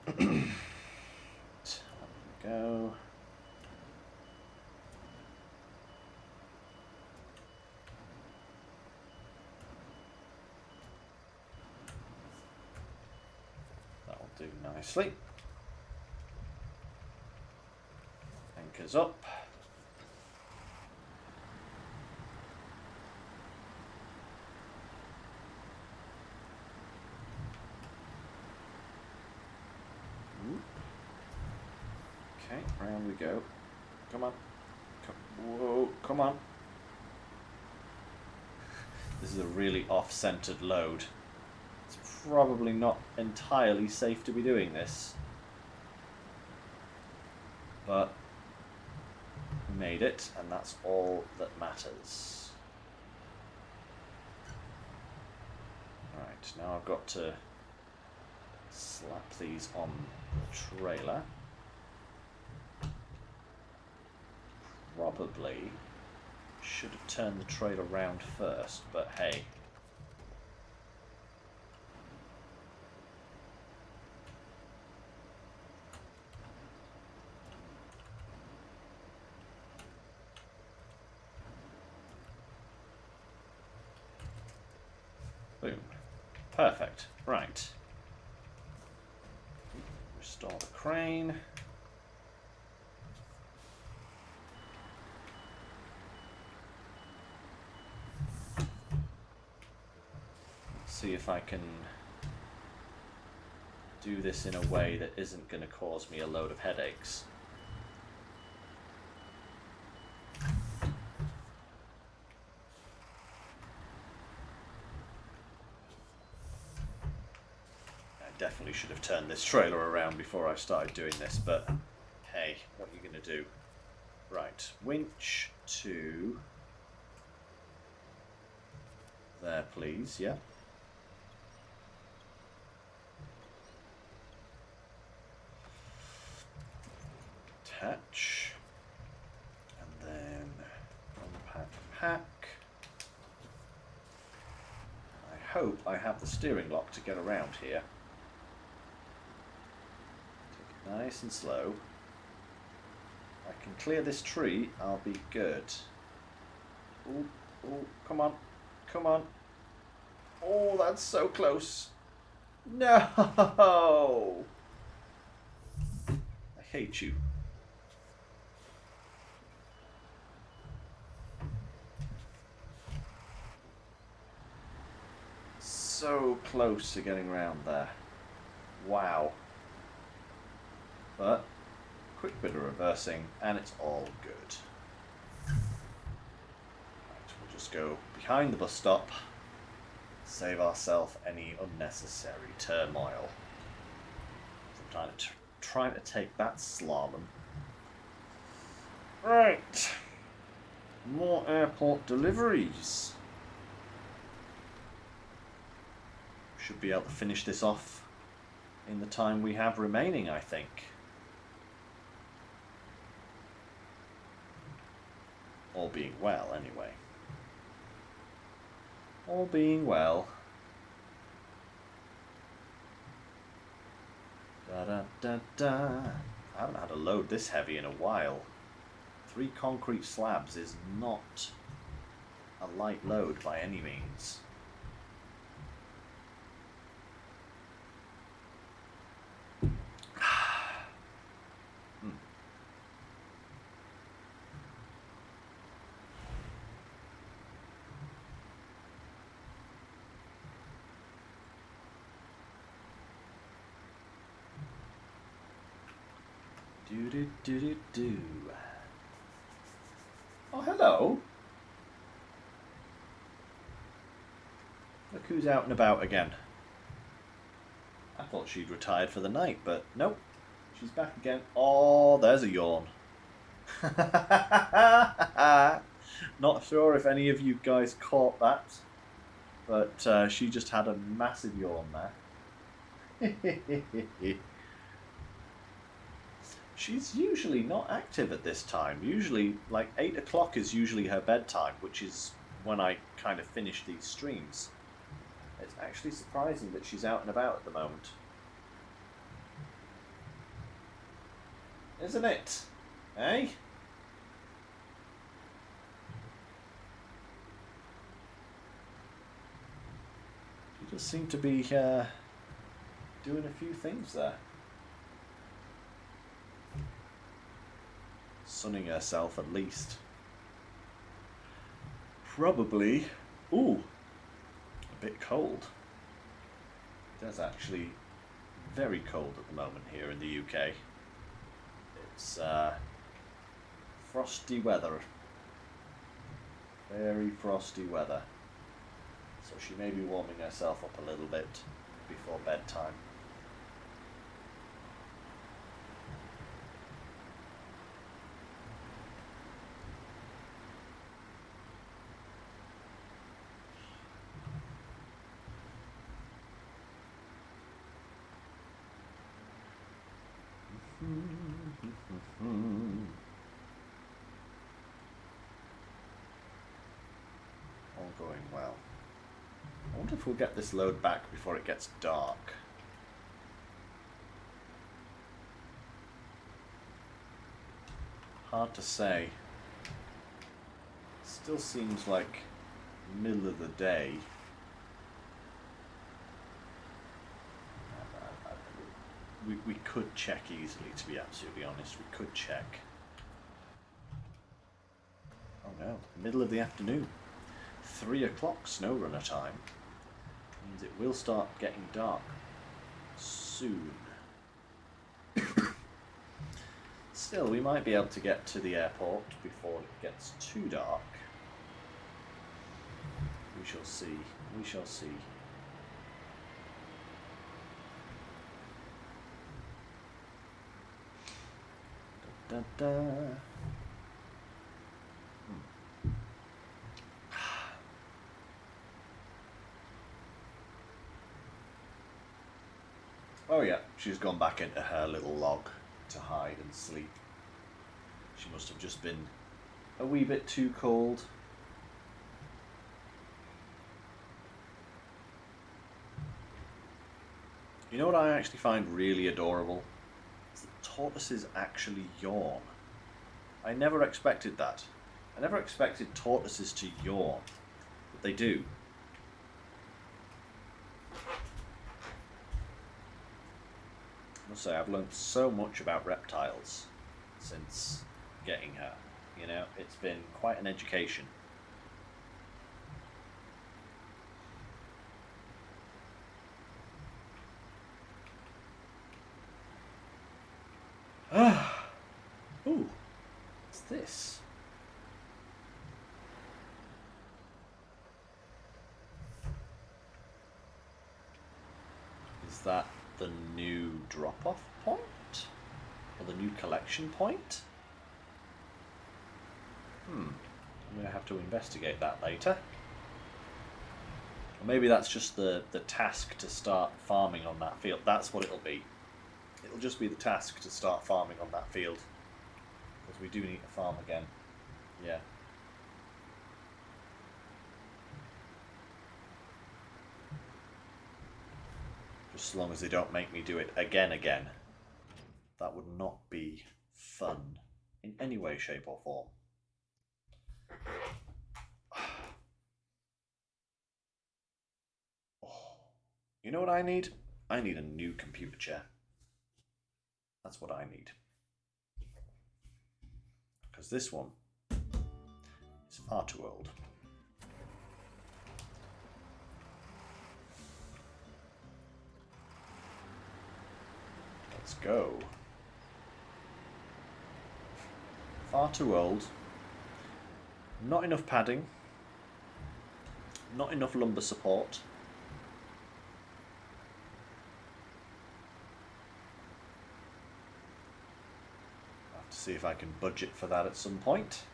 There we go. That'll do nicely. Anchors up. Okay, round we go. Come on. Whoa, come on. This is a really off-centered load. It's probably not entirely safe to be doing this. But we made it, and that's all that matters. Right, now I've got to slap these on the trailer. Probably should have turned the trailer around first, but hey. Boom. Perfect. Right. Restore the crane. See if I can do this in a way that isn't going to cause me a load of headaches. I definitely should have turned this trailer around before I started doing this, but hey, what are you going to do? Right, winch to there, please, yeah. Attach, and then unpack pack. I hope I have the steering lock to get around here. Take it nice and slow. If I can clear this tree, I'll be good. Ooh, ooh, come on, come on. Oh, that's so close. No! I hate you. so close to getting round there. Wow. But, quick bit of reversing, and it's all good. Right, we'll just go behind the bus stop, save ourselves any unnecessary turmoil from trying to take that slalom. Right. More airport deliveries. Should be able to finish this off in the time we have remaining, I think. All being well, anyway. All being well. Da da da da. I haven't had a load this heavy in a while. 3 concrete slabs is not a light load by any means. Do. Oh, hello. Look who's out and about again. I thought she'd retired for the night, but nope. She's back again. Oh, there's a yawn. Not sure if any of you guys caught that, but she just had a massive yawn there. She's usually not active at this time. Usually, like 8 o'clock is usually her bedtime, which is when I kind of finish these streams. It's actually surprising that she's out and about at the moment. Isn't it? Eh? She just seemed to be doing a few things there. Sunning herself at least. Probably. Ooh, a bit cold. It is actually very cold at the moment here in the UK. It's frosty weather. Very frosty weather. So she may be warming herself up a little bit before bedtime. All going well. I wonder if we'll get this load back before it gets dark. Hard to say. Still seems like middle of the day. We could check easily, to be absolutely honest. We could check. Oh no, middle of the afternoon. 3 o'clock SnowRunner time. Means it will start getting dark soon. Still, we might be able to get to the airport before it gets too dark. We shall see. We shall see. Da, da, da. Oh yeah, she's gone back into her little log to hide and sleep. She must have just been a wee bit too cold. You know what I actually find really adorable? Is that tortoises actually yawn. I never expected that. I never expected tortoises to yawn, but they do. I must say, I've learned so much about reptiles since getting her. You know, it's been quite an education. Ooh, what's this? Is that the new drop-off point? Or the new collection point? I'm going to have to investigate that later. Or maybe that's just the task to start farming on that field. That's what it'll be. It'll just be the task to start farming on that field. Because we do need to farm again. Yeah. Just as long as they don't make me do it again. That would not be fun in any way, shape or form. You know what I need? I need a new computer chair. That's what I need. Because this one is far too old. Let's go. Far too old. Not enough padding. Not enough lumbar support. I'll have to see if I can budget for that at some point.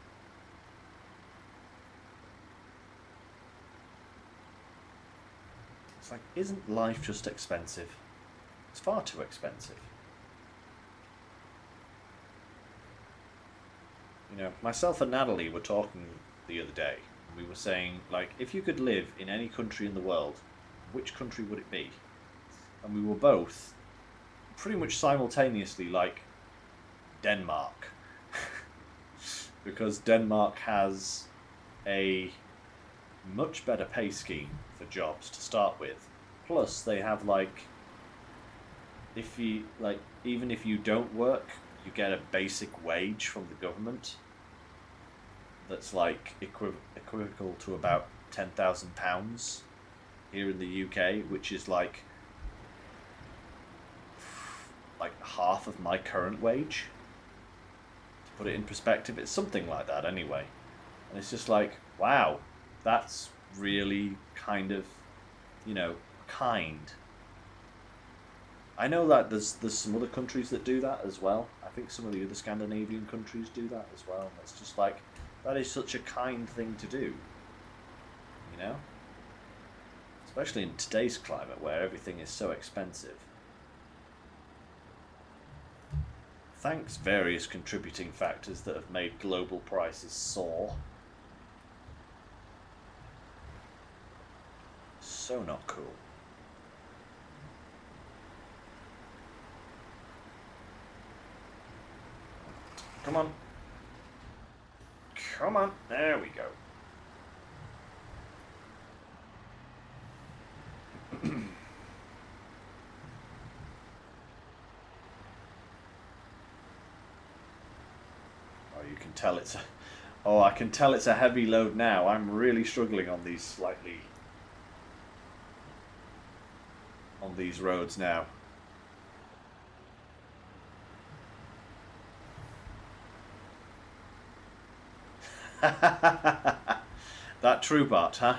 It's like, isn't life just expensive? It's far too expensive. You know, myself and Natalie were talking the other day, and we were saying, like, if you could live in any country in the world, which country would it be? And we were both pretty much simultaneously like, Denmark. Because Denmark has a much better pay scheme for jobs to start with. Plus, they have, like, if you, like, even if you don't work, you get a basic wage from the government that's like equivocal to about £10,000 here in the UK, which is like half of my current wage. To put it in perspective, it's something like that anyway. And it's just like, wow, that's really kind of, you know, kind. I know that there's some other countries that do that as well. I think some of the other Scandinavian countries do that as well. It's just like, that is such a kind thing to do, you know? Especially in today's climate where everything is so expensive. Thanks various contributing factors that have made global prices soar. So not cool. Come on. Come on. There we go. Oh, you can tell it's a... Oh, I can tell it's a heavy load now. I'm really struggling on these slightly... on these roads now. That true, Bart, huh?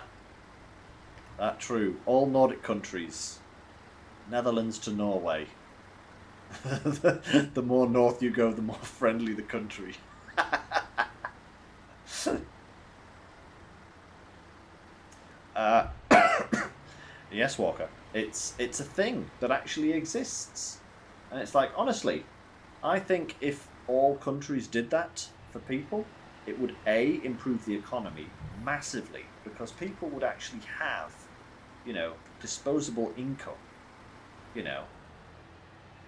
That true. All Nordic countries. Netherlands to Norway. The more north you go, the more friendly the country. Yes, Walker. It's a thing that actually exists. And it's like, honestly, I think if all countries did that for people, it would A, improve the economy massively, because people would actually have, you know, disposable income, you know,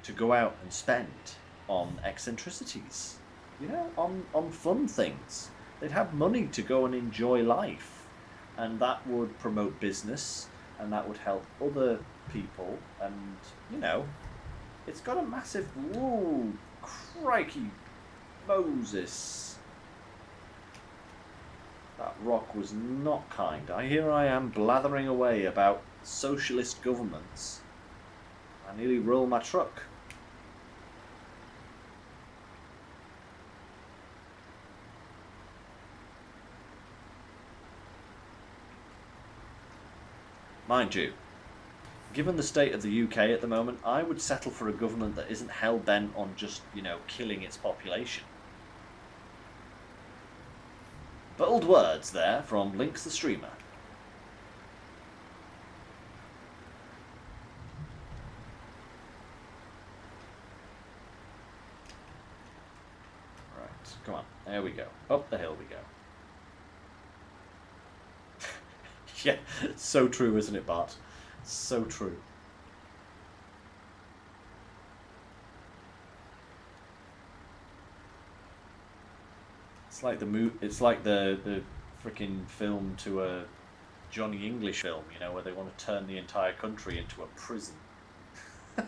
to go out and spend on eccentricities, you know, on fun things. They'd have money to go and enjoy life, and that would promote business, and that would help other people, and, you know, it's got a massive, whoa, crikey, Moses. That rock was not kind. Here I am blathering away about socialist governments. I nearly rolled my truck. Mind you, given the state of the UK at the moment, I would settle for a government that isn't hell-bent on just, you know, killing its population. Bold words there from Lynx the Streamer. Right, come on. There we go. Up the hill we go. Yeah, so true, isn't it, Bart? So true. It's like the freaking film to a Johnny English film, you know, where they want to turn the entire country into a prison. I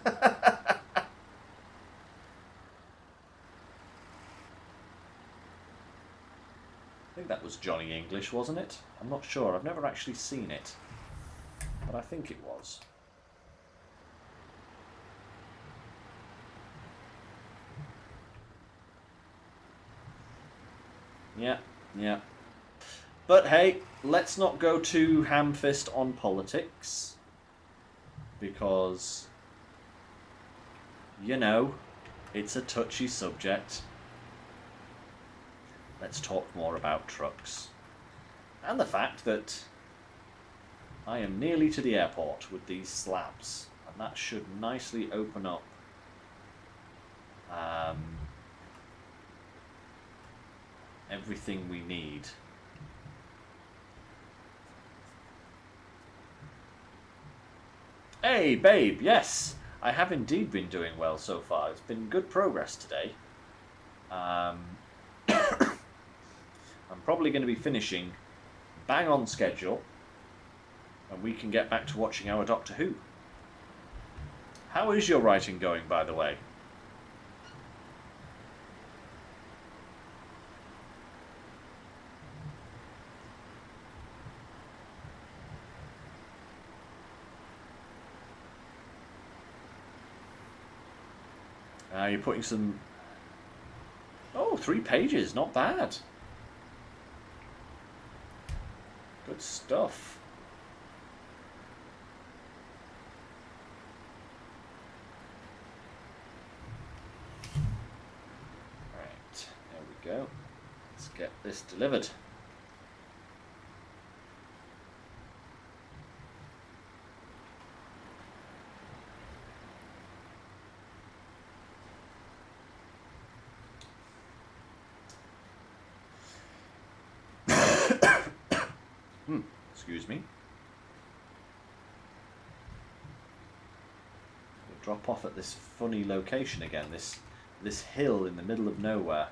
think that was Johnny English, wasn't it? I'm not sure. I've never actually seen it, but I think it was. Yeah, yeah. But hey, let's not go too ham-fist on politics, because, you know, it's a touchy subject. Let's talk more about trucks. And the fact that I am nearly to the airport with these slabs, and that should nicely open up everything we need. Hey, babe, yes, I have indeed been doing well so far. It's been good progress today. I'm probably going to be finishing bang on schedule, and we can get back to watching our Doctor Who. How is your writing going, by the way? You're putting some... Oh, 3 pages, not bad. Good stuff. Right, there we go. Let's get this delivered. Excuse me. We'll drop off at this funny location again, this hill in the middle of nowhere.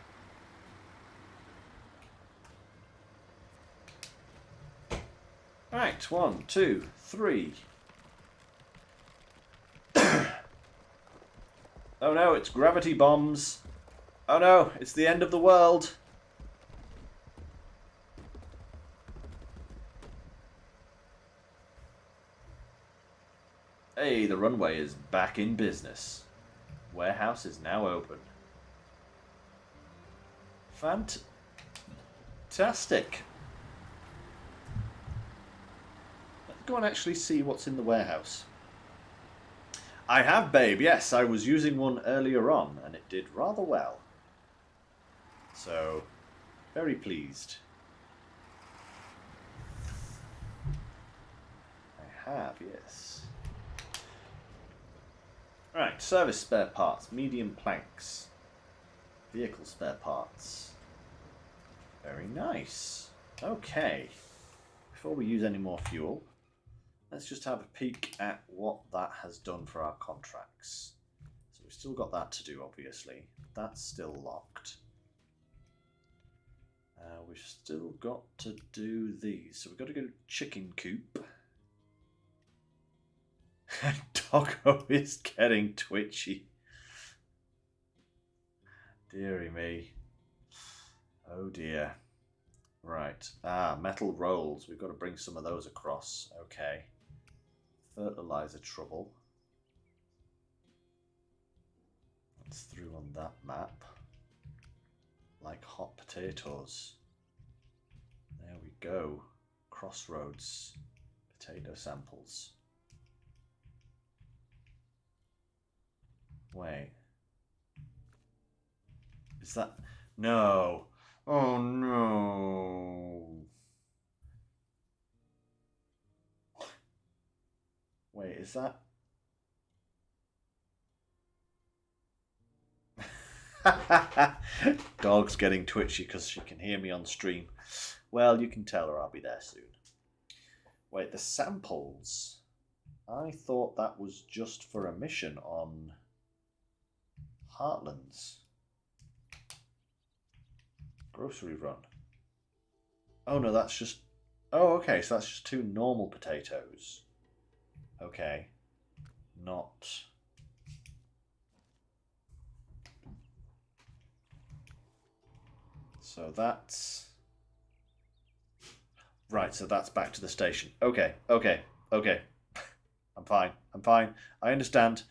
Right, 1, 2, 3. Oh no, it's gravity bombs. Oh no, it's the end of the world. Hey, the runway is back in business. Warehouse is now open. Fantastic. Let's go and actually see what's in the warehouse. I have, babe. Yes, I was using one earlier on, and it did rather well. So, very pleased. I have, yes. Right, service spare parts, medium planks, vehicle spare parts. Very nice. Okay, before we use any more fuel, let's just have a peek at what that has done for our contracts. So we've still got that to do, obviously. That's still locked. We've still got to do these. So we've got to go to chicken coop. Doggo is getting twitchy. Deary me. Oh dear. Right. Metal rolls. We've got to bring some of those across. Okay. Fertilizer trouble. That's through on that map. Like hot potatoes. There we go. Crossroads. Potato samples. Wait. Is that... No. Oh no. Wait, is that... Dog's getting twitchy because she can hear me on stream. Well, you can tell her I'll be there soon. Wait, the samples. I thought that was just for a mission on Heartlands. Grocery run. Oh no, that's just... Oh, okay, so that's just 2 normal potatoes. Okay. Not... So that's... Right, so that's back to the station. Okay. I'm fine. I understand.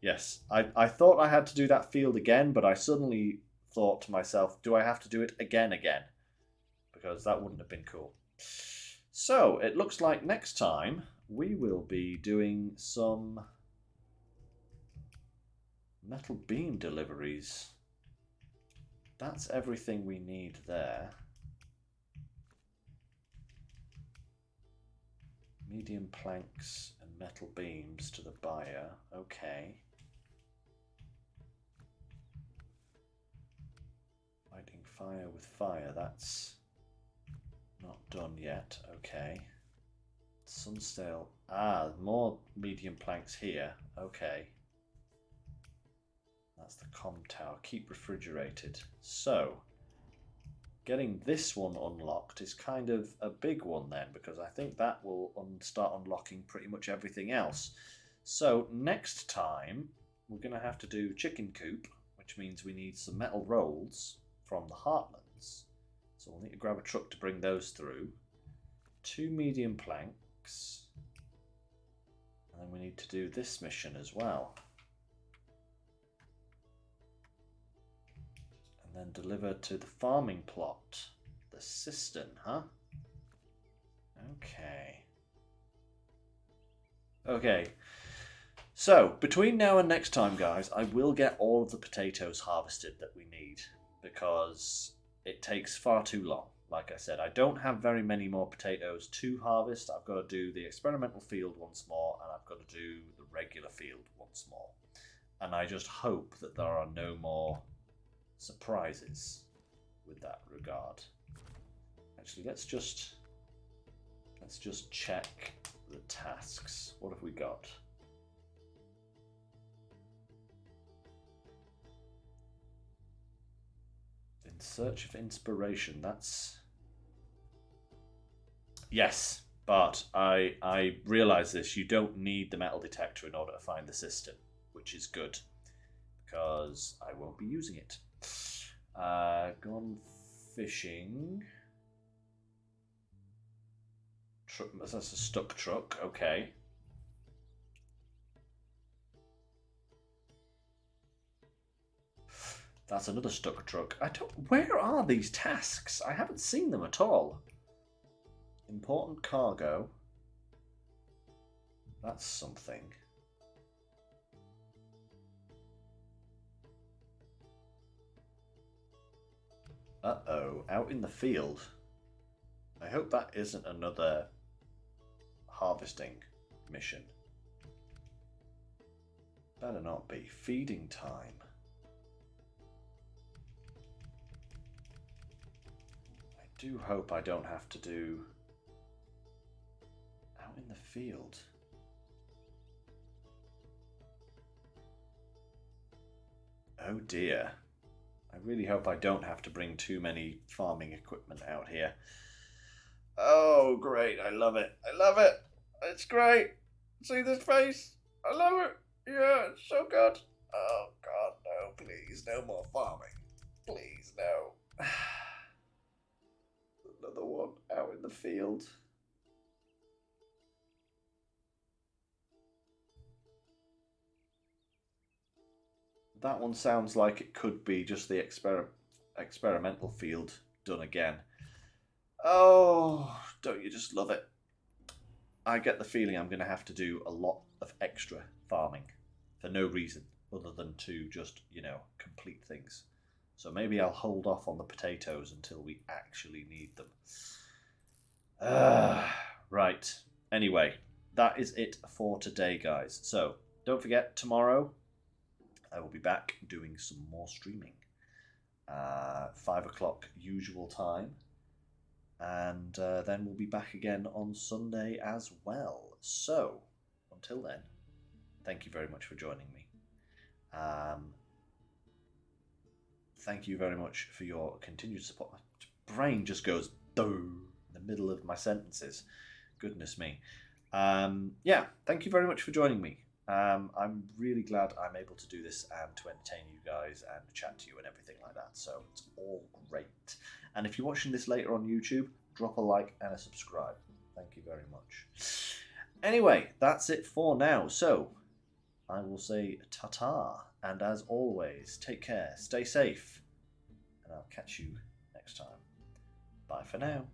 Yes, I thought I had to do that field again, but I suddenly thought to myself, do I have to do it again? Because that wouldn't have been cool. So, it looks like next time we will be doing some metal beam deliveries. That's everything we need there. Medium planks and metal beams to the buyer. Okay. Fighting fire with fire. That's not done yet. Okay. Sunstale. Ah, more medium planks here. Okay. That's the comm tower. Keep refrigerated. So, getting this one unlocked is kind of a big one then, because I think that will start unlocking pretty much everything else. So next time we're going to have to do chicken coop, which means we need some metal rolls from the Heartlands. So we'll need to grab a truck to bring those through. 2 medium planks. And then we need to do this mission as well. And then deliver to the farming plot. The cistern, huh? Okay. So, between now and next time, guys, I will get all of the potatoes harvested that we need, because it takes far too long. Like I said, I don't have very many more potatoes to harvest. I've got to do the experimental field once more, and I've got to do the regular field once more. And I just hope that there are no more surprises with that regard. Actually, let's just check the tasks. What have we got? In search of inspiration. That's... Yes, but I realise this. You don't need the metal detector in order to find the cistern, which is good, because I won't be using it. Gone fishing. That's a stuck truck. Okay. That's another stuck truck. Where are these tasks? I haven't seen them at all. Important cargo. That's something. Uh-oh, out in the field. I hope that isn't another harvesting mission. Better not be. Feeding time. I do hope I don't have to do out in the field. Oh dear. I really hope I don't have to bring too many farming equipment out here. Oh, great. I love it. I love it. It's great. See this face? I love it. Yeah, it's so good. Oh, God, no. Please, no more farming. Please, no. Another one out in the field. That one sounds like it could be just the experimental field done again. Oh, don't you just love it? I get the feeling I'm going to have to do a lot of extra farming for no reason other than to just, complete things. So maybe I'll hold off on the potatoes until we actually need them. Right. Anyway, that is it for today, guys. So don't forget, tomorrow I will be back doing some more streaming. 5 o'clock usual time. And then we'll be back again on Sunday as well. So, until then, thank you very much for joining me. Thank you very much for your continued support. My brain just goes boom in the middle of my sentences. Goodness me. Yeah, thank you very much for joining me. I'm really glad I'm able to do this and to entertain you guys and chat to you and everything like that. So it's all great. And if you're watching this later on YouTube, drop a like and a subscribe. Thank you very much. Anyway, that's it for now. So I will say ta-ta. And as always, take care, stay safe, and I'll catch you next time. Bye for now.